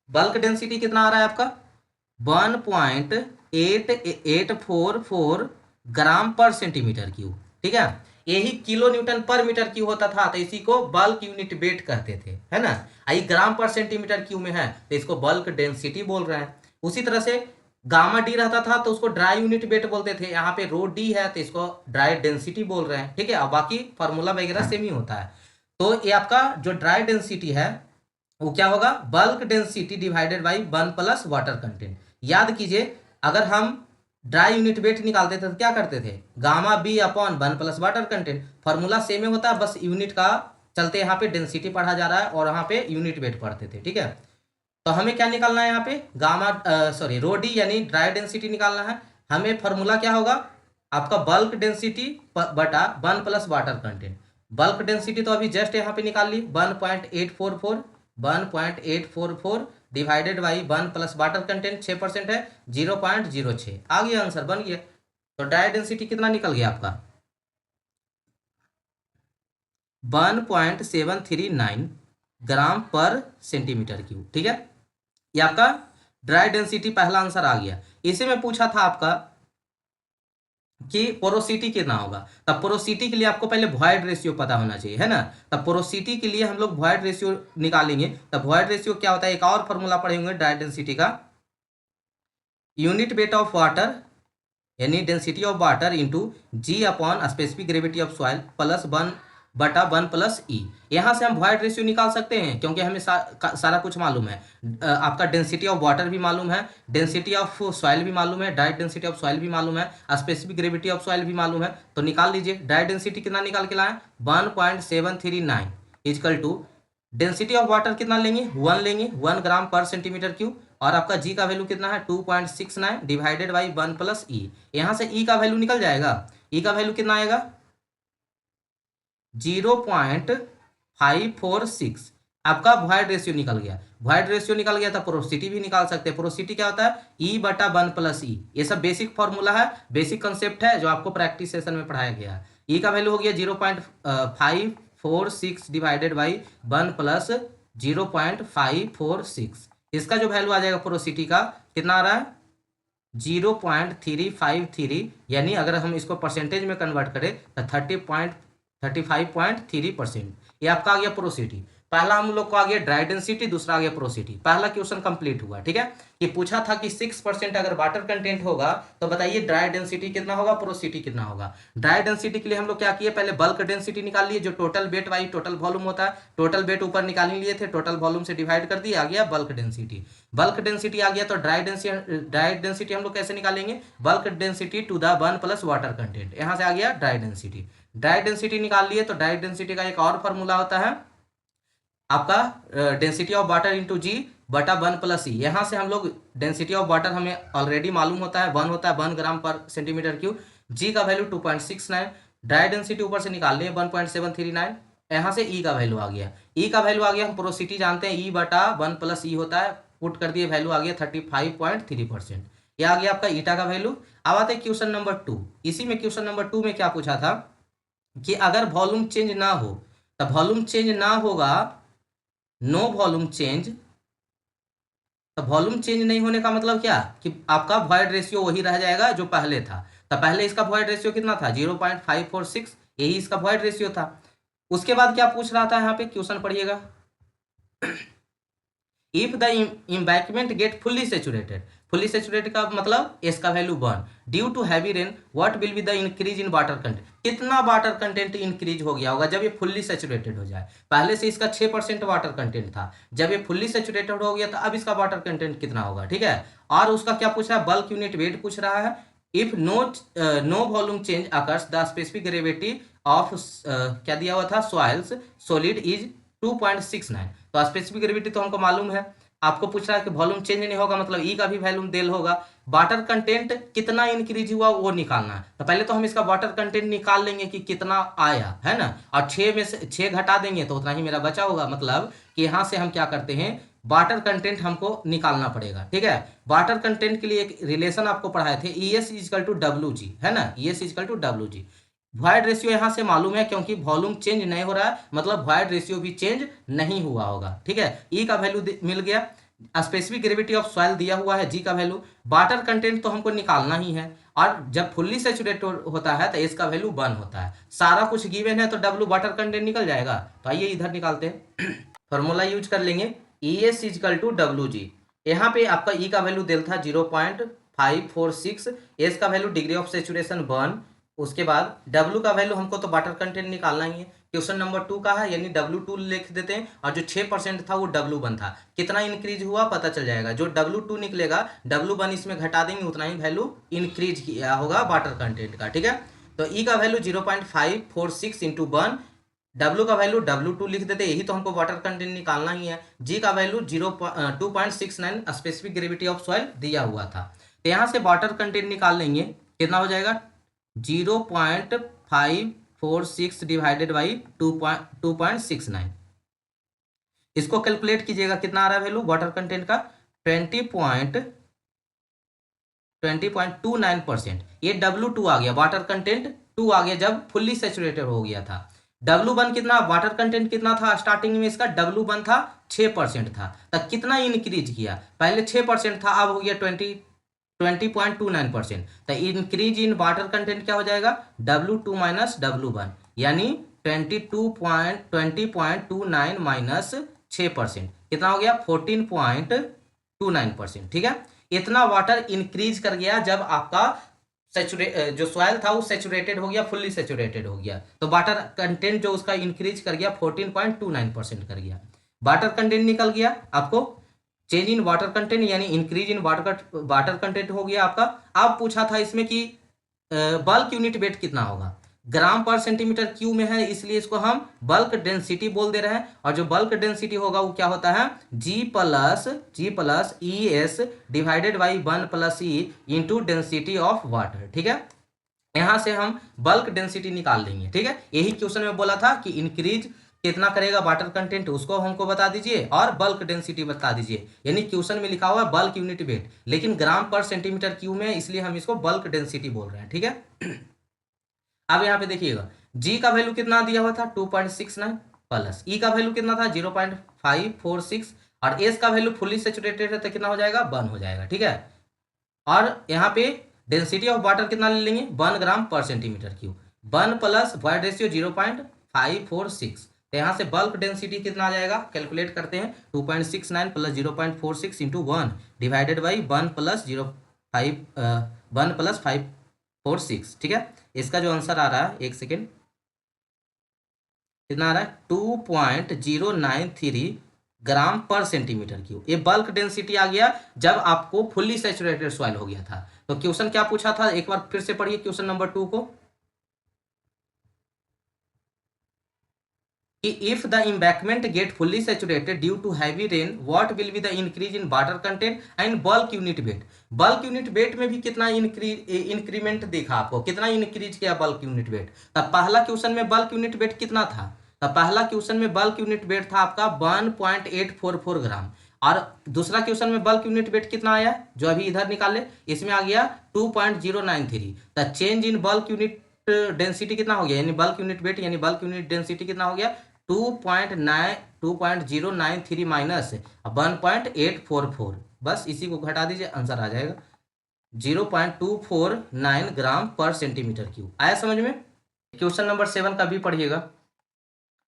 बल्क डेंसिटी कितना आ रहा है आपका 1.8844 ग्राम पर सेंटीमीटर क्यूब, ठीक है। यही kilo newton per metre cube होता था, तो इसी को बल्क यूनिट वेट कहते थे, है ना। आई ग्राम पर सेंटीमीटर क्यूब में है, तो इसको बल्क डेंसिटी बोल रहे हैं। उसी तरह से गामा डी रहता था तो उसको ड्राई यूनिट वेट बोलते थे। यहाँ पे रो डी है तो इसको ड्राई डेंसिटी बोल रहे हैं, ठीक है। और बाकी फार्मूला वगैरह सेम ही होता है। तो ये आपका जो ड्राई डेंसिटी है वो क्या होगा, bulk density divided by 1 plus water content. याद कीजिए, अगर हम ड्राई यूनिट वेट निकालते थे तो क्या करते थे, gamma B upon 1 plus water content. Formula same ही होता है, बस यूनिट का चलते यहाँ पे डेंसिटी पढ़ा जा रहा है और यहाँ पे यूनिट वेट पढ़ते थे, ठीक है। तो हमें क्या निकालना है यहाँ पे, रो डी यानी ड्राई डेंसिटी निकालना है। हमें फार्मूला क्या होगा आपका, बल्क डेंसिटी बटा 1 plus water content. Bulk density तो अभी जस्ट यहाँ पे निकाल ली 1.844 divided by 1 plus water content 6% है 0.06। आ गया आंसर, बन गया। तो ड्राई डेंसिटी कितना निकल गया आपका 1.739 ग्राम पर सेंटीमीटर क्यूब, ठीक है। ये आपका ड्राई डेंसिटी पहला आंसर आ गया। इसी में पूछा था आपका कि पोरोसिटी कितना होगा। तब पोरोसिटी के लिए आपको पहले वॉइड रेशियो पता होना चाहिए, है ना। तब पोरोसिटी के लिए हम लोग वॉइड रेशियो निकालेंगे। तब वॉइड रेशियो क्या होता है, एक और फॉर्मूला पढ़ेंगे ड्राई डेंसिटी का, यूनिट वेट ऑफ वाटर यानी density of water into G upon specific gravity of soil plus 1/1 plus E. यहाँ से हम वॉइड रेशियो निकाल सकते हैं, क्योंकि हमें सारा कुछ मालूम है। आपका डेंसिटी ऑफ वाटर भी मालूम है, डेंसिटी ऑफ सॉइल भी मालूम है, ड्राई डेंसिटी ऑफ सॉइल भी मालूम है, स्पेसिफिक ग्रेविटी ऑफ सॉइल भी मालूम है। तो निकाल लीजिए, ड्राई डेंसिटी कितना निकाल के लाए 1.739 equal to density of water कितना लेंगे 1 लेंगे, 1 ग्राम पर सेंटीमीटर क्यूब। और आपका जी का वैल्यू कितना है 2.69 डिवाइडेड बाई 1 प्लस ई। यहाँ से ई का वैल्यू निकल जाएगा, ई का वैल्यू कितना आएगा 0.546 आपका वॉइड रेशियो निकल गया। वॉइड रेशियो निकल गया तो पोरोसिटी भी निकाल सकते हैं। पोरोसिटी क्या होता है? E/1 + E। ये सब बेसिक फॉर्मूला है, बेसिक कंसेप्ट है जो आपको प्रैक्टिस सेशन में पढ़ाया गया है। ई का वैल्यू हो गया 0.546 डिवाइडेड बाई 1 + 0.546। इसका जो वैल्यू आ जाएगा पोरोसिटी का कितना आ रहा है? 0.353, यानी अगर हम इसको परसेंटेज में कन्वर्ट करें तो 35.3%। ये आपका आ गया पोरोसिटी। पहला हम लोग को आ गया ड्राई डेंसिटी, दूसरा आ गया पोरोसिटी। पहला क्वेश्चन कंप्लीट हुआ। ठीक है, ये पूछा था कि 6% अगर वाटर कंटेंट होगा तो बताइए ड्राई डेंसिटी कितना होगा, पोरोसिटी कितना होगा। ड्राई डेंसिटी के लिए हम लोग क्या किए, पहले बल्क डेंसिटी निकाल लिए, जो total weight by total volume होता है। टोटल वेट ऊपर निकाल लिए थे, टोटल वॉल्यूम से डिवाइड कर दिया, आ गया बल्क डेंसिटी। बल्क डेंसिटी आ गया तो ड्राई डेंसिटी हम लोग कैसे निकालेंगे? Bulk density to the 1 + water content. यहां से आ गया ड्राई डेंसिटी। ड्राई डेंसिटी निकाल लिए तो ड्राई डेंसिटी का एक और फॉर्मूला होता है आपका density of water into G/1 + E। यहाँ से हम लोग डेंसिटी ऑफ वाटर हमें ऑलरेडी मालूम होता है, 1 होता है 1 ग्राम/सेंटीमीटर क्यूब। जी का वैल्यू 2.69। ड्राई डेंसिटी ऊपर से निकाल लिए 1.739। यहाँ से ई का वैल्यू आ गया। ई का वैल्यू आ गया, हम पोरोसिटी जानते हैं E/1 + E होता है, पुट कर दिए, वैल्यू आ गया 35.3%। ये आ गया आपका ईटा का वैल्यू। अब आते हैं क्वेश्चन नंबर 2। इसी में क्वेश्चन नंबर 2 में क्या पूछा था कि अगर वॉल्यूम चेंज ना हो, तो वॉल्यूम चेंज ना होगा, नो वॉल्यूम चेंज। तो वॉल्यूम चेंज नहीं होने का मतलब क्या कि आपका वॉइड रेशियो वही रह जाएगा जो पहले था। तो पहले इसका वॉइड रेशियो कितना था? 0.546, यही इसका वॉइड रेशियो था। उसके बाद क्या पूछ रहा था यहाँ पे, क्वेश्चन पढ़िएगा। If the embankment get fully saturated, fully saturated का मतलब एस का value 1, due to heavy rain what will be the increase in water content. कितना वाटर कंटेंट इंक्रीज हो गया होगा जब ये फुल्ली सेचुरेटेड हो जाए? पहले से इसका 6% वाटर कंटेंट था, जब ये फुल्ली सेचुरेटेड हो गया तो अब इसका वाटर कंटेंट कितना होगा। ठीक है, और उसका क्या पूछ रहा है? बल्क यूनिट वेट पूछ रहा है। If no volume change occurs the specific gravity of क्या दिया हुआ था, सॉइल्स सॉलिड इज 2.69। तो स्पेसिफिक ग्रेविटी तो हमको मालूम है। आपको पूछ रहा है कि वॉल्यूम चेंज नहीं होगा मतलब ई का भी वैल्यूम देल होगा। वाटर कंटेंट कितना इंक्रीज हुआ वो निकालना है। तो पहले तो हम इसका वाटर कंटेंट निकाल लेंगे कि कितना आया है ना, और 6 में से 6 घटा देंगे तो उतना ही मेरा बचा होगा। मतलब कि यहाँ से हम क्या करते हैं, वाटर कंटेंट हमको निकालना पड़ेगा। ठीक है, वाटर कंटेंट के लिए एक रिलेशन आपको पढ़ाए थे, ES = WG, है ना, ES = WG। वॉइड रेशियो यहां से मालूम है क्योंकि वॉल्यूम चेंज नहीं हो रहा है, मतलब वॉइड रेशियो भी चेंज नहीं हुआ होगा। ठीक है, ई का वैल्यू मिल गया, स्पेसिफिक ग्रेविटी ऑफ सॉइल दिया हुआ है, जी का वैल्यू, वाटर कंटेंट तो हमको निकालना ही है, और जब फुल्ली सेचुरेटेड होता है तो इसका वैल्यू 1 होता है। सारा कुछ गिवन है तो W वाटर कंटेंट निकल जाएगा। तो आइए इधर निकालते हैं, फॉर्मूला यूज कर लेंगे, ES = WG। यहाँ पे आपका ई का वैल्यू दिल था 0.546, एस का वैल्यू डिग्री ऑफ सेचुरेशन 1, उसके बाद W का वैल्यू हमको तो वाटर कंटेंट निकालना ही है। क्वेश्चन नंबर 2 का है, यानी W2 लिख देते हैं, और जो 6% था वो W1 था। कितना इंक्रीज हुआ पता चल जाएगा, जो W2 निकलेगा W1 इसमें घटा देंगे, उतना ही वैल्यू इंक्रीज किया होगा वाटर कंटेंट का। ठीक है, तो ई का वैल्यू 0.546 × 1, W का वैल्यू W2 लिख देते, यही तो हमको वाटर कंटेंट निकालना ही है। जी का value 2.69 specific gravity of soil दिया हुआ था। तो यहाँ से वाटर कंटेंट निकाल लेंगे, कितना हो जाएगा 0.546 डिवाइडेड बाई 2.69। इसको कैलकुलेट कीजिएगा, कितना आ रहा है वैल्यू वाटर कंटेंट का, 20.29%। ये W2 आ गया, वाटर कंटेंट 2 आ गया जब फुल्ली सेचुरेटेड हो गया था। W1 कितना, वाटर कंटेंट कितना था स्टार्टिंग में इसका, W1 था 6% था, तब कितना इंक्रीज किया, पहले 6% था, अब हो गया 20.29%। तो इंक्रीज इन वाटर कंटेंट क्या हो जाएगा, W2 - W1, यानी 20.29 - 6%, कितना हो गया 14.29%। ठीक है, इतना वाटर इंक्रीज कर गया जब आपका जो सॉइल था वो सेचुरेटेड हो गया, फुल्ली सेचुरेटेड हो गया, तो वाटर कंटेंट जो उसका इंक्रीज कर गया 14.29% कर गया। वाटर कंटेंट निकल गया, आपको चेंज इन वाटर कंटेंट यानी इंक्रीज इन वाटर कंटेंट हो गया आपका। अब पूछा था इसमें कि बल्क यूनिट वेट कितना होगा, ग्राम/सेंटीमीटर क्यूब में है, इसलिए इसको हम बल्क डेंसिटी बोल दे रहे हैं, और जो बल्क डेंसिटी होगा वो क्या होता है, G+ES divided by 1 + E into density of water. ठीक है, यहाँ से हम बल्क डेंसिटी निकाल लेंगे, ठीक है। यही क्वेश्चन में बोला था कि इंक्रीज कितना करेगा वाटर कंटेंट, उसको हमको बता दीजिए और बल्क डेंसिटी बता दीजिए। यानी क्वेश्चन में लिखा हुआ है बल्क यूनिट वेट, लेकिन ग्राम पर सेंटीमीटर क्यूब में, इसलिए हम इसको बल्क डेंसिटी बोल रहे हैं, ठीक है। अब यहाँ पे देखिएगा, जी का वैल्यू कितना दिया हुआ था 2.69, प्लस ई का वैल्यू कितना था 0.546, और एस का वैल्यू फुल्ली सेचुरेटेड है तो कितना हो जाएगा 1 हो जाएगा, ठीक है। और यहाँ पे डेंसिटी ऑफ वाटर कितना ले लेंगे 1 ग्राम पर centimetre cube, 1 plus void ratio 0.546, तो यहाँ से बल्क डेंसिटी कितना आ जाएगा, कैलकुलेट करते हैं, 2.69 plus 0.46 into 1 divided by 1 plus 546, ठीक है। इसका जो आंसर आ रहा है, एक सेकेंड, कितना आ रहा है 2.093 ग्राम पर सेंटीमीटर क्यूब। ये बल्क डेंसिटी आ गया जब आपको फुल्ली सैचुरेटेड सॉइल हो गया था। तो क्वेश्चन क्या पूछा था, एक बार फिर से पढ़िए क्वेश्चन नंबर 2 को, कि if the embankment get fully saturated due to heavy rain, what will be the increase in water content and bulk unit weight। Bulk unit wait में भी कितना इंक्रीमेंट देखा आपको, कितना इंक्रीज किया बल्क यूनिट वेट। तब पहला क्वेश्चन में बल्क यूनिट वेट कितना था, तब पहला क्वेश्चन में बल्क यूनिट वेट था आपका 1.844 ग्राम, और दूसरा क्वेश्चन में बल्क यूनिट वेट कितना आया जो अभी इधर निकाले, इसमें आ गया 2.093। The change in bulk unit density कितना हो गया, यानी बल्क यूनिट वेट यानी बल्क यूनिट डेंसिटी कितना हो गया 2.093 माइनस 1.844, बस इसी को घटा दीजिए, आंसर आ जाएगा 0.249 ग्राम पर सेंटीमीटर क्यूब। आया समझ में। क्वेश्चन नंबर 7 का भी पढ़िएगा,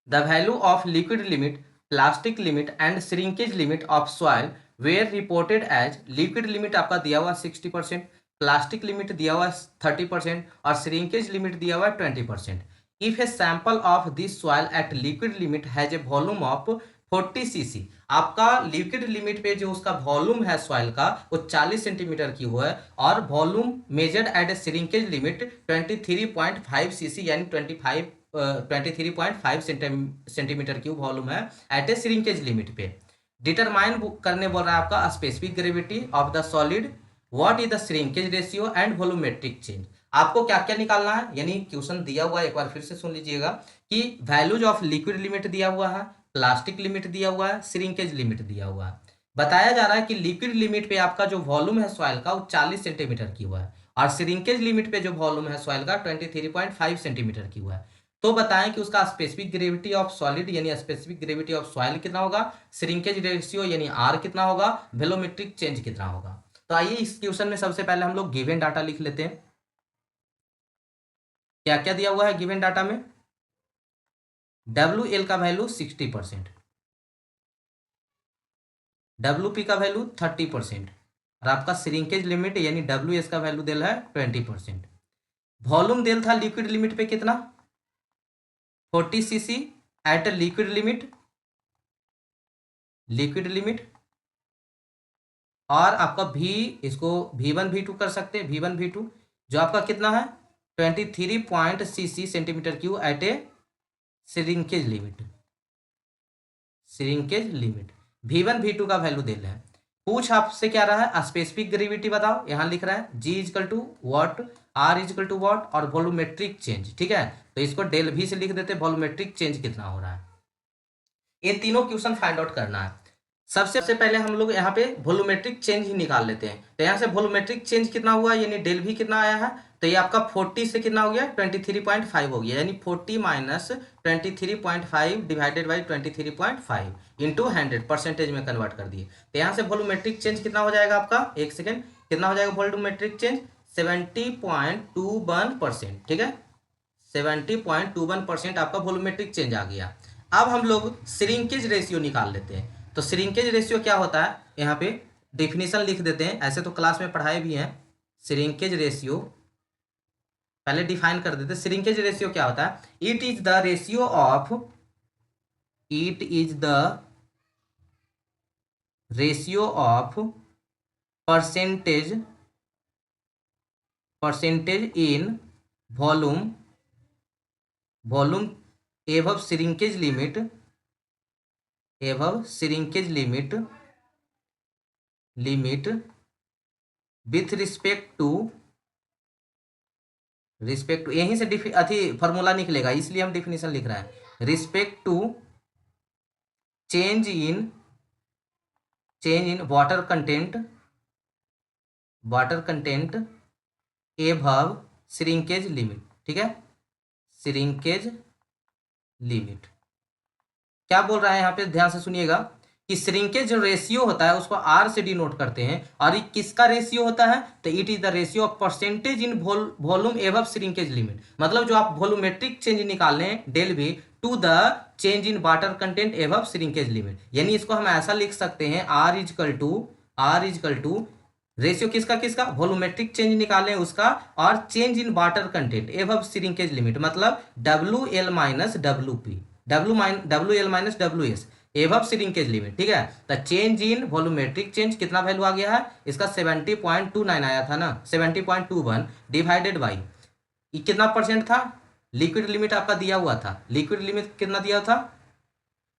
the value of liquid limit, plastic limit and shrinkage limit of soil were reported as, liquid limit आपका दिया हुआ 60%, प्लास्टिक लिमिट दिया हुआ 30% और श्रिंकेज लिमिट दिया हुआ 20%। If a sample of this soil eight liquid limit has a volume of 40 CC, आपका liquid limit पे जो उसका वॉल्यूम है सॉइल का वो 40 सेंटीमीटर की हुआ है, और वॉल्यूम मेजर्ड एट ए श्रिंकेज लिमिट 23.5 सीसी यानी 23.5 सेंटीमीटर क्यूब वॉल्यूम है एट ए श्रिंकेज लिमिट पे। डिटरमाइन करने बोल रहा है आपका specific gravity of the solid, what is the shrinkage ratio and volumetric change. आपको क्या क्या निकालना है, यानी क्वेश्चन दिया हुआ है, एक बार फिर से सुन लीजिएगा, कि वैल्यूज ऑफ लिक्विड लिमिट दिया हुआ है, प्लास्टिक लिमिट दिया हुआ है, श्रिंकेज लिमिट दिया हुआ है। बताया जा रहा है कि लिक्विड लिमिट पे आपका जो वॉल्यूम है सॉइल का वो 40 सेंटीमीटर की हुआ है, और श्रिंकेज लिमिट पे जो वॉल्यूम है सॉइल का 23.5 सेंटीमीटर की हुआ है। तो बताएं कि उसका स्पेसिफिक ग्रेविटी ऑफ सॉलिड यानी स्पेसिफिक ग्रेविटी ऑफ सॉइल कितना होगा, श्रिंकेज रेशियो यानी आर कितना होगा, वेलोमेट्रिक चेंज कितना होगा। तो आइए इस क्वेश्चन में सबसे पहले हम लोग गिवन डाटा लिख लेते हैं। क्या क्या दिया हुआ है गिवन डाटा में, WL का वैल्यू 60%, WP का वैल्यू 30%, और आपका श्रिंकेज लिमिट यानी WS का वैल्यू दिल है 20%। वॉल्यूम दिल था लिक्विड लिमिट पे कितना 40 सीसी एट लिक्विड लिमिट, और आपका V, इसको V1 V2 कर सकते हैं, V1 V2 जो आपका कितना है 23 सीसी सेंटीमीटर क्यूब एट ए श्रिंकेज लिमिट, V1 V2 का वैल्यू दे रहे हैं। पूछ आपसे क्या रहा है, स्पेसिफिक ग्रेविटी बताओ, यहां लिख रहा है G equal to what, R equal to what, और वॉल्यूमेट्रिक चेंज, ठीक है। तो इसको डेल V से लिख देते, वॉल्यूमेट्रिक चेंज कितना हो रहा है। ये तीनों क्वेश्चन फाइंड आउट करना है। सबसे पहले हम लोग यहाँ पे वॉल्यूमेट्रिक चेंज ही निकाल लेते हैं। तो यहाँ से वॉल्यूमेट्रिक चेंज कितना हुआ, यानी डेल V कितना आया है, तो ये आपका 40 से कितना हो गया 23.5 हो गया, यानी 40 minus 23.5 divided by 23.5 into 100 percentage में कन्वर्ट कर दिए। तो यहाँ से वॉल्यूमेट्रिक चेंज कितना हो जाएगा आपका, एक सेकेंड, कितना हो जाएगा वॉल्यूमेट्रिक चेंज 70.21%, ठीक है, 70.21% आपका वॉल्यूमेट्रिक चेंज आ गया। अब हम लोग श्रिंकेज रेशियो निकाल लेते हैं। तो श्रिंकेज रेशियो क्या होता है, यहाँ पे डेफिनेशन लिख देते हैं, ऐसे तो क्लास में पढ़ाए भी हैं। श्रिंकेज रेशियो पहले डिफाइन कर देते हैं। श्रिंकेज रेशियो क्या होता है, it is the ratio of percentage in volume above shrinkage limit with respect to respect to, यहीं से फॉर्मूला निकलेगा, इसलिए हम डिफिनीशन लिख रहे हैं। Respect to change in water content above shrinkage limit. ठीक है, श्रिंकेज लिमिट क्या बोल रहा है यहाँ पे, ध्यान से सुनिएगा कि श्रिंकेज जो रेशियो होता है उसको आर से डिनोट करते हैं, और ये किसका रेशियो होता है, तो it is the ratio of percentage in volume above shrinkage limit. मतलब जो आप वॉल्यूमेट्रिक चेंज निकाल रहे हैं del V to the change in water content above shrinkage limit. यानी इसको हम ऐसा लिख सकते हैं, आर इजकल टू रेशियो किसका वॉल्यूमेट्रिक चेंज निकालें उसका, और change in water content above shrinkage limit, मतलब W L minus W P, W L minus W S above shrinkage limit. ठीक है, तो चेंज इन वॉल्यूमेट्रिक चेंज कितना वैल्यू आ गया है इसका, 70.29 आया था ना, 70.21 डिवाइडेड बाई ये कितना परसेंट था, लिक्विड लिमिट आपका दिया हुआ था, लिक्विड लिमिट कितना दिया था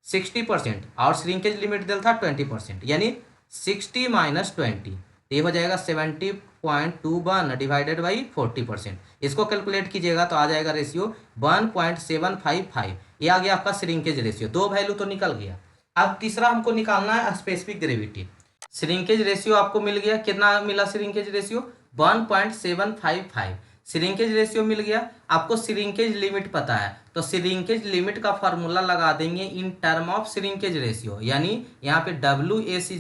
60%, और श्रिंकेज लिमिट दिया था 20%, यानी 60 माइनस 20, ये हो जाएगा 70.21 डिवाइडेड बाई 40%। इसको कैलकुलेट कीजिएगा तो आ जाएगा रेशियो 1.755, ये आ गया आपका श्रिंकेज रेशियो। दो वैल्यू तो निकल गया। अब तीसरा हमको निकालना है स्पेसिफिक ग्रेविटी। श्रिंकेज रेशियो आपको मिल गया, कितना मिला श्रिंकेज रेशियो 1.755, श्रिंकेज रेशियो मिल गया। आपको श्रिंकेज लिमिट पता है, तो श्रिंकेज लिमिट का फॉर्मूला लगा देंगे in term of shrinkage ratio, यानी यहाँ पे W S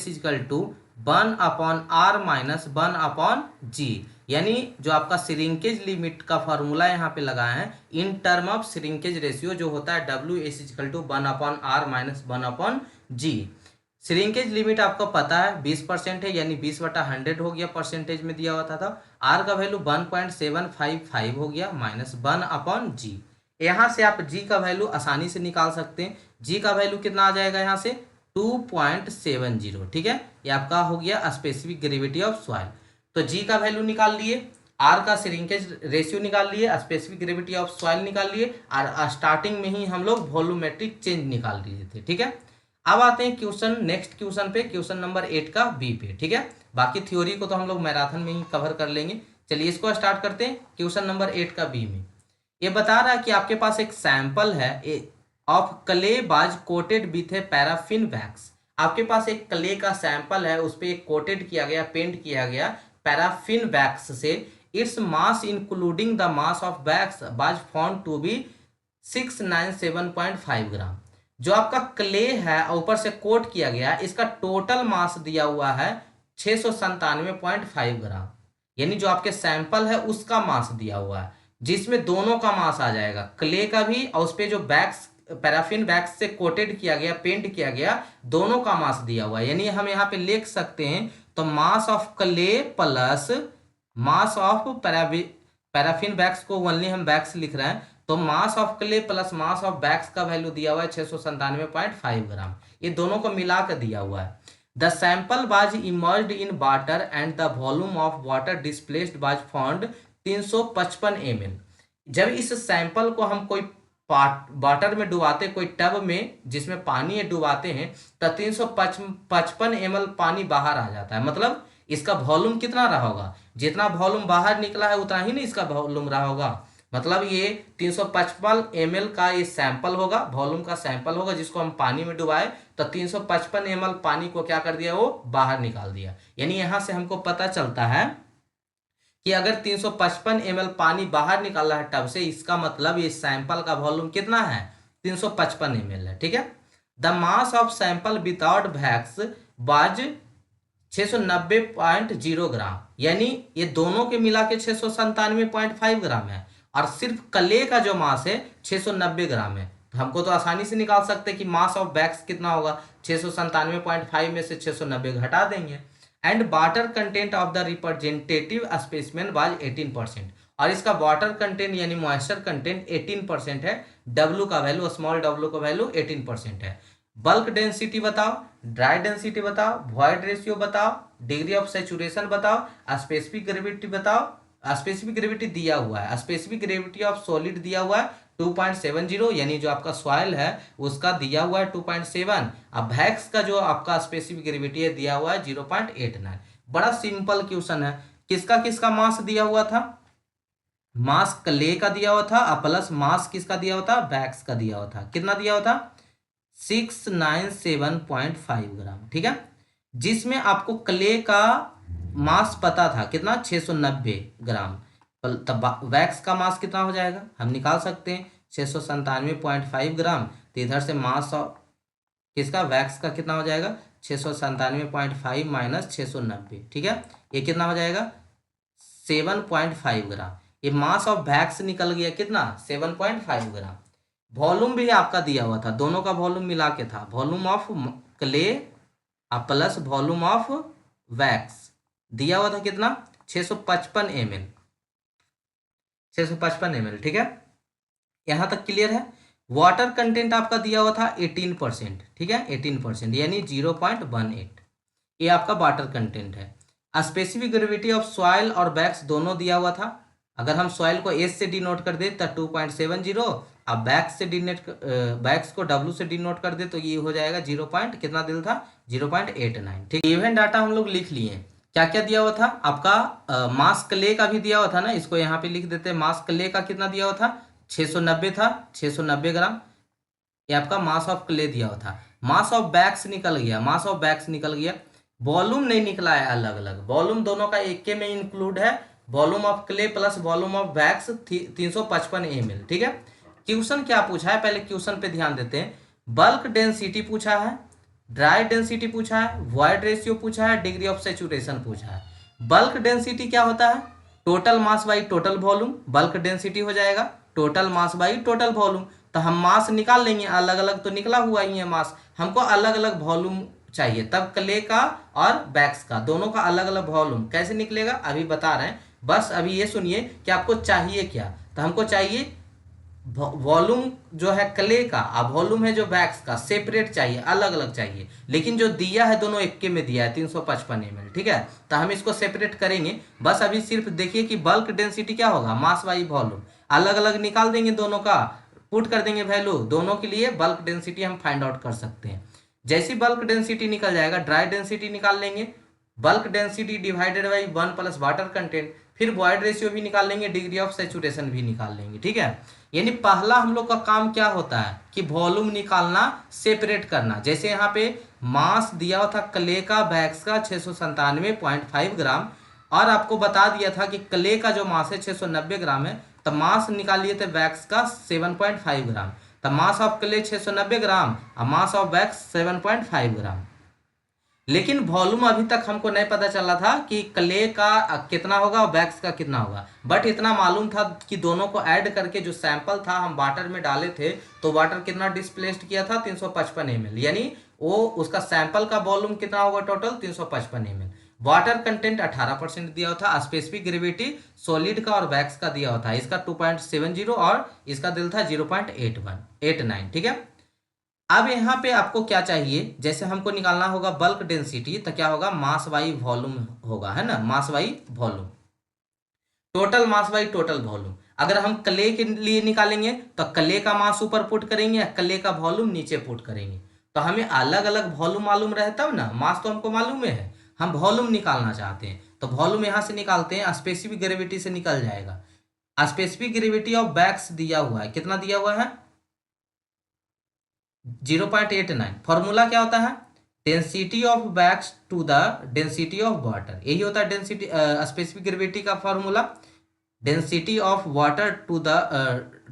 equal to 1/r minus 1/g, यानी जो आपका श्रिंकेज लिमिट का फॉर्मूला यहाँ पे लगाए हैं in term of shrinkage ratio, जो होता है W S equal to 1/r minus 1/g। Shrinkage limit आपको पता है 20% है, यानी 20/100 हो गया, परसेंटेज में दिया हुआ था। आर का वैल्यू 1.755 हो गया माइनस 1/g। यहाँ से आप g का वैल्यू आसानी से निकाल सकते हैं। g का वैल्यू कितना आ जाएगा यहाँ से 2.70। ठीक है, ये आपका हो गया स्पेसिफिक ग्रेविटी ऑफ सॉइल। तो जी का वैल्यू निकाल लिए, आर का श्रिंकेज रेशियो निकाल लिए, स्पेसिफिक ग्रेविटी ऑफ सॉइल निकाल लिए, और स्टार्टिंग में ही हम लोग वॉल्यूमेट्रिक चेंज निकाल लिए थे। ठीक है, अब आते हैं क्वेश्चन, नेक्स्ट क्वेश्चन पे, क्वेश्चन नंबर 8 का बी पे। ठीक है, बाकी थ्योरी को तो हम लोग मैराथन में ही कवर कर लेंगे। चलिए इसको स्टार्ट करते हैं। क्वेश्चन नंबर 8 का बी में ये बता रहा है कि आपके पास एक सैंपल है ऑफ क्ले बाज coated with A paraffin wax. आपके पास एक क्ले का सैंपल है, उस पर एक कोटेड किया गया, पेंट किया गया पैराफिन वैक्स से। Its mass including the mass of wax बाज फाउंड टू बी 697.5 ग्राम। जो आपका क्ले है ऊपर से कोट किया गया, इसका टोटल मास दिया हुआ है 697.5 ग्राम, यानी जो आपके सैंपल है उसका मास दिया हुआ है, जिसमें दोनों का मास आ जाएगा, क्ले का भी और उस पर जो वैक्स पैराफिन वैक्स से कोटेड किया गया, पेंट किया गया, दोनों का मास दिया हुआ है। यानी हम यहाँ पे लिख सकते हैं तो mass of clay plus mass of paraffin wax को ओनली हम वैक्स लिख रहे हैं, तो mass of clay plus mass of wax का वैल्यू दिया हुआ है 697.5 ग्राम, ये दोनों को मिला कर दिया हुआ है। The sample was emerged in water and the volume of water displaced was found 355 ml। जब इस सैंपल को हम कोई वाटर में डुबाते, कोई टब में जिसमें पानी डुबाते हैं, तो 355 ml पानी बाहर आ जाता है। मतलब इसका वॉल्यूम कितना रहा होगा, जितना वॉल्यूम बाहर निकला है उतना ही नहीं इसका वॉल्यूम रहा होगा। मतलब ये 355 ml का ये सैंपल होगा, वॉल्यूम का सैंपल होगा, जिसको हम पानी में डुबाए तो 355 ml पानी को क्या कर दिया, वो बाहर निकाल दिया। यानी यहाँ से हमको पता चलता है कि अगर 355 ml पानी बाहर निकाला है टब से, इसका मतलब ये सैंपल का वॉल्यूम कितना है 355 ml है। ठीक है, the mass of sample without wax was 690.0 ग्राम, यानी ये दोनों के मिला के 697.5 ग्राम है, और सिर्फ क्ले का जो मास है 690 ग्राम है। तो हमको तो आसानी से निकाल सकते हैं कि मास ऑफ वैक्स कितना होगा, 697.5 में से 690 घटा देंगे। And water content of the representative specimen was 18%, और इसका वाटर कंटेंट यानी मॉइस्चर कंटेंट 18% है। डब्ल्यू का वैल्यू, स्मॉल डब्ल्यू का वैल्यू 18% है। बल्क डेंसिटी बताओ, ड्राई डेंसिटी बताओ, वॉइड रेशियो बताओ, डिग्री ऑफ सेचुरेशन बताओ, स्पेसिफिक ग्रेविटी बताओ। स्पेसिफिक ग्रेविटी दिया हुआ है, स्पेसिफिक ग्रेविटी ऑफ सॉलिड दिया हुआ है 2.70, यानी जो आपका सॉइल है उसका दिया हुआ है 2.7। अब वैक्स का जो आपका स्पेसिफिक ग्रेविटी है दिया हुआ है 0.89। बड़ा सिंपल क्वेश्चन है, किसका किसका मास दिया हुआ था, मास क्ले का दिया हुआ था और प्लस मास किसका दिया हुआ था, वैक्स का दिया हुआ था। कितना दिया हुआ था, 697.5 ग्राम, ठीक है। जिसमें आपको क्ले का मास पता था कितना, 690 ग्राम। तब वैक्स का मास कितना हो जाएगा, हम निकाल सकते हैं 697.5 ग्राम। तो इधर से मास ऑफ किसका, वैक्स का कितना हो जाएगा, 697.5 माइनस 690, ठीक है। ये कितना हो जाएगा, 7.5 ग्राम। ये मास ऑफ वैक्स निकल गया कितना, 7.5 ग्राम। वॉल्यूम भी आपका दिया हुआ था, दोनों का वॉल्यूम मिला के था, volume of clay plus volume of wax दिया हुआ था कितना, 655 ml, 655 ml, ठीक है। यहां तक क्लियर है। वाटर कंटेंट आपका दिया हुआ था 18%, ठीक है, 18% यानी 0.18, ये आपका वाटर कंटेंट है। स्पेसिफिक ग्रेविटी ऑफ सॉइल और बैक्स दोनों दिया हुआ था। अगर हम सॉइल को एस से डिनोट कर दे तो 2.70, अब बैक्स से बैक्स को डब्ल्यू से डिनोट कर दे तो ये हो जाएगा 0 पॉइंट कितना दिल था, 0.89, ठीक। इवेंट डाटा हम लोग लिख लिए। क्या क्या दिया हुआ था आपका, मास क्ले का भी दिया हुआ था ना, इसको यहाँ पे लिख देते हैं। मास क्ले का कितना दिया हुआ था, 690 था, 690 ग्राम, ये आपका मास ऑफ क्ले दिया हुआ था। मास ऑफ बैक्स निकल गया, मास ऑफ बैक्स निकल गया। वॉल्यूम नहीं निकला है अलग अलग, वॉल्यूम दोनों का एक के में इंक्लूड है। Volume of clay plus volume of wax 355 ml, ठीक है। क्वेश्चन क्या पूछा है, पहले क्वेश्चन पे ध्यान देते हैं। बल्क डेंसिटी पूछा है, ड्राई डेंसिटी पूछा है, वॉइड रेशियो पूछा है, डिग्री ऑफ सेचुरेशन पूछा है। बल्क डेंसिटी क्या होता है, total mass by total volume. Bulk density हो जाएगा total mass by total volume. तो हम मास निकाल लेंगे, अलग अलग तो निकला हुआ ही है मास, हमको अलग अलग वॉल्यूम चाहिए। तब क्ले का और बैक्स का दोनों का अलग अलग वॉल्यूम कैसे निकलेगा अभी बता रहे हैं। बस अभी ये सुनिए कि आपको चाहिए क्या। तो हमको चाहिए वॉल्यूम जो है क्ले का और वॉल्यूम है जो वैक्स का सेपरेट चाहिए, अलग अलग चाहिए। लेकिन जो दिया है दोनों एक के में दिया है 355 ml, ठीक है। तो हम इसको सेपरेट करेंगे। बस अभी सिर्फ देखिए कि बल्क डेंसिटी क्या होगा, मास बाई वॉल्यूम। अलग अलग निकाल देंगे दोनों का, पुट कर देंगे वैल्यू, दोनों के लिए बल्क डेंसिटी हम फाइंड आउट कर सकते हैं। जैसी बल्क डेंसिटी निकल जाएगा ड्राई डेंसिटी निकाल लेंगे, bulk density divided by 1 plus water content. फिर वॉइड रेशियो भी निकाल लेंगे, डिग्री ऑफ सेचुरेशन भी निकाल लेंगे, ठीक है। यानी पहला हम लोग का काम क्या होता है कि वॉल्यूम निकालना, सेपरेट करना। जैसे यहाँ पे मास दिया हुआ था क्ले का बैक्स का 697.5 ग्राम, और आपको बता दिया था कि क्ले का जो मास है 690 ग्राम है। तो मास निकाल लिए थे वैक्स का 7.5 ग्राम। तो मास ऑफ क्ले 690 ग्राम और मास ऑफ वैक्स 7.5 ग्राम। लेकिन वॉल्यूम अभी तक हमको नहीं पता चला था कि क्ले का कितना होगा और वैक्स का कितना होगा। बट इतना मालूम था कि दोनों को ऐड करके जो सैंपल था हम वाटर में डाले थे, तो वाटर कितना डिस्प्लेस्ड किया था, 355 ml। यानी वो उसका सैंपल का वॉल्यूम कितना होगा, टोटल 355 ml। वाटर कंटेंट 18% दिया हुआ था। स्पेसिफिक ग्रेविटी सॉलिड का और वैक्स का दिया हुआ था, इसका 2.70 और इसका दिल था 0.89, ठीक है। अब यहाँ पे आपको क्या चाहिए, जैसे हमको निकालना होगा बल्क डेंसिटी, तो क्या होगा, मास बाई वॉल्यूम होगा, है ना, मास by volume, total mass by total volume. अगर हम क्ले के लिए निकालेंगे तो क्ले का मास ऊपर पुट करेंगे, क्ले का वॉल्यूम नीचे पुट करेंगे। तो हमें अलग अलग वॉल्यूम मालूम रहे तब ना, मास तो हमको मालूम है, हम वॉल्यूम निकालना चाहते हैं। तो वॉल्यूम यहाँ से निकालते हैं, स्पेसिफिक ग्रेविटी से निकल जाएगा। स्पेसिफिक ग्रेविटी ऑफ बैक्स दिया हुआ है, कितना दिया हुआ है, 0.89। फॉर्मूला क्या होता है, density of wax to the density of water, यही होता है डेंसिटी स्पेसिफिक ग्रेविटी का formula. Density of water to the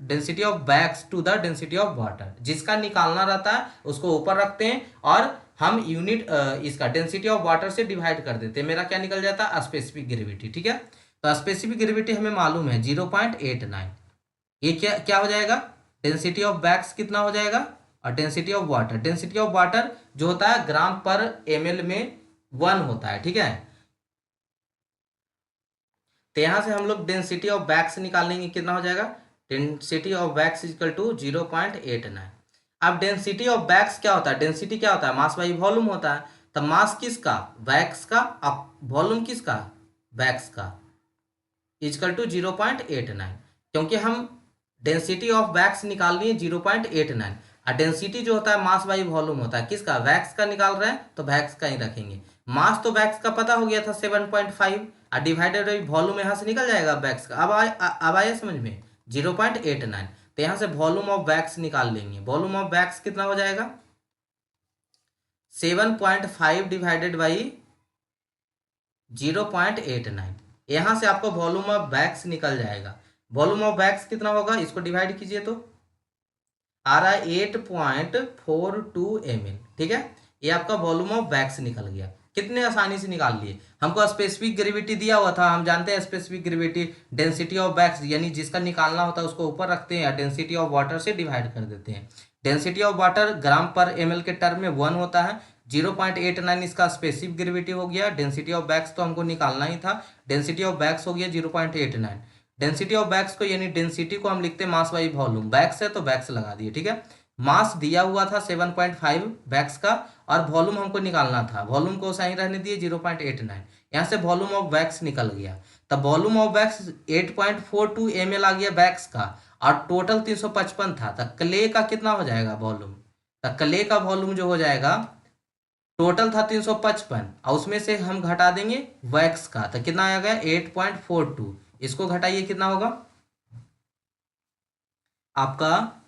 density of wax to the density of water, जिसका निकालना रहता है उसको ऊपर रखते हैं और हम यूनिट इसका डेंसिटी ऑफ वाटर से डिवाइड कर देते हैं। मेरा क्या निकल जाता है, स्पेसिफिक ग्रेविटी, ठीक है। तो स्पेसिफिक ग्रेविटी हमें मालूम है 0.89। ये क्या क्या हो जाएगा, डेंसिटी ऑफ बैक्स कितना हो जाएगा, और density of water, density of water जो होता है ग्राम पर ml में 1 होता है, ठीक है। तो यहां से हम लोग डेंसिटी ऑफ बैक्स निकालेंगे, कितना हो जाएगा, density of wax equal to 0.89। अब डेंसिटी ऑफ बैक्स क्या होता है, डेंसिटी क्या होता है, मास बाई वॉल्यूम होता है। तो मास किसका, बैक्स का, अब वॉल्यूम किसका, बैक्स का, इक्वल टू 0.89। क्योंकि हम डेंसिटी ऑफ बैक्स निकाल लिए 0.89, और डेंसिटी जो होता है मास बाई वॉल्यूम होता है, किसका, वैक्स का निकाल रहे हैं तो वैक्स का ही रखेंगे। मास तो वैक्स का पता हो गया था 7.5, और डिवाइडेड बाई वॉल्यूम यहाँ से निकल जाएगा वैक्स का। अब आया समझ में 0.89। तो यहाँ से वॉल्यूम ऑफ वैक्स निकाल लेंगे। वॉल्यूम ऑफ वैक्स कितना हो जाएगा 7.5 डिवाइडेड बाई 0.89। यहाँ से आपको वॉल्यूम ऑफ वैक्स निकल जाएगा। वॉल्यूम ऑफ वैक्स कितना होगा इसको डिवाइड कीजिए तो आ रहा है 8.42 ml। ठीक है, ये आपका वॉल्यूम ऑफ वैक्स निकल गया। कितने आसानी से निकाल लिए। हमको स्पेसिफिक ग्रेविटी दिया हुआ था, हम जानते हैं specific gravity density of wax, यानी जिसका निकालना होता है उसको ऊपर रखते हैं, डेंसिटी ऑफ वाटर से डिवाइड कर देते हैं। डेंसिटी ऑफ वाटर ग्राम पर ml के टर्म में 1 होता है। 0.89 इसका स्पेसिफिक ग्रेविटी हो गया। डेंसिटी ऑफ वैक्स तो हमको निकालना ही था, डेंसिटी ऑफ वैक्स हो गया 0.89। डेंसिटी ऑफ वैक्स को यानी डेंसिटी को हम लिखते हैं मास बाई वॉल्यूम। वैक्स है तो वैक्स लगा दिए। ठीक है, मास दिया हुआ था 7.5 वैक्स का और वॉल्यूम हमको निकालना था, वॉल्यूम को सही रहने दिए 0.89। यहाँ से वॉल्यूम ऑफ वैक्स निकल गया। तब वॉल्यूम ऑफ वैक्स 8.42 ml आ गया वैक्स का और टोटल 355 था। तो क्ले का कितना हो जाएगा वॉल्यूम, तो क्ले का वॉल्यूम जो हो जाएगा टोटल था 355 और उसमें से हम घटा देंगे वैक्स का, तो कितना आ गया 8.42। इसको घटाइए कितना होगा आपका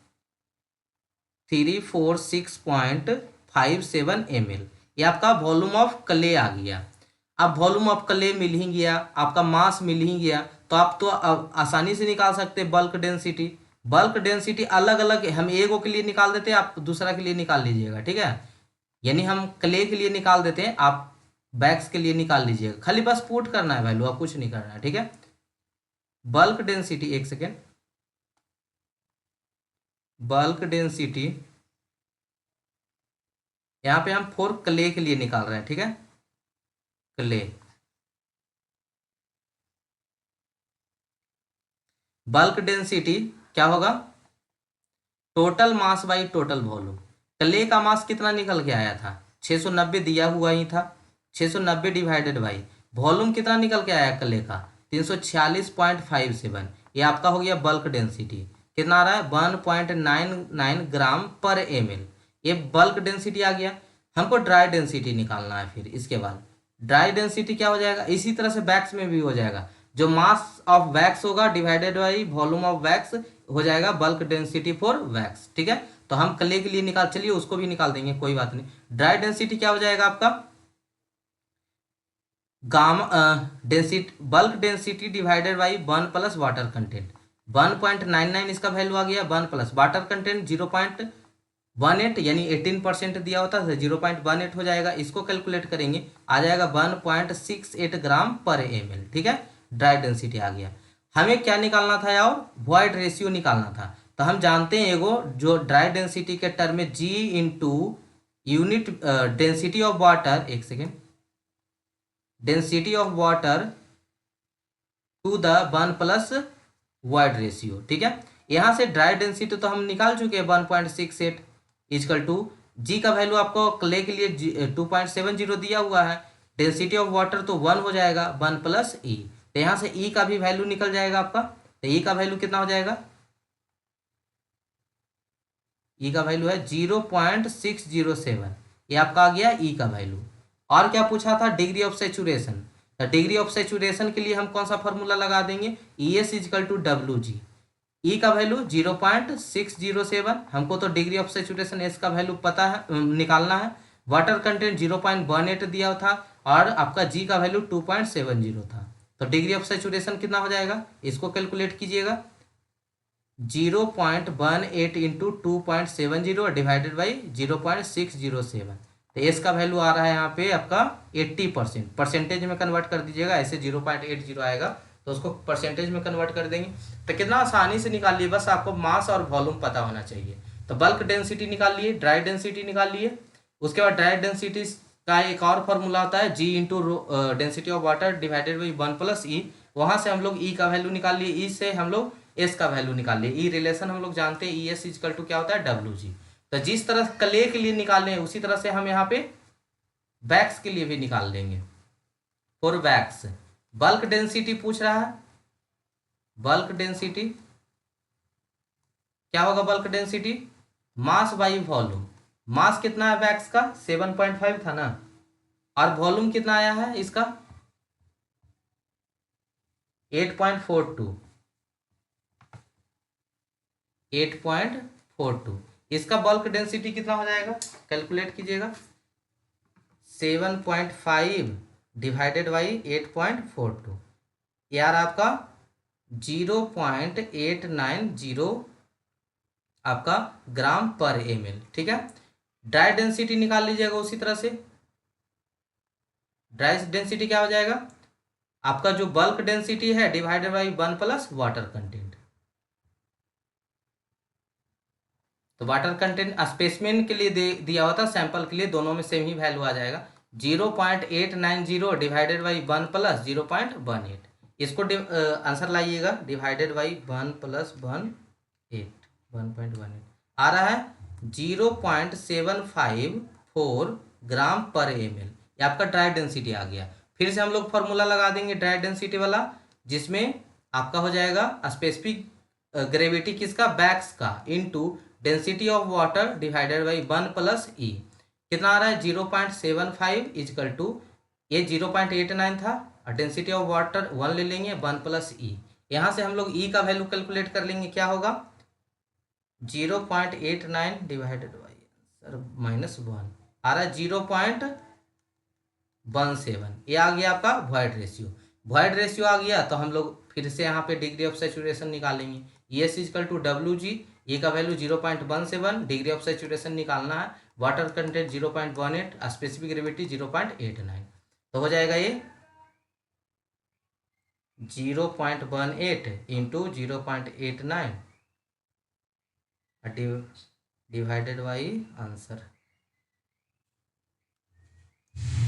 346.57 ml। ये आपका वॉल्यूम ऑफ क्ले आ गया। अब वॉल्यूम ऑफ क्ले मिल ही गया, आपका मास मिल ही गया, तो आप तो अब आसानी से निकाल सकते हैं बल्क डेंसिटी। बल्क डेंसिटी अलग अलग हम एगो के लिए निकाल देते हैं, आप दूसरा के लिए निकाल लीजिएगा। ठीक है, यानी हम क्ले के लिए निकाल देते हैं, आप बैग्स के लिए निकाल लीजिएगा। खाली बस पुट करना है वैल्यू, आप कुछ नहीं करना है। ठीक है, बल्क डेंसिटी, एक सेकेंड, बल्क डेंसिटी यहाँ पे हम फॉर क्ले के लिए निकाल रहे हैं। ठीक है, क्ले बल्क डेंसिटी क्या होगा total mass by total volume. Clay का मास कितना निकल के आया था 690 दिया हुआ ही था, 690 डिवाइडेड बाई वॉल्यूम कितना निकल के आया क्ले का 346.57। ये आपका हो गया बल्क डेंसिटी। कितना आ रहा है 1.99 ग्राम पर ml। ये बल्क डेंसिटी आ गया। हमको ड्राई डेंसिटी निकालना है। फिर इसके बाद ड्राई डेंसिटी क्या हो जाएगा, इसी तरह से वैक्स में भी हो जाएगा, जो मास ऑफ वैक्स होगा divided by volume of wax हो जाएगा बल्क डेंसिटी फॉर वैक्स। ठीक है, तो हम क्ले के लिए निकाल, चलिए उसको भी निकाल देंगे, कोई बात नहीं। ड्राई डेंसिटी क्या हो जाएगा आपका gamma density, bulk density divided by 1 plus water content. 1.99 इसका वैल्यू आ गया, 1 प्लस वाटर कंटेंट 0.18 यानी 18% दिया होता है, 0.18 हो जाएगा। इसको कैलकुलेट करेंगे आ जाएगा 1.68 ग्राम पर ml। ठीक है, ड्राई डेंसिटी आ गया। हमें क्या निकालना था यार, वॉइड रेशियो निकालना था। तो हम जानते हैं एगो जो ड्राई डेंसिटी के टर्म में G into unit density of water, एक second, density of water to the 1 plus void ratio. ठीक है, यहाँ से ड्राई डेंसिटी तो हम निकाल चुके हैं 1.68 इजकल टू जी का वैल्यू आपको क्ले के लिए 2.70 दिया हुआ है, डेंसिटी ऑफ वाटर तो 1 हो जाएगा 1 प्लस ई। तो यहाँ से ई का भी वैल्यू निकल जाएगा आपका। तो ई का वैल्यू कितना हो जाएगा, ई का वैल्यू है 0.607। ये आपका आ गया ई का वैल्यू। और क्या पूछा था डिग्री ऑफ सेचुरेशन, तो डिग्री ऑफ सेचुरेशन के लिए हम कौन सा फॉर्मूला लगा देंगे, E S equal to W G. E का वैल्यू 0.607, हमको तो डिग्री ऑफ सेचुरेशन एस का वैल्यू पता है, निकालना है। वाटर कंटेंट 0.18 दिया था और आपका जी का वैल्यू 2.70 था। तो डिग्री ऑफ सेचुरेशन कितना हो जाएगा, इसको कैलकुलेट कीजिएगा, 0.18 इंटू 2.70 डिवाइडेड बाई 0.607। तो एस का वैल्यू आ रहा है यहाँ पे आपका 80%, परसेंटेज में कन्वर्ट कर दीजिएगा। ऐसे 0.80 आएगा तो उसको परसेंटेज में कन्वर्ट कर देंगे। तो कितना आसानी से निकाल लिए, बस आपको मास और वॉल्यूम पता होना चाहिए। तो बल्क डेंसिटी निकाल लिए, ड्राई डेंसिटी निकाल लिए। उसके बाद ड्राई डेंसिटी का एक और फॉर्मूला होता है G into density of water divided by 1 plus E. वहाँ से हम लोग ई का वैल्यू निकाल लिए, ई से हम लोग एस का वैल्यू निकाल लिए। ई रिलेशन हम लोग जानते हैं, ई एस इजकल टू क्या होता है डब्ल्यू जी। तो जिस तरह क्ले के लिए निकाल लें उसी तरह से हम यहाँ पे वैक्स के लिए भी निकाल लेंगे। फॉर वैक्स बल्क डेंसिटी पूछ रहा है, बल्क डेंसिटी क्या होगा, bulk density mass by volume. Mass कितना है वैक्स का 7.5 था ना, और वॉल्यूम कितना आया है इसका 8.42, 8.42। इसका बल्क डेंसिटी कितना हो जाएगा, कैलकुलेट कीजिएगा। 7.5 डिवाइडेड बाई 8.42, यार आपका 0.890 आपका ग्राम पर ml। ठीक है, ड्राई डेंसिटी निकाल लीजिएगा उसी तरह से। ड्राई डेंसिटी क्या हो जाएगा, आपका जो बल्क डेंसिटी है divided by 1 plus water content. तो वाटर कंटेंट स्पेसिमेन के लिए दिया हुआ था, सैंपल के लिए दोनों में सेम ही वैल्यू आ जाएगा। 0.890 डिवाइडेड बाई 1 प्लस 0.18, इसको आंसर लाइएगा। डिवाइडेड बाई 1 प्लस 1.18 आ रहा है 0.754 ग्राम पर ml। ये आपका ड्राई डेंसिटी आ गया। फिर से हम लोग फॉर्मूला लगा देंगे ड्राई डेंसिटी वाला, जिसमें आपका हो जाएगा स्पेसिफिक ग्रेविटी किसका, बैक्स का, into density of water divided by 1 plus E. कितना आ रहा है 0.75 इजकल टू, ये 0.89 था और डेंसिटी ऑफ वाटर 1 ले लेंगे, 1 प्लस ई। यहाँ से हम लोग ई का वैल्यू कैलकुलेट कर लेंगे, क्या होगा 0.89 डिवाइडेड बाई सर -1 आ रहा है 0.17। ये आ गया आपका वॉइड रेशियो। वॉइड रेशियो आ गया तो हम लोग फिर से यहाँ पे डिग्री ऑफ सैचुरेशन निकालेंगे। ES इजकल टू WG, ये का वैल्यू 0.17, डिग्री ऑफ सैचुरेशन निकालना है, वाटर कंटेंट 0.18, स्पेसिफिक ग्रेविटी 0.89। तो हो जाएगा ये 0.18 इंटू 0.89 डिवाइडेड बाई आंसर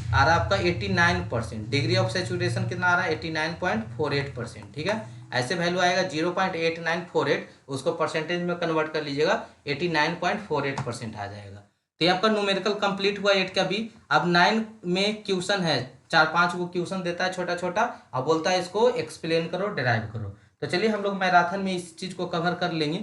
आ रहा है आपका 89%। डिग्री ऑफ सैचुरेशन कितना आ रहा है 89.48%। ठीक है, ऐसे वैल्यू आएगा 0.8948, उसको परसेंटेज में कन्वर्ट कर लीजिएगा 89.48% आ जाएगा। तो ये आपका न्यूमेरिकल कंप्लीट हुआ 8 का भी। अब 9 में क्वेश्चन है, 4-5 वो क्वेश्चन देता है छोटा छोटा, अब बोलता है इसको एक्सप्लेन करो, डिराइव करो। तो चलिए हम लोग मैराथन में इस चीज़ को कवर कर लेंगे।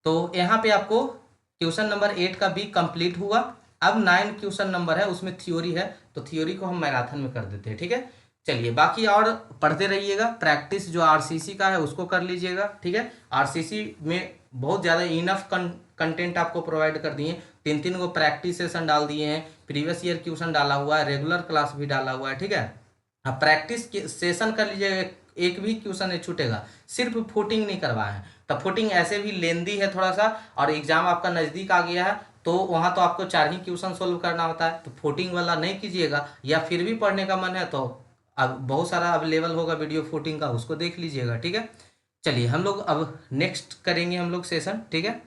तो यहाँ पे आपको क्वेश्चन नंबर 8 का भी कंप्लीट हुआ। अब 9 क्वेश्चन नंबर है, उसमें थ्योरी है, तो थ्योरी को हम मैराथन में कर देते हैं। ठीक है, चलिए बाकी और पढ़ते रहिएगा। प्रैक्टिस जो RCC का है उसको कर लीजिएगा। ठीक है, RCC में बहुत ज़्यादा इनफ कंटेंट आपको प्रोवाइड कर दिए, 3-3 को प्रैक्टिस सेशन डाल दिए हैं, प्रीवियस ईयर क्वेश्चन डाला हुआ है, रेगुलर क्लास भी डाला हुआ है। ठीक है, अब प्रैक्टिस सेशन कर लीजिएगा, एक भी क्वेश्चन नहीं छूटेगा। सिर्फ फुटिंग नहीं करवाए हैं, तो फुटिंग ऐसे भी लेंदी है थोड़ा सा, और एग्जाम आपका नज़दीक आ गया है तो वहाँ तो आपको 4 ही क्वेश्चन सोल्व करना होता है, तो फुटिंग वाला नहीं कीजिएगा। या फिर भी पढ़ने का मन है तो अब बहुत सारा अवेलेबल होगा वीडियो फुटिंग का, उसको देख लीजिएगा। ठीक है, चलिए हम लोग अब नेक्स्ट करेंगे हम लोग सेशन। ठीक है।